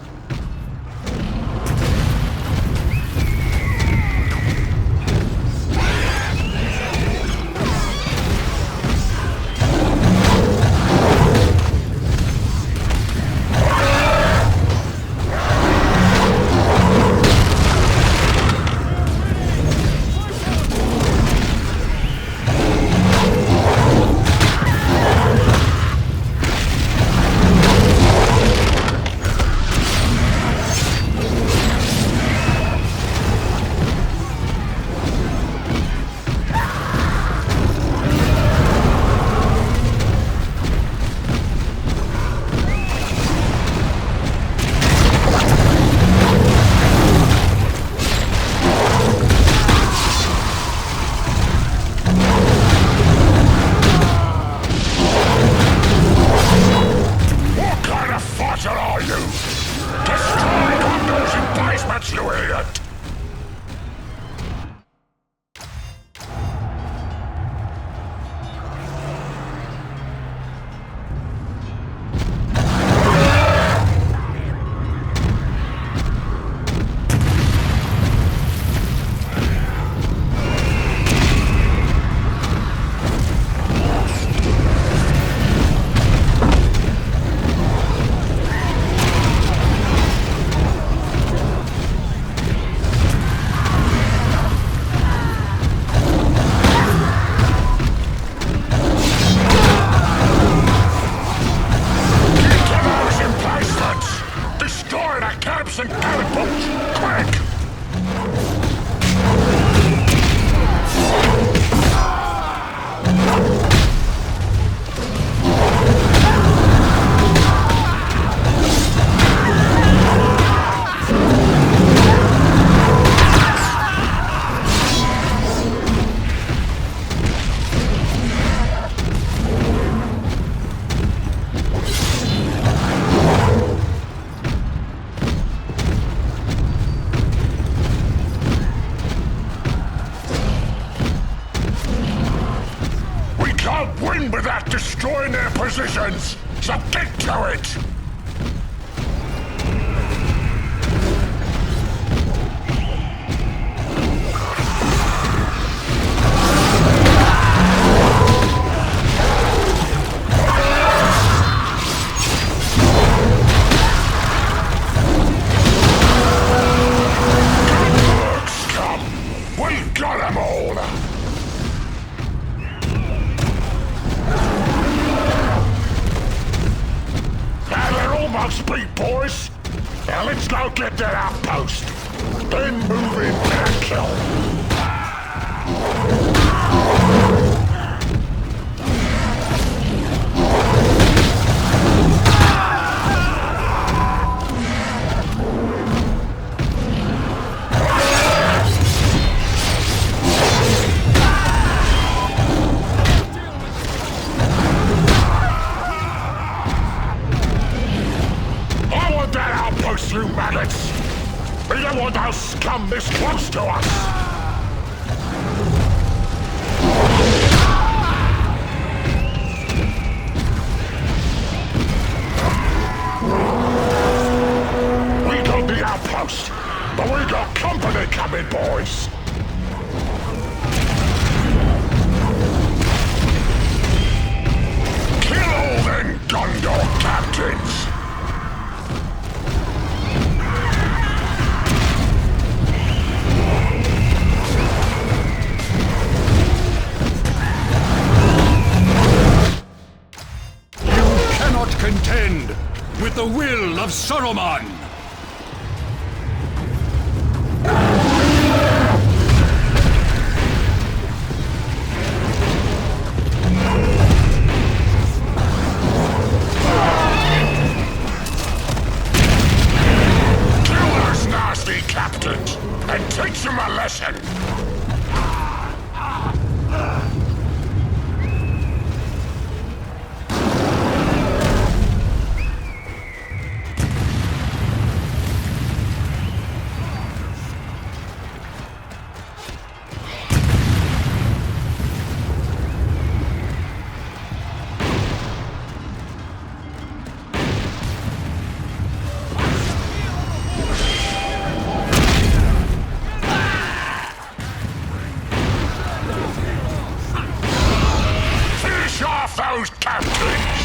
destroying their positions, so get to it! Boys, now let's go get that outpost. Then move in and kill. You maggots! We don't want those scum this close to us! We got the outpost, but we got company coming, boys! Kill all them Gondor captains! Contend with the will of Sauron! Kill those nasty captains and teach them a lesson! Those captains!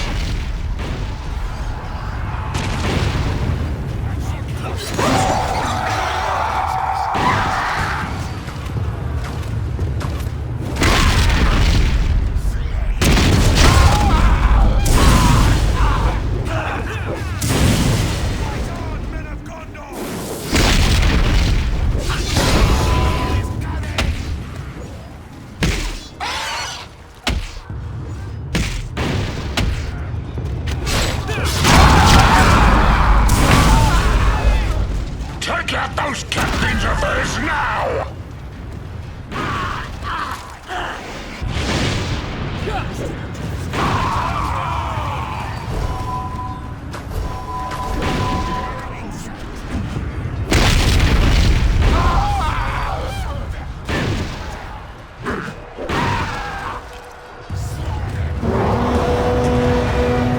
Those captains of theirs now!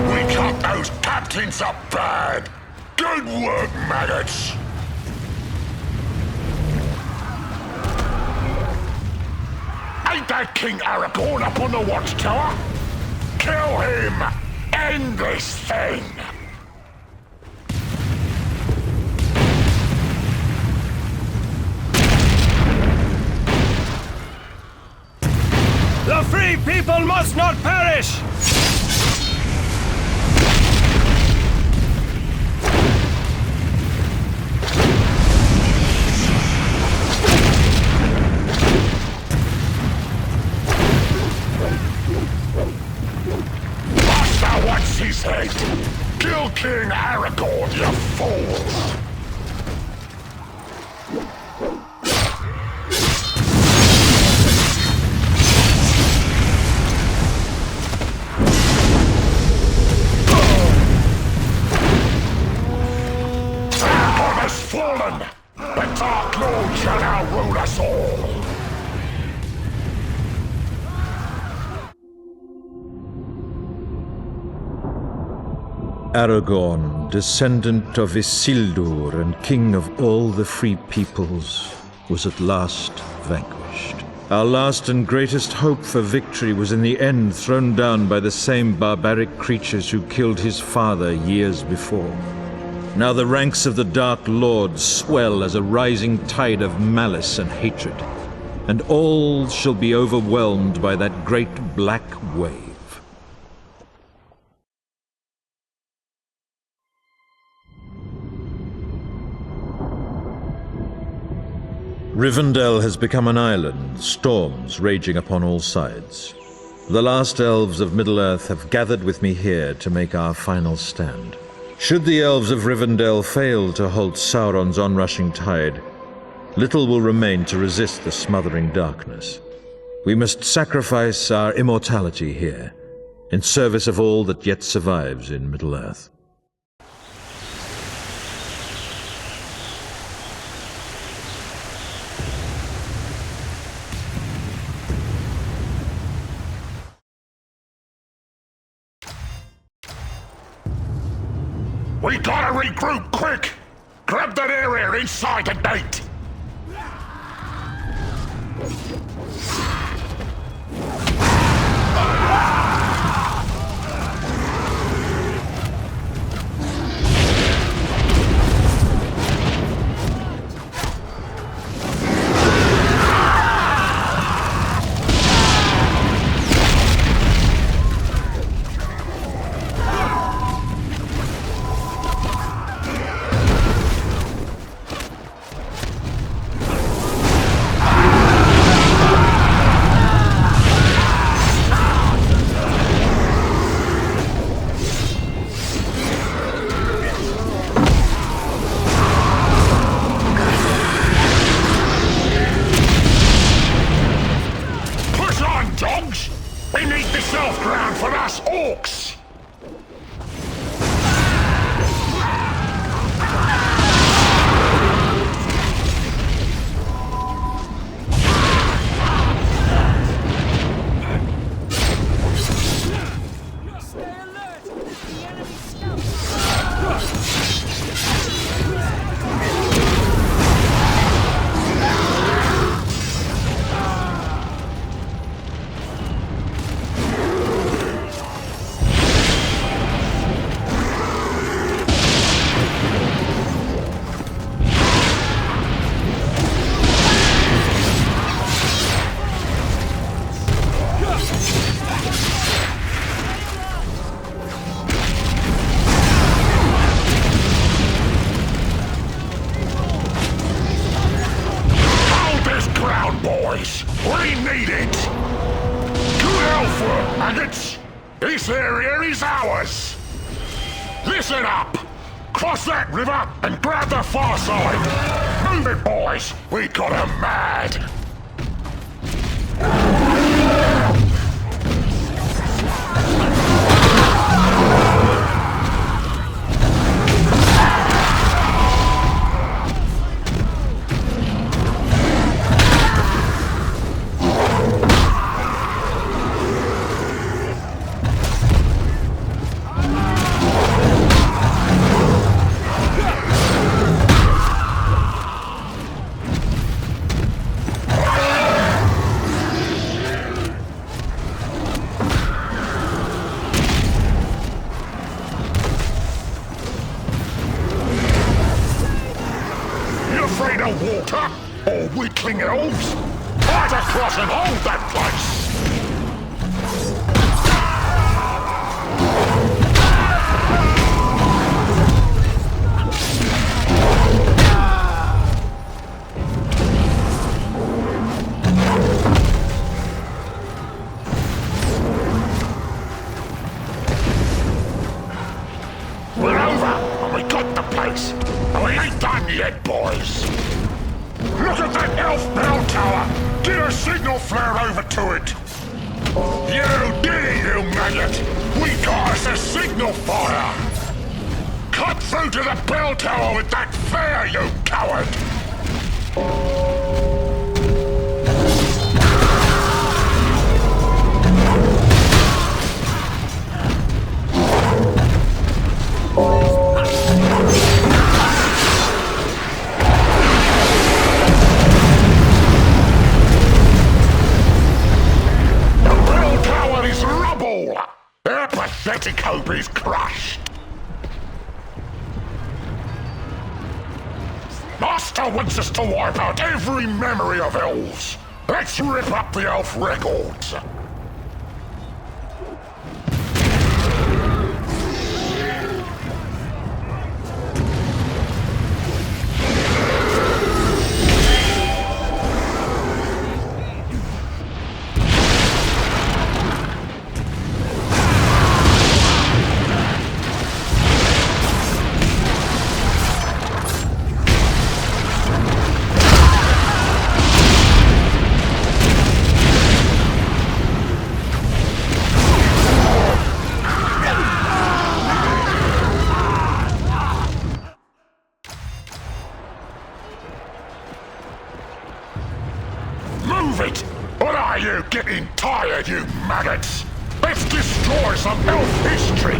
We cut those captains up bad! Good work, maggots! Ain't that King Aragorn up on the watchtower? Kill him! End this thing! The free people must not perish! What's his head? Kill King Aragorn, you fools! Aragorn has fallen! The Dark Lord shall now rule us all! Aragorn, descendant of Isildur and king of all the free peoples, was at last vanquished. Our last and greatest hope for victory was in the end thrown down by the same barbaric creatures who killed his father years before. Now the ranks of the Dark Lords swell as a rising tide of malice and hatred, and all shall be overwhelmed by that great black wave. Rivendell has become an island, storms raging upon all sides. The last elves of Middle-earth have gathered with me here to make our final stand. Should the elves of Rivendell fail to halt Sauron's onrushing tide, little will remain to resist the smothering darkness. We must sacrifice our immortality here, in service of all that yet survives in Middle-earth. We gotta regroup quick! Grab that area inside the gate! This area is ours! Listen up! Cross that river and grab the far side! Move it, boys! We got 'em mad! Water, or weakling elves? Fight across and hold that place! We're over, and we got the place. And we ain't done yet, boys. Look at that elf bell tower! Get a signal flare over to it! You did it, you maggot! We got us a signal fire! Cut through to the bell tower with that flare, you coward! pathetic hope is crushed. Master wants us to wipe out every memory of elves. Let's rip up the elf records. Getting tired, you maggots! Let's destroy some elf history!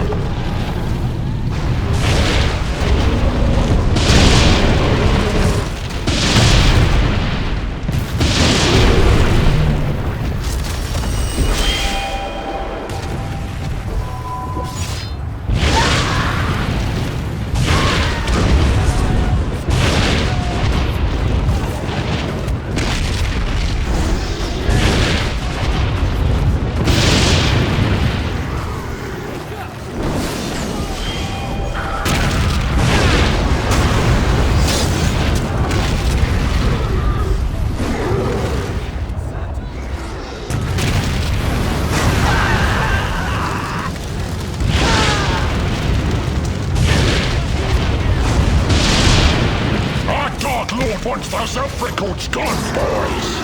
Once those elf records gone, boys!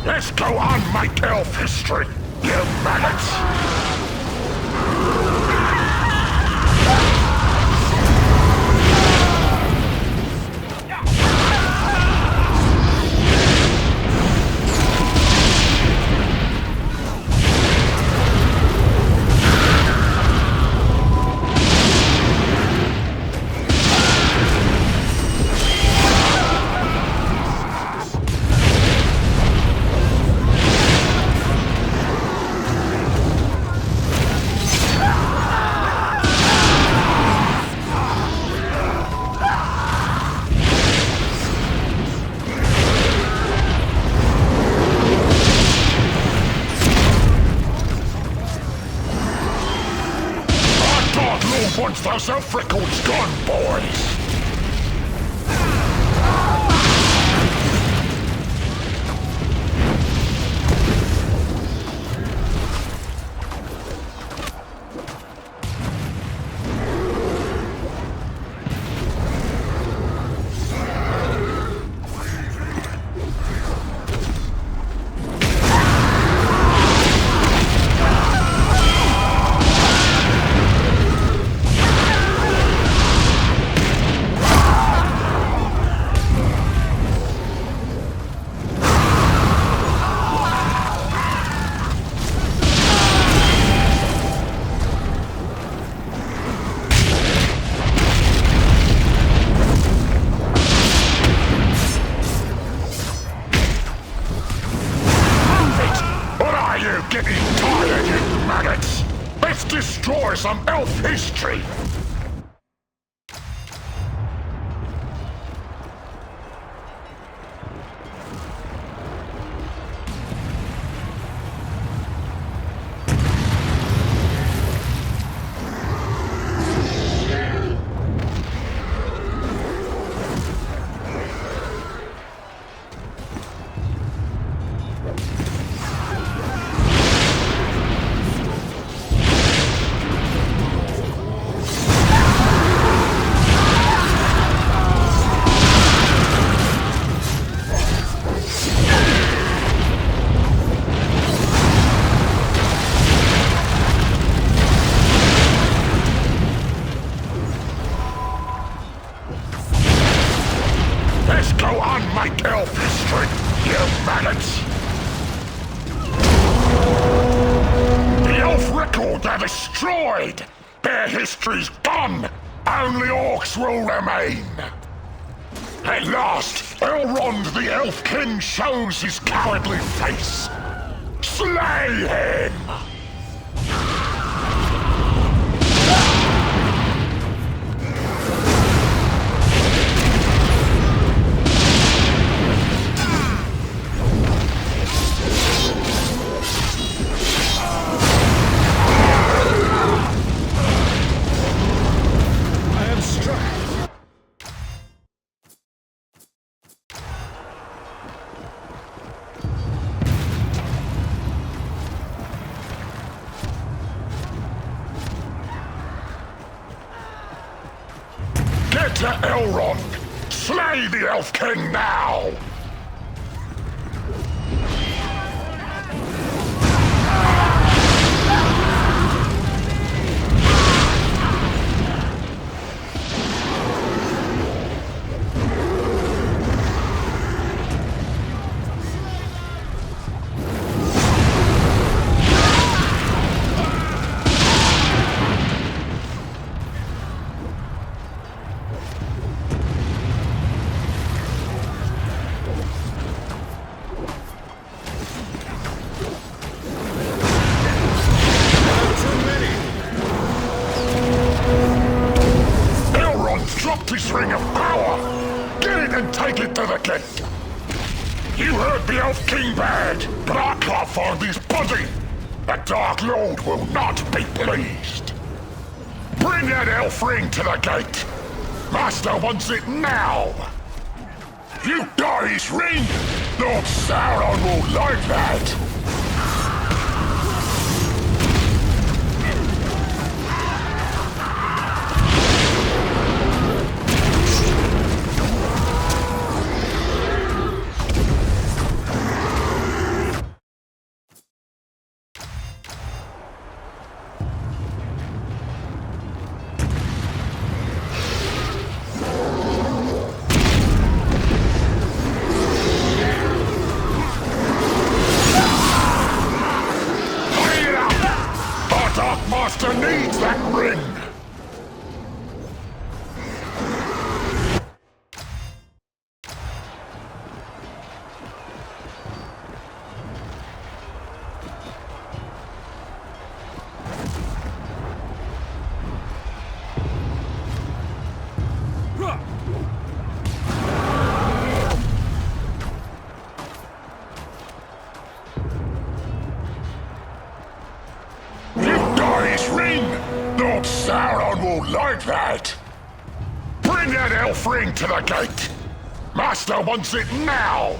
Let's go on, make elf history, you maggots! Once those elf records gone, boys! Getting tired, you maggots! Let's destroy some elf history! history, you maggots! The elf record they're destroyed! Their history's gone! Only orcs will remain! At last, Elrond the Elf King shows his cowardly face! Slay him! Get to Elrond! Slay the Elf King now! His ring of power! Get it and take it to the gate! You heard the Elf King bad, but I can't find his body! The Dark Lord will not be pleased! Bring that elf ring to the gate! Master wants it now! You got his ring! Lord Sauron will like that! Master needs that ring! Sauron will like that! Bring that elf ring to the gate! Master wants it now!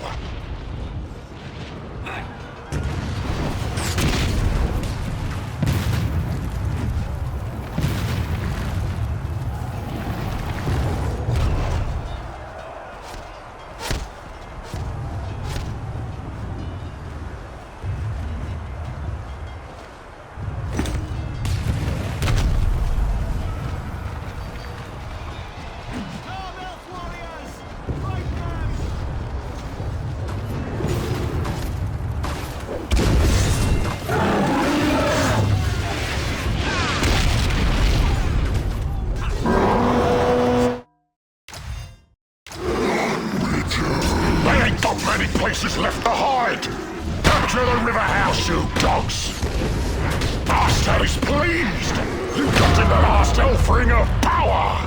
Places left to hide! Capture the river house, you dogs! Master is pleased! You got in the last elf ring of power!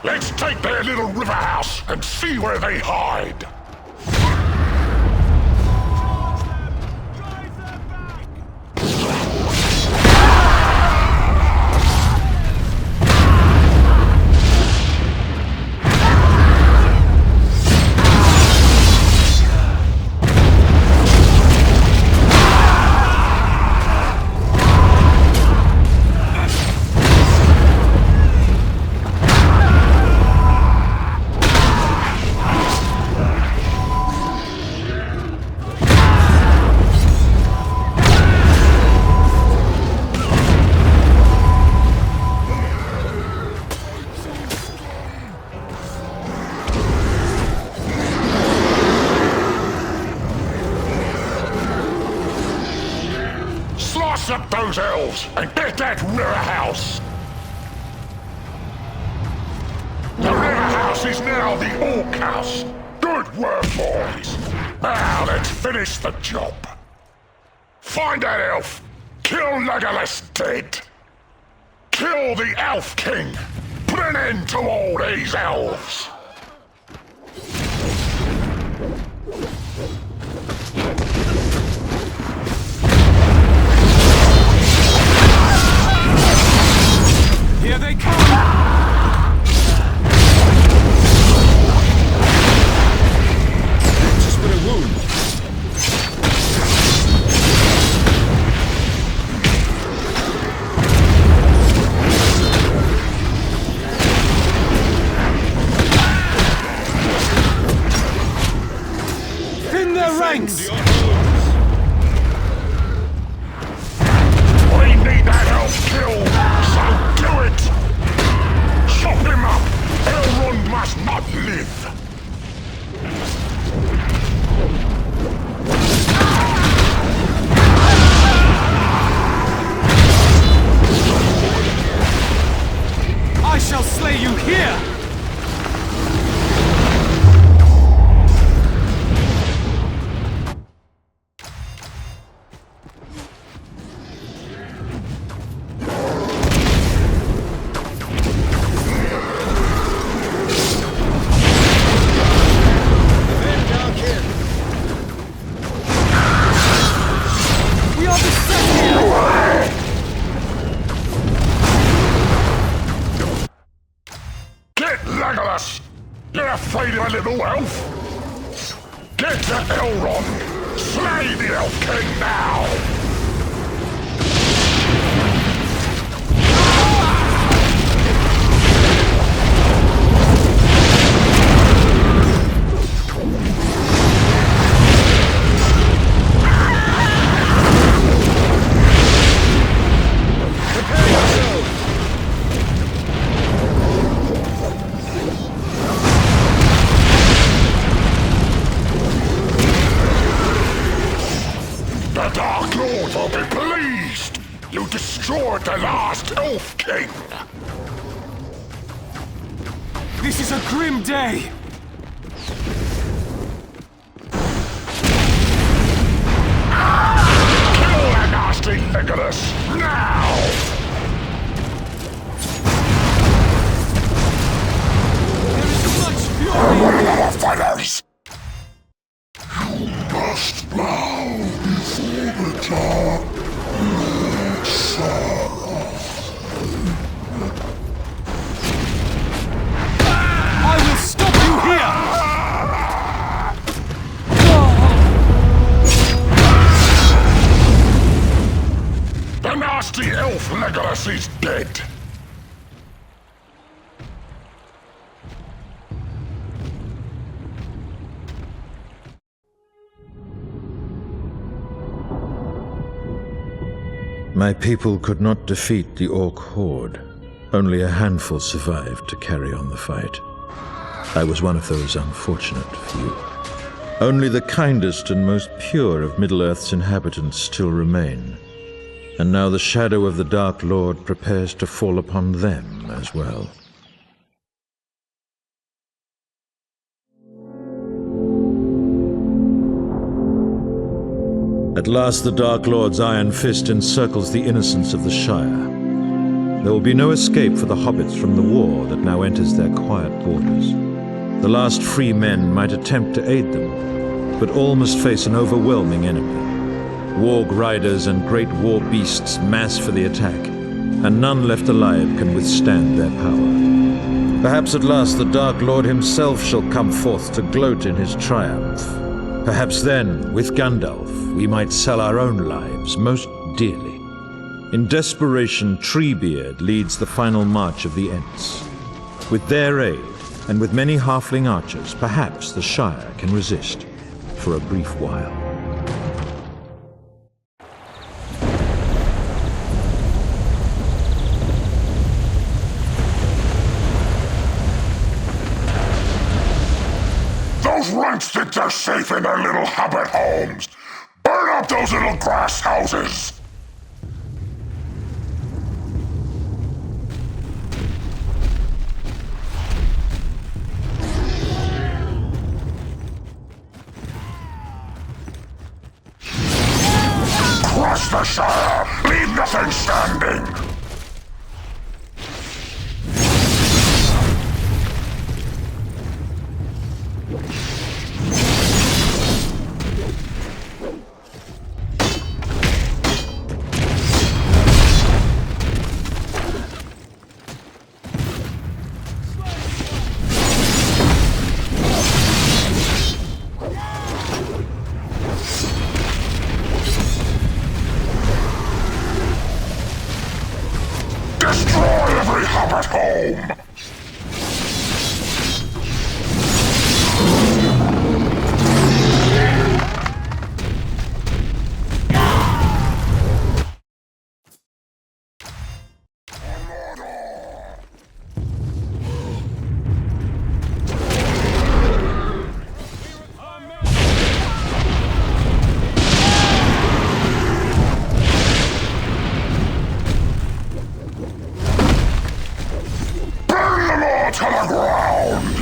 Let's take their little river house and see where they hide! those elves and get that river house! The river house is now the Orc house! Good work, boys! Now let's finish the job! Find that elf! Kill Legolas dead! Kill the Elf King! Put an end to all these elves! Here they come! Just been a wound. In their ranks! We need that elf killed, so do it! Chop him up! Elrond must not live! I shall slay you here! You're afraid of a little elf? Get to Elrond! Slay the Elf King now! Destroyed the last Elf King! This is a grim day! Kill that nasty Legolas, now! There is much fury! Fighters! You must bow before the dark Lord Sauron. I will stop you here! The nasty elf Legolas is dead! My people could not defeat the Orc horde. Only a handful survived to carry on the fight. I was one of those unfortunate few. Only the kindest and most pure of Middle-earth's inhabitants still remain. And now the shadow of the Dark Lord prepares to fall upon them as well. At last the Dark Lord's iron fist encircles the innocents of the Shire. There will be no escape for the hobbits from the war that now enters their quiet borders. The last free men might attempt to aid them, but all must face an overwhelming enemy. Warg riders and great war beasts mass for the attack, and none left alive can withstand their power. Perhaps at last the Dark Lord himself shall come forth to gloat in his triumph. Perhaps then, with Gandalf, we might sell our own lives most dearly. In desperation, Treebeard leads the final march of the Ents. With their aid, and with many halfling archers, perhaps the Shire can resist for a brief while. Those runts think they're safe in their little hobbit homes! Burn up those little grass houses! home! To the ground!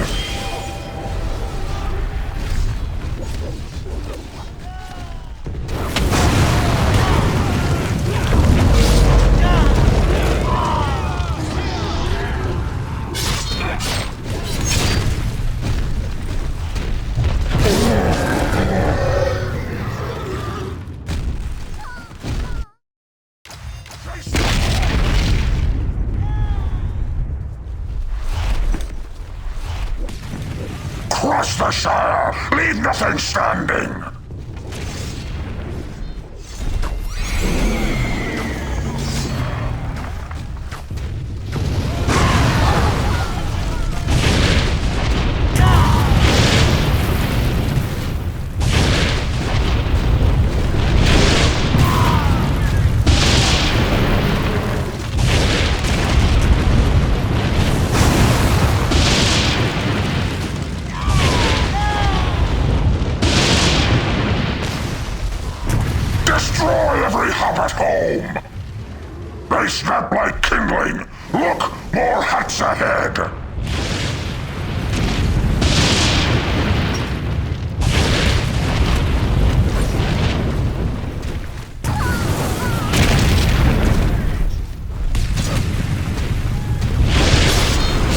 Crush the Shire! Leave nothing standing! Destroy every hobbit home! They snap like kindling! Look! More hats ahead!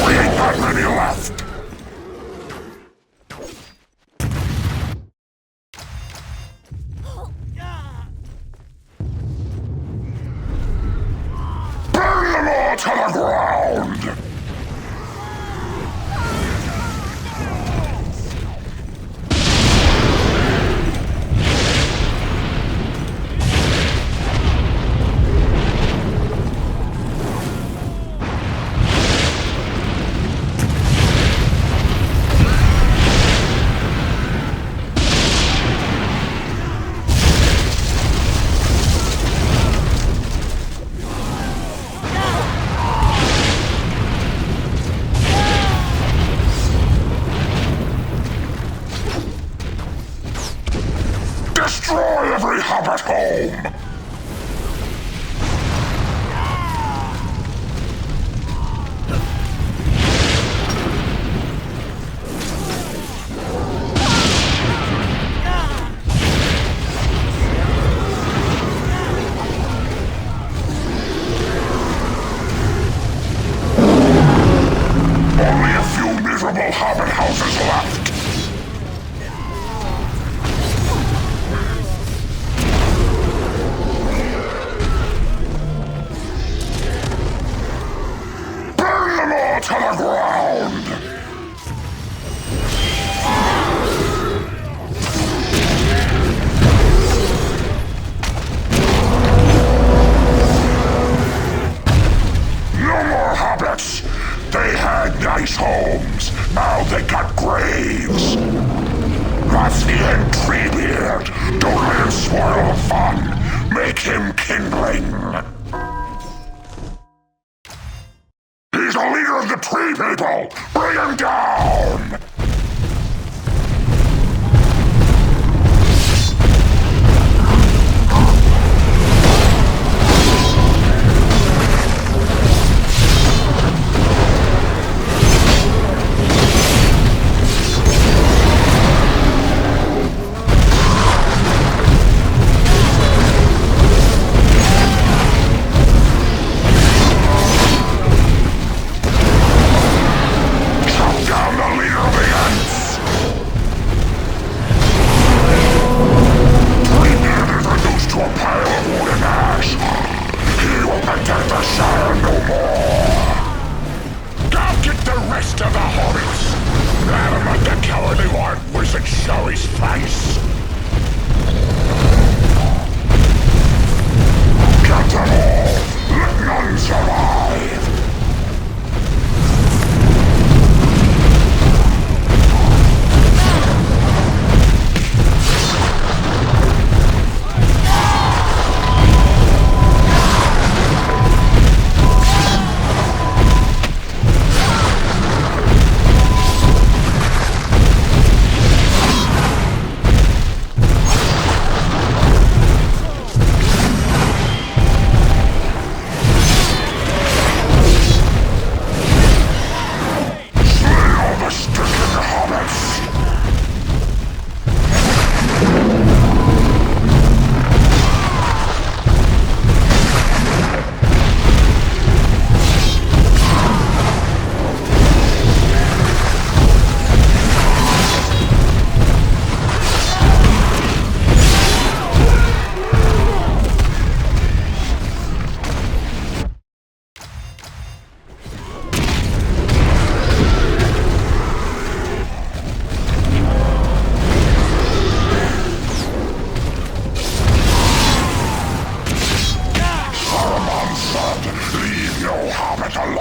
We ain't got many left! To the ground! Destroy every hobbit home! Only a few miserable hobbit houses left! To the ground! No more hobbits! They had nice homes, now they got graves! That's the end, Treebeard! Don't let him spoil the fun! Make him kindling! He's the leader of the tree people! Bring him down! Down the leader of the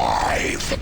alive!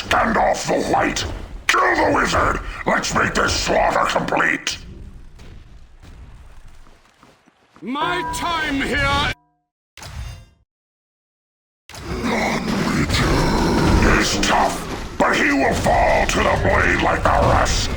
Gandalf the White! Kill the wizard! Let's make this slaughter complete! My time here... He's tough, but he will fall to the blade like the rest!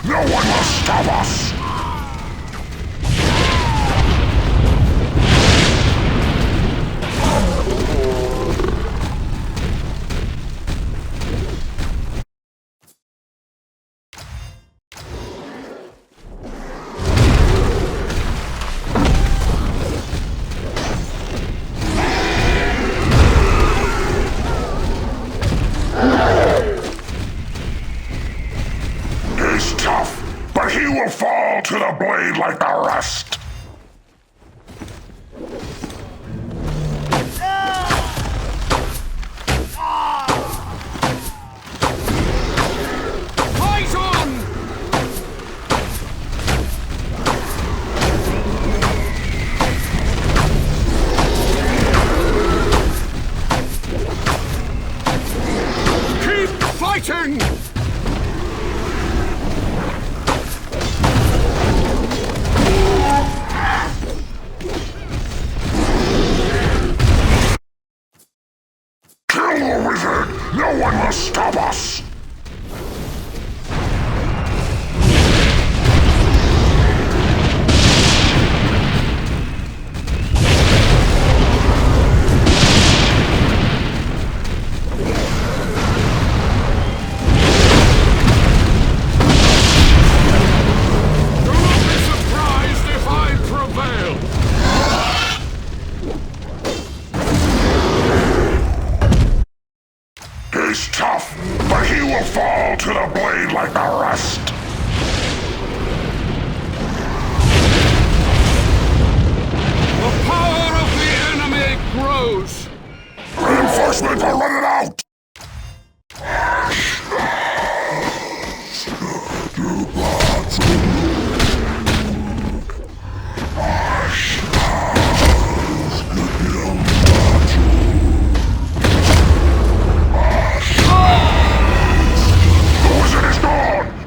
No one will stop us! He will fall to the blade like the rest! Fight on! Keep fighting! No one will stop us! Do not be surprised if I prevail! He's tough, but he will fall to the blade like the rest. The power of the enemy grows! Reinforcements are running out!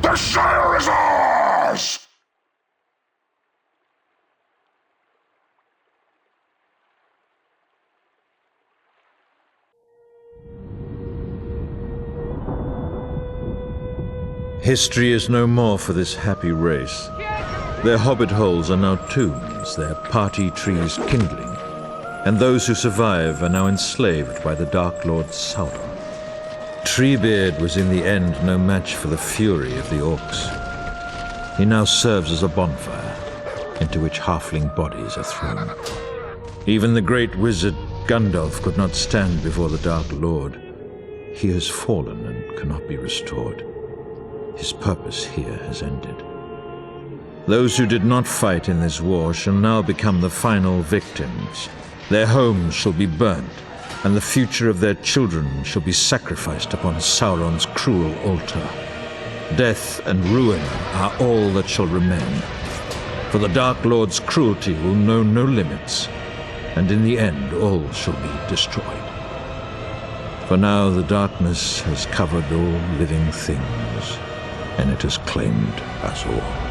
The Shire is ours! History is no more for this happy race. Their hobbit holes are now tombs, their party trees kindling, and those who survive are now enslaved by the Dark Lord Sauron. Treebeard was in the end no match for the fury of the orcs. He now serves as a bonfire, into which halfling bodies are thrown. Even the great wizard Gandalf could not stand before the Dark Lord. He has fallen and cannot be restored. His purpose here has ended. Those who did not fight in this war shall now become the final victims. Their homes shall be burnt, and the future of their children shall be sacrificed upon Sauron's cruel altar. Death and ruin are all that shall remain, for the Dark Lord's cruelty will know no limits, and in the end all shall be destroyed. For now the darkness has covered all living things, and it has claimed us all.